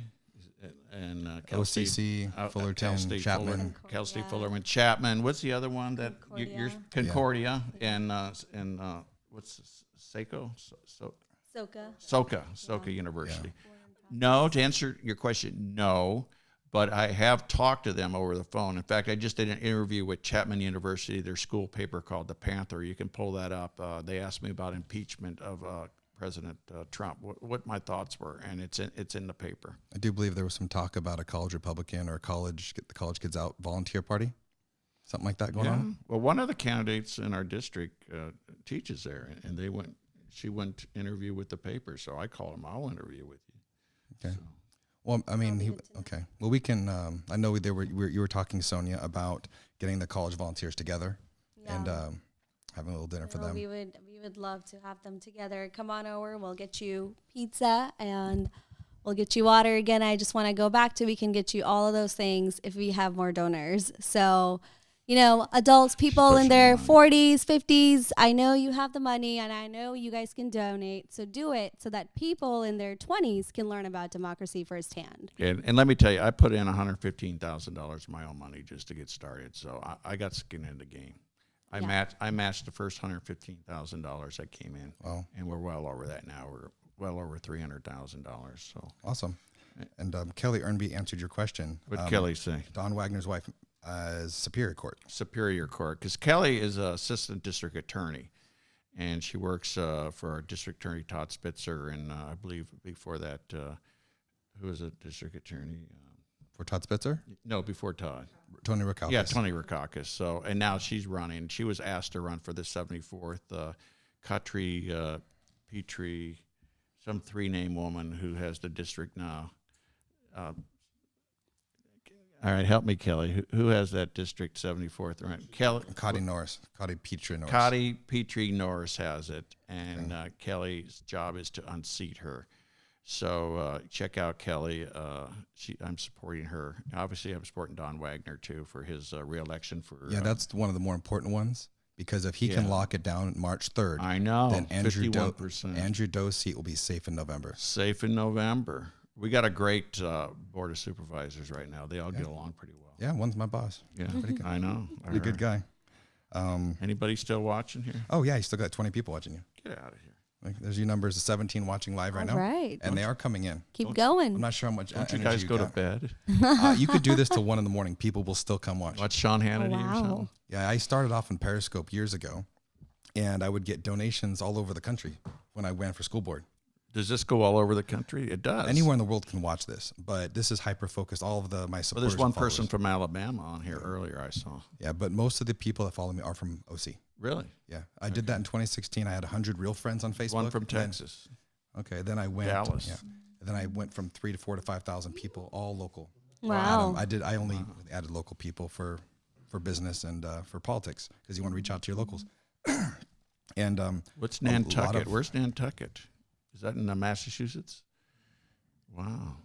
and Cal OCC, State, Fullerton, Cal State Chapman. Fullerton, Cal State Fullerton, Chapman. What's the other one that you're Concordia and what's this? Seco? Soka University. No, to answer your question, no. But I have talked to them over the phone. In fact, I just did an interview with Chapman University, their school paper called The Panther. You can pull that up. They asked me about impeachment of President Trump, what my thoughts were, and it's in the paper. I do believe there was some talk about a college Republican or get the college kids out volunteer party, something like that going on. Well, one of the candidates in our district teaches there, and she went to interview with the paper, so I called him. I'll interview with you. Okay. So. Well, I mean, okay. Well, we can. I know you were talking, Sonia, about getting the college volunteers together and having a little dinner for them. We would love to have them together. Come on over. We'll get you pizza and we'll get you water. Again, I just want to go back to we can get you all of those things if we have more donors. So, adults, people in pushing their the 40s, 50s, I know you have the money and I know you guys can donate. So do it so that people in their 20s can learn about democracy firsthand. And let me tell you, I put in $115,000 of my own money just to get started. So I got skin in the game. I matched the first $115,000 that came in. Wow. And we're well over that now. We're well over $300,000. So Awesome. And Kelly Ernby answered your question. What'd Kelly say? Don Wagner's wife is Superior Court. Superior Court, because Kelly is an assistant district attorney, and she works for our district attorney Todd Spitzer, and I believe before that, who was a district attorney? For Todd Spitzer? No, before Todd. Tony Rakakis. Yeah, Tony Rakakis. So, and now she's running. She was asked to run for the 74th. Katri Petrie, some three-name woman who has the district now. All right, help me, Kelly. Who has that district 74th? Right, Kelly. Cotty Norris. Cotty Petrie Norris. Cotty Petrie Norris has it, and Kelly's job is to unseat her. So check out Kelly. I'm supporting her. Obviously, I'm supporting Don Wagner too for his reelection. That's one of the more important ones, because if he can lock it down March 3rd, I know, then Andrew 51%. Andrew Doe's seat will be safe in November. Safe in November. We got a great board of supervisors right now. They all get along pretty well. Yeah, one's my boss. Yeah, I know. Pretty good guy. Anybody still watching here? Oh yeah, you still got 20 people watching you. Get out of here. There's your numbers of 17 watching live right now. Right. And they are coming in. Keep going. I'm not sure how much Don't you energy guys go got. to bed? You could do this till 1 a.m. People will still come watch. Watch Sean Hannity or wow. something? Yeah, I started off in Periscope years ago, and I would get donations all over the country when I ran for school board. Does this go all over the country? It does. Anywhere in the world can watch this, but this is hyper-focused. All of my Well, supporters. there's one and followers. person from Alabama on here earlier I saw. Yeah, but most of the people that follow me are from OC. Really? Yeah, I did that in 2016. I had 100 real friends on Facebook. One from Texas. Then I went Dallas. Yeah, then I went from 3,000 to 4,000 to 5,000 people, all local. Wow. I only added local people for business and for politics, because you want to reach out to your locals. And What's Nantucket? Where's Nantucket? Is that in Massachusetts? Wow.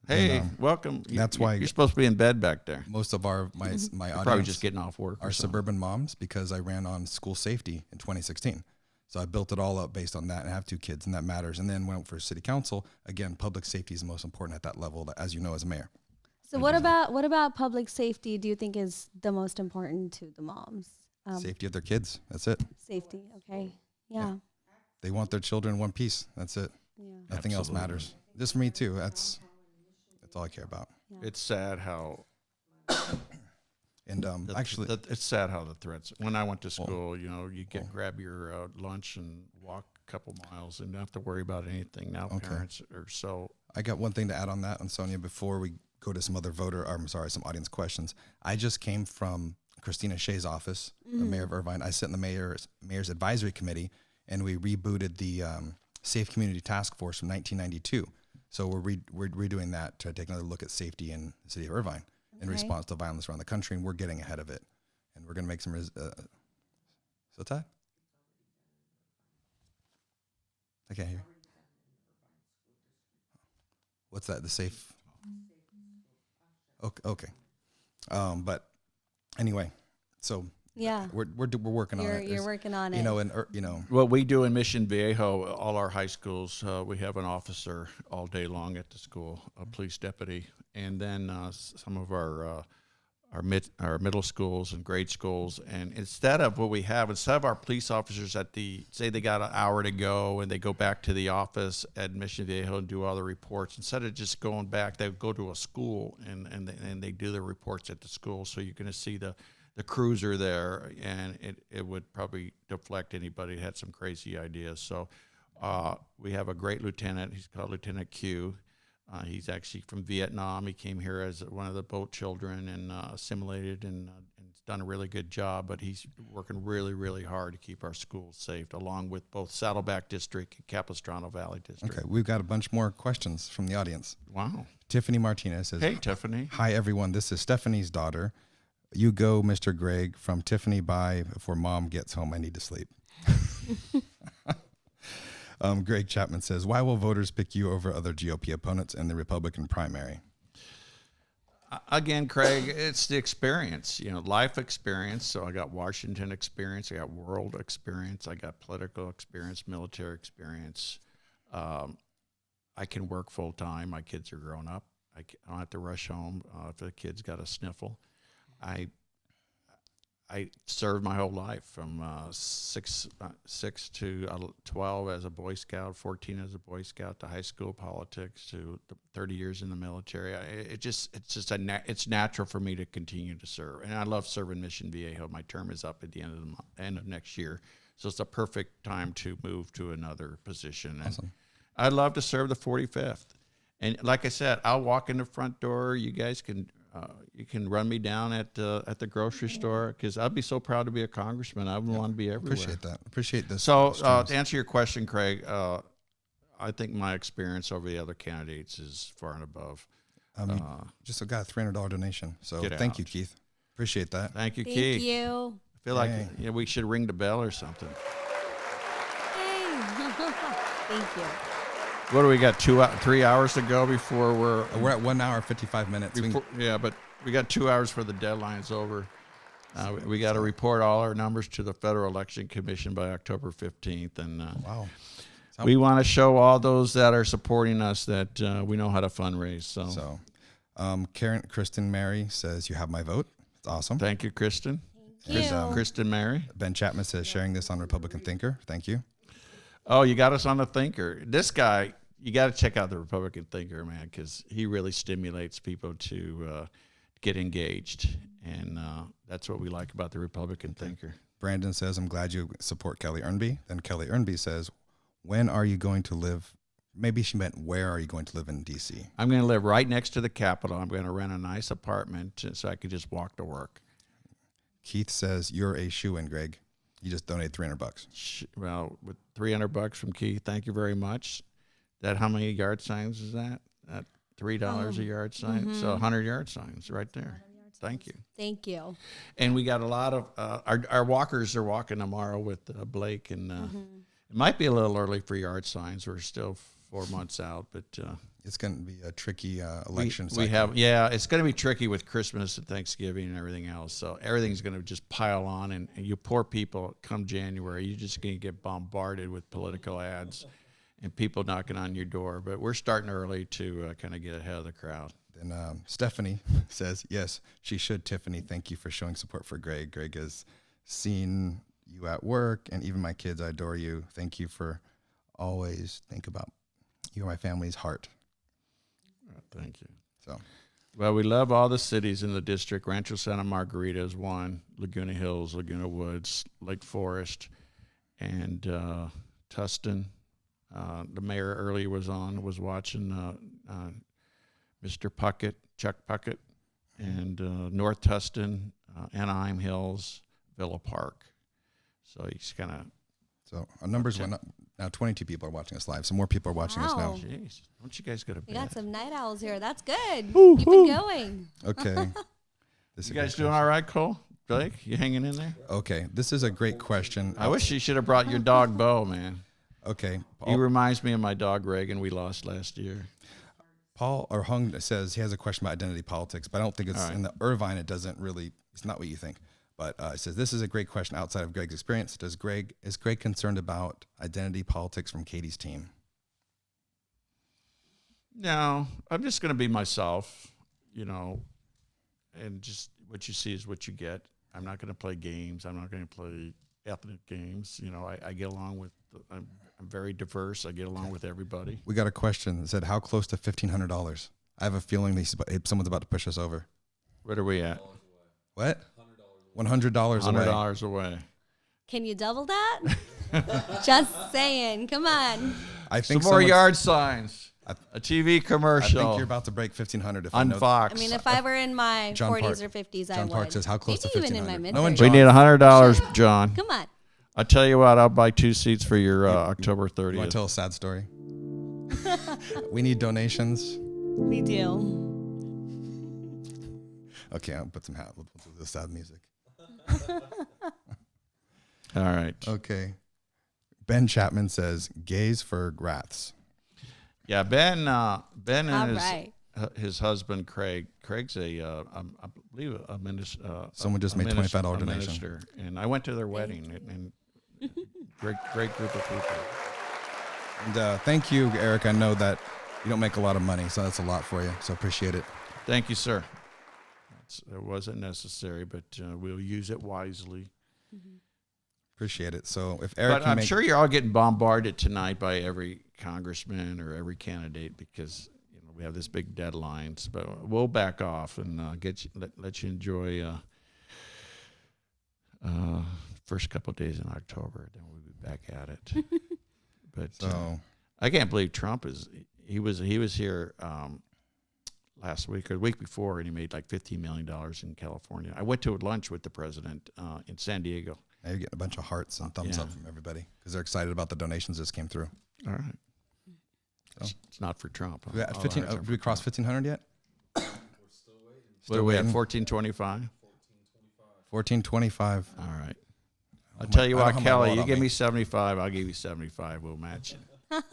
Hey, welcome. That's why you're supposed to be in bed back there. most of my audience Probably just getting off work. are suburban moms, because I ran on school safety in 2016. So I built it all up based on that, and I have 2 kids, and that matters. And then went for city council. Again, public safety is the most important at that level, as you know, as a mayor. So what about public safety do you think is the most important to the moms? Safety of their kids. That's it. Safety. Okay. Yeah. They want their children in one piece. That's it. Yeah. Nothing else matters. Just for me too. That's all I care about. It's sad how. And actually, it's sad how the threats. When I went to school, you grab your lunch and walk a couple miles and don't have to worry about anything. Now parents are so. I got one thing to add on that, and Sonia, before we go to some some audience questions. I just came from Christina Shea's office, the mayor of Irvine. I sit in the mayor's advisory committee, and we rebooted the Safe Community Task Force from 1992. So we're redoing that to take another look at safety in the city of Irvine in response to violence around the country, and we're getting ahead of it. And we're going to make some. So Ty? I can't hear. What's that? The safe. Okay. But anyway, so Yeah. we're working on it. You're working on it. What we do in Mission Viejo, all our high schools, we have an officer all day long at the school, a police deputy, and then some of our middle schools and grade schools. And instead of our police officers say they got an hour to go and they go back to the office at Mission Viejo and do all the reports, instead of just going back, they go to a school and they do the reports at the school. So you're going to see the cruiser there, and it would probably deflect anybody who had some crazy ideas. So we have a great lieutenant. He's called Lieutenant Q. He's actually from Vietnam. He came here as one of the boat children and assimilated and done a really good job. But he's working really, really hard to keep our schools safe, along with both Saddleback District and Capistrano Valley District. Okay, we've got a bunch more questions from the audience. Wow. Tiffany Martinez says, "Hey, Tiffany. Hi, everyone. This is Stephanie's daughter. You go, Mr. Greg. From Tiffany, bye. Before Mom gets home, I need to sleep." Greg Chapman says, "Why will voters pick you over other GOP opponents in the Republican primary?" Again, Craig, it's the experience, life experience. So I got Washington experience, I got world experience, I got political experience, military experience. I can work full time. My kids are grown up. I don't have to rush home if the kid's got a sniffle. I served my whole life from 6 to 12 as a Boy Scout, 14 as a Boy Scout, to high school politics, to 30 years in the military. It's natural for me to continue to serve, and I love serving Mission Viejo. My term is up at the end of next year, so it's a perfect time to move to another position. Awesome. And I'd love to serve the 45th, and like I said, I'll walk in the front door. You guys can. You can run me down at the grocery store, because I'd be so proud to be a congressman. I would want to be everywhere. Appreciate that. Appreciate this. So to answer your question, Craig, I think my experience over the other candidates is far and above. Just got a $300 donation. So thank you, Keith. Appreciate that. Thank you, Thank Keith. you. I feel like we should ring the bell or something. Hey. Thank you. What do we got? 3 hours to go before We're at 1 hour 55 minutes. But we got 2 hours for the deadline's over. We got to report all our numbers to the Federal Election Commission by October 15th, and wow. We want to show all those that are supporting us that we know how to fundraise. So Kristen Mary says, "You have my vote." It's awesome. Thank you, Kristen. Thank you. Kristen Mary. Ben Chapman says, "Sharing this on Republican Thinker." Thank you. Oh, you got us on the Thinker. This guy, you got to check out the Republican Thinker, man, because he really stimulates people to get engaged, and that's what we like about the Republican Thinker. Brandon says, "I'm glad you support Kelly Earnby." Then Kelly Earnby says, "When are you going to live?" Maybe she meant, "Where are you going to live in D.C.?" I'm going to live right next to the Capitol. I'm going to rent a nice apartment so I could just walk to work. Keith says, "You're a shoo-in, Greg. You just donated $300." Well, with $300 from Keith, thank you very much. How many yard signs is that? $3 a yard sign. Mm-hmm. So 100 yard signs right there. Thank you. Thank you. And we got a lot of our walkers are walking tomorrow with Blake, and it might be a little early for yard signs. We're still 4 months out, but it's going to be a tricky election cycle. It's going to be tricky with Christmas and Thanksgiving and everything else. So everything's going to just pile on, and you poor people, come January, you're just going to get bombarded with political ads and people knocking on your door. But we're starting early to kind of get ahead of the crowd. Then Stephanie says, "Yes, she should. Tiffany, thank you for showing support for Greg. Greg has seen you at work, and even my kids, I adore you. Thank you for always think about you are my family's heart." Thank you. So, well, we love all the cities in the district. Rancho Santa Margarita is one, Laguna Hills, Laguna Woods, Lake Forest, and Tustin. The mayor earlier was watching Mr. Puckett, Chuck Puckett, and North Tustin, Anaheim Hills, Villa Park. So he's kind of... So our numbers went up. Now 22 people are watching us live. Some more people are watching us now. Jeez, don't you guys go to bed? We got some night owls here. That's good. Keep it going. Okay. You guys doing all right, Cole? Blake, you hanging in there? Okay. This is a great question. I wish you should have brought your dog, Bo, man. Okay. He reminds me of my dog, Reagan. We lost last year. Paul or Hung says he has a question about identity politics, but I don't think it's in the Irvine. It's not what you think. But it says, "This is a great question outside of Greg's experience. Is Greg concerned about identity politics from Katie's team?" No, I'm just going to be myself, and just what you see is what you get. I'm not going to play games. I'm not going to play ethnic games. I get along with, I'm very diverse. I get along with everybody. We got a question that said, "How close to $1,500? I have a feeling someone's about to push us over." What are we at? What? $100 away. $100 away. Can you double that? Just saying. Come on. I think some more yard signs. A TV commercial. I think you're about to break 1,500 on Fox. I mean, if I were in my 40s or 50s, I would. John Park says, "How close Maybe to even 1,500? in my mid-30s. We need $100, John. Come on. I'll tell you what. I'll buy 2 seats for your October 30th. You want to tell a sad story? We need donations. We do. Okay, I'll put some the sad music. All right. Okay. Ben Chapman says, "Gays for Raths." Yeah, Ben and his husband Craig. Craig's I believe a minister. Someone just made $25 donation. Minister, and I went to their wedding, and great group of people. And thank you, Eric. I know that you don't make a lot of money, so that's a lot for you. So appreciate it. Thank you, sir. It wasn't necessary, but we'll use it wisely. Appreciate it. So if Eric, but I'm sure you're all getting bombarded tonight by every congressman or every candidate because we have this big deadlines. But we'll back off and let you enjoy first couple of days in October. Then we'll be back at it. But I can't believe Trump is. He was here last week or the week before, and he made like $15 million in California. I went to a lunch with the president in San Diego. Now you're getting a bunch of hearts and thumbs up from everybody because they're excited about the donations that just came through. All right. So. It's not for Trump. Did we cross 1,500 yet? We're still waiting. What are we at, 1425? 1425. All right. I'll tell you what, Kelly, you give me 75, I'll give you 75. We'll match it.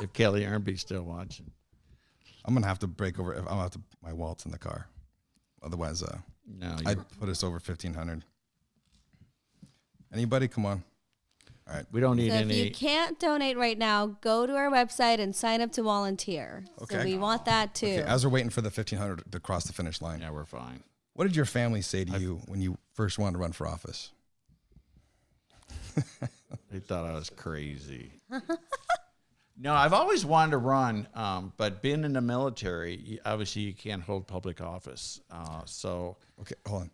If Kelly Ernby's still watching. I'm going to have to break over. I'm going to have to my wallet's in the car. Otherwise, I'd put us over 1,500. Anybody? Come on. All right. We don't need any. If you can't donate right now, go to our website and sign up to volunteer. Okay. So we want that too. Okay. As we're waiting for the 1,500 to cross the finish line. Yeah, we're fine. What did your family say to you when you first wanted to run for office? They thought I was crazy. No, I've always wanted to run, but being in the military, obviously you can't hold public office. So okay, hold on.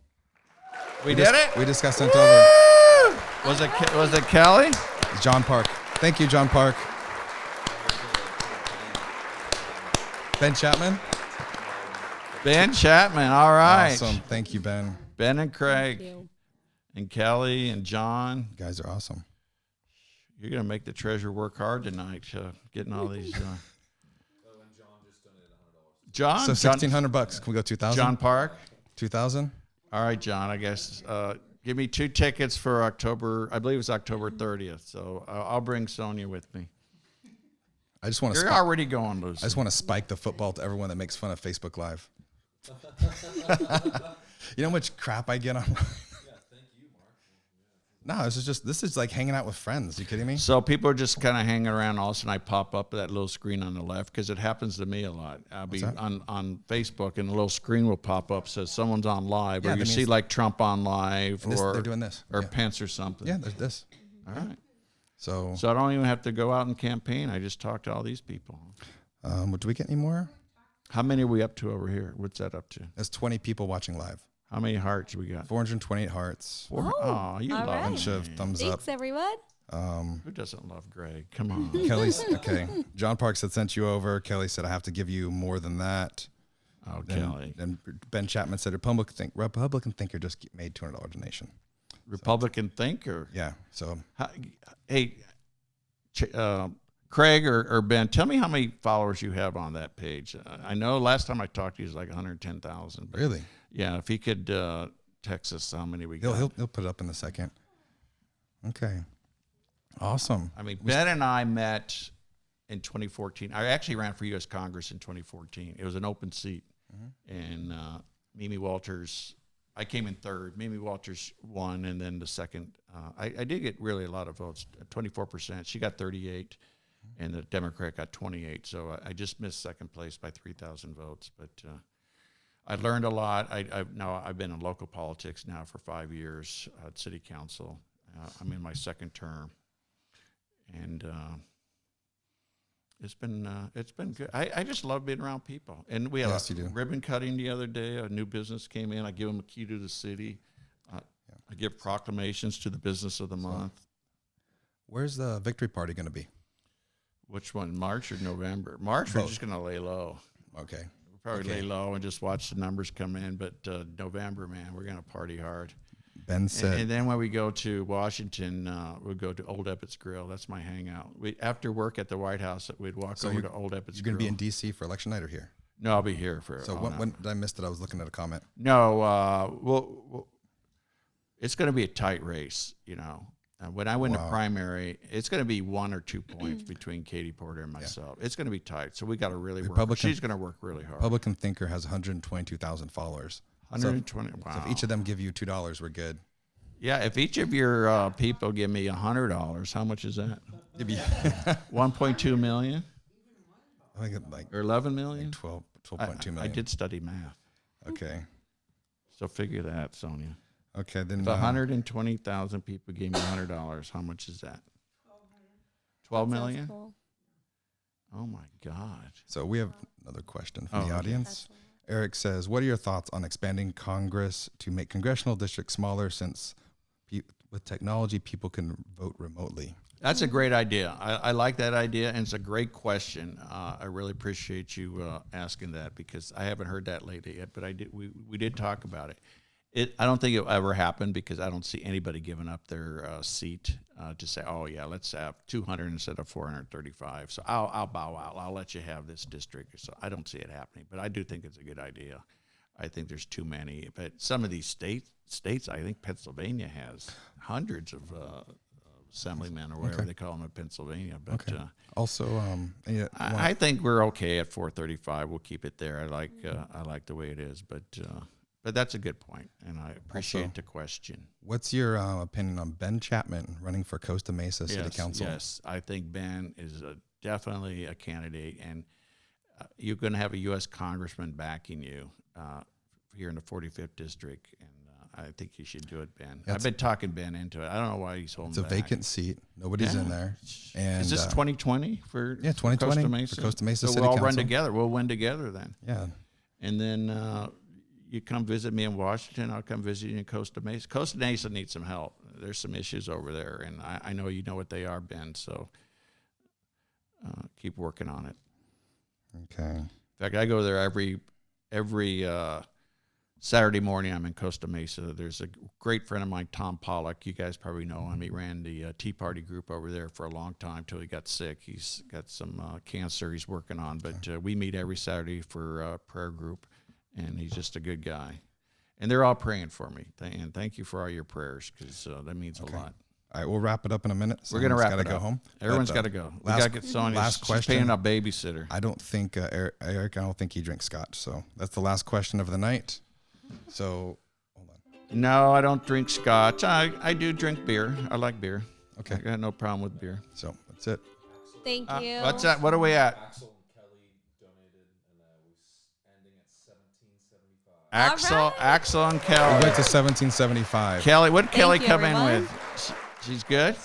We did it. We discussed it over. Was it Kelly? John Park. Thank you, John Park. Ben Chapman. Ben Chapman. All right. Awesome. Thank you, Ben. Ben and Craig, and Kelly and John. You guys are awesome. You're gonna make the treasurer work hard tonight, getting all these. And John just donated $100. John. So $1,600. Can we go 2,000? John Park. 2,000. All right, John. I guess give me 2 tickets for October. I believe it's October 30th. So I'll bring Sonia with me. I just want to. You're already going, Lucy. I just want to spike the football to everyone that makes fun of Facebook Live. You know how much crap I get on? No, this is like hanging out with friends. You kidding me? So people are just kind of hanging around. All of a sudden, I pop up that little screen on the left because it happens to me a lot. I'll be on Facebook, and a little screen will pop up says someone's on live, or you see like Trump on live, or they're doing this, or Pence or something. Yeah, there's this. All right. So I don't even have to go out and campaign. I just talk to all these people. Do we get any more? How many are we up to over here? What's that up to? There's 20 people watching live. How many hearts we got? 428 hearts. You love a bunch of thumbs up. Thanks, everyone. Who doesn't love Greg? Come on. Kelly's okay. John Parks had sent you over. Kelly said I have to give you more than that. Oh, Kelly. And Ben Chapman said Republican thinker just made $200 donation. Republican thinker. Yeah. So hey, Craig or Ben, tell me how many followers you have on that page. I know last time I talked to you it was like 110,000. Really? Yeah, if he could text us how many we got. He'll put it up in a second. Okay. Awesome. I mean, Ben and I met in 2014. I actually ran for U.S. Congress in 2014. It was an open seat. And Mimi Walters, I came in third. Mimi Walters won, and then the second. I did get really a lot of votes, 24%. She got 38, and the Democrat got 28. So I just missed second place by 3,000 votes. But I learned a lot. I've been in local politics now for 5 years at city council. I'm in my second term, and it's been good. I just love being around people. And we had ribbon cutting the other day. A new business came in. I give them a key to the city. I give proclamations to the business of the month. Where's the victory party going to be? Which one, March or November? March, we're just going to lay low. Okay. Probably lay low and just watch the numbers come in. But November, man, we're going to party hard. Ben said. And then when we go to Washington, we'll go to Old Eppett's Grill. That's my hangout. After work at the White House, we'd walk over to Old Eppett's Grill. You're going to be in D.C. for election night or here? No, I'll be here for. So when did I miss it? I was looking at a comment. No, it's going to be a tight race. You know, When I win the Wow. primary, it's going to be 1 or 2 points between Katie Porter and myself. It's going to be tight. So we got to really work. Republican- She's going to work really hard. Republican Thinker has 122,000 followers. 120. Wow. So if each of them give you $2, we're good. Yeah, if each of your people give me $100, how much is that? Maybe 1.2 million I think it's like or 11 million? 12.2 million. I did study math, Okay. so figure that, Sonia. Okay. Then If 120,000 people gave me $100, how much is that? 12 Sounds million? cool. Oh my God! so we have another question from the okay. audience. Eric says, "What are your thoughts on expanding Congress to make congressional districts smaller? Since with technology, people can vote remotely." That's a great idea. I like that idea, and it's a great question. I really appreciate you asking that because I haven't heard that lately yet. But I did. We did talk about it. I don't think it'll ever happen because I don't see anybody giving up their seat to say, "Oh yeah, let's have 200 instead of 435." So I'll bow out. I'll let you have this district. So I don't see it happening, but I do think it's a good idea. I think there's too many. But some of these states, I think Pennsylvania has hundreds of assemblymen or whatever they call them in Pennsylvania. But Also, I think we're okay at 435. We'll keep it there. I like the way it is, but that's a good point, and I appreciate Also, the question. what's your opinion on Ben Chapman running for Costa Mesa City Council? Yes, I think Ben is definitely a candidate, and you're going to have a U.S. congressman backing you here in the 45th district, and I think you should do it, Ben. I've been talking Ben into it. I don't know why he's holding It's a back. vacant seat. Nobody's in there. And Is this 2020 for 2020 Costa Mesa? for Costa Mesa so City we'll all run Council. together. We'll win together then. Yeah. And then you come visit me in Washington. I'll come visit you in Costa Mesa. Costa Mesa needs some help. There's some issues over there, and I know you know what they are, Ben. So keep working on it. Okay. In fact, I go there every Saturday morning. I'm in Costa Mesa. There's a great friend of mine, Tom Pollock. You guys probably know him. He ran the Tea Party group over there for a long time till he got sick. He's got some cancer he's working on. But we meet every Saturday for a prayer group, and he's just a good guy. And they're all praying for me. And thank you for all your prayers because that means a lot. All right, we'll wrap it up in a minute. We're going to wrap gotta it go up. home. Everyone's But, got to go. We last- got to get Sonia. last She's question. paying a babysitter. I don't think Eric. I don't think he drinks scotch. So that's the last question of the night. So hold on. No, I don't drink scotch. I do drink beer. I like beer. Okay. I got no problem with beer. So that's it. Thank you. What's that? What are we at? Axel and Kelly donated, and we're ending at 1775. Axel and We Kelly. went to 1775. Kelly, what did Kelly you, come in everyone. with? She's good?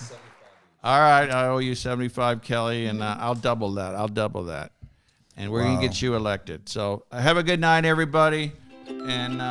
All right, I owe you 75, Kelly, and I'll double that. And we're going to get you elected. So have a good night, everybody. And